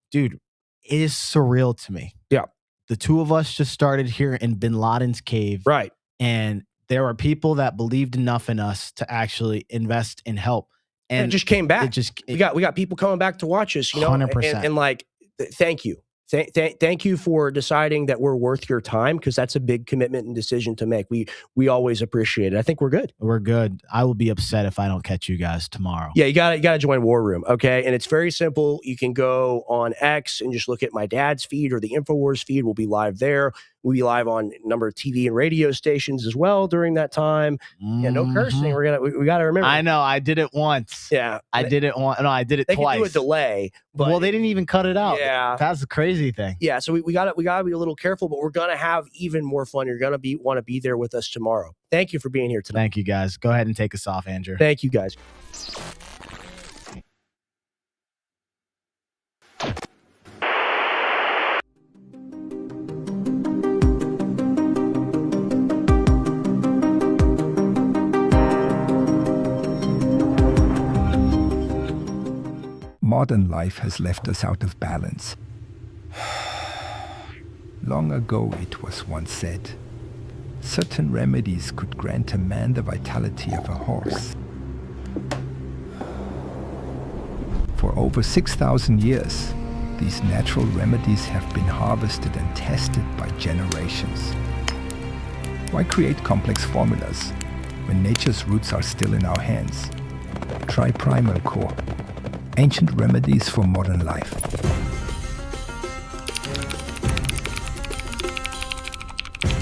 Dude, it is surreal to me. Yeah. The two of us just started here in Bin Laden's cave. Right. And there are people that believed enough in us to actually invest and help. And it just came back. We got people coming back to watch us, you know, 100%. And like, thank you. Thank you for deciding that we're worth your time, because that's a big commitment and decision to make. We always appreciate it. I think we're good. We're good. I will be upset if I don't catch you guys tomorrow. Yeah, you gotta join War Room, okay? And it's very simple. You can go on X and just look at my dad's feed or the InfoWars feed. We'll be live there. We'll be live on a number of TV and radio stations as well during that time. Yeah, no cursing. We gotta remember. I know. I did it once. Yeah, I did it once. No, I did it twice. They can do a delay, but well, they didn't even cut it out. Yeah, that's the crazy thing. Yeah, so we gotta be a little careful, but we're gonna have even more fun. You're gonna want to be there with us tomorrow. Thank you for being here tonight. Thank you, guys. Go ahead and take us off, Andrew. Thank you, guys. Modern life has left us out of balance. Long ago it was once said, certain remedies could grant a man the vitality of a horse. For over 6,000 years, these natural remedies have been harvested and tested by generations. Why create complex formulas when nature's roots are still in our hands? Try Primal Core. Ancient remedies for modern life.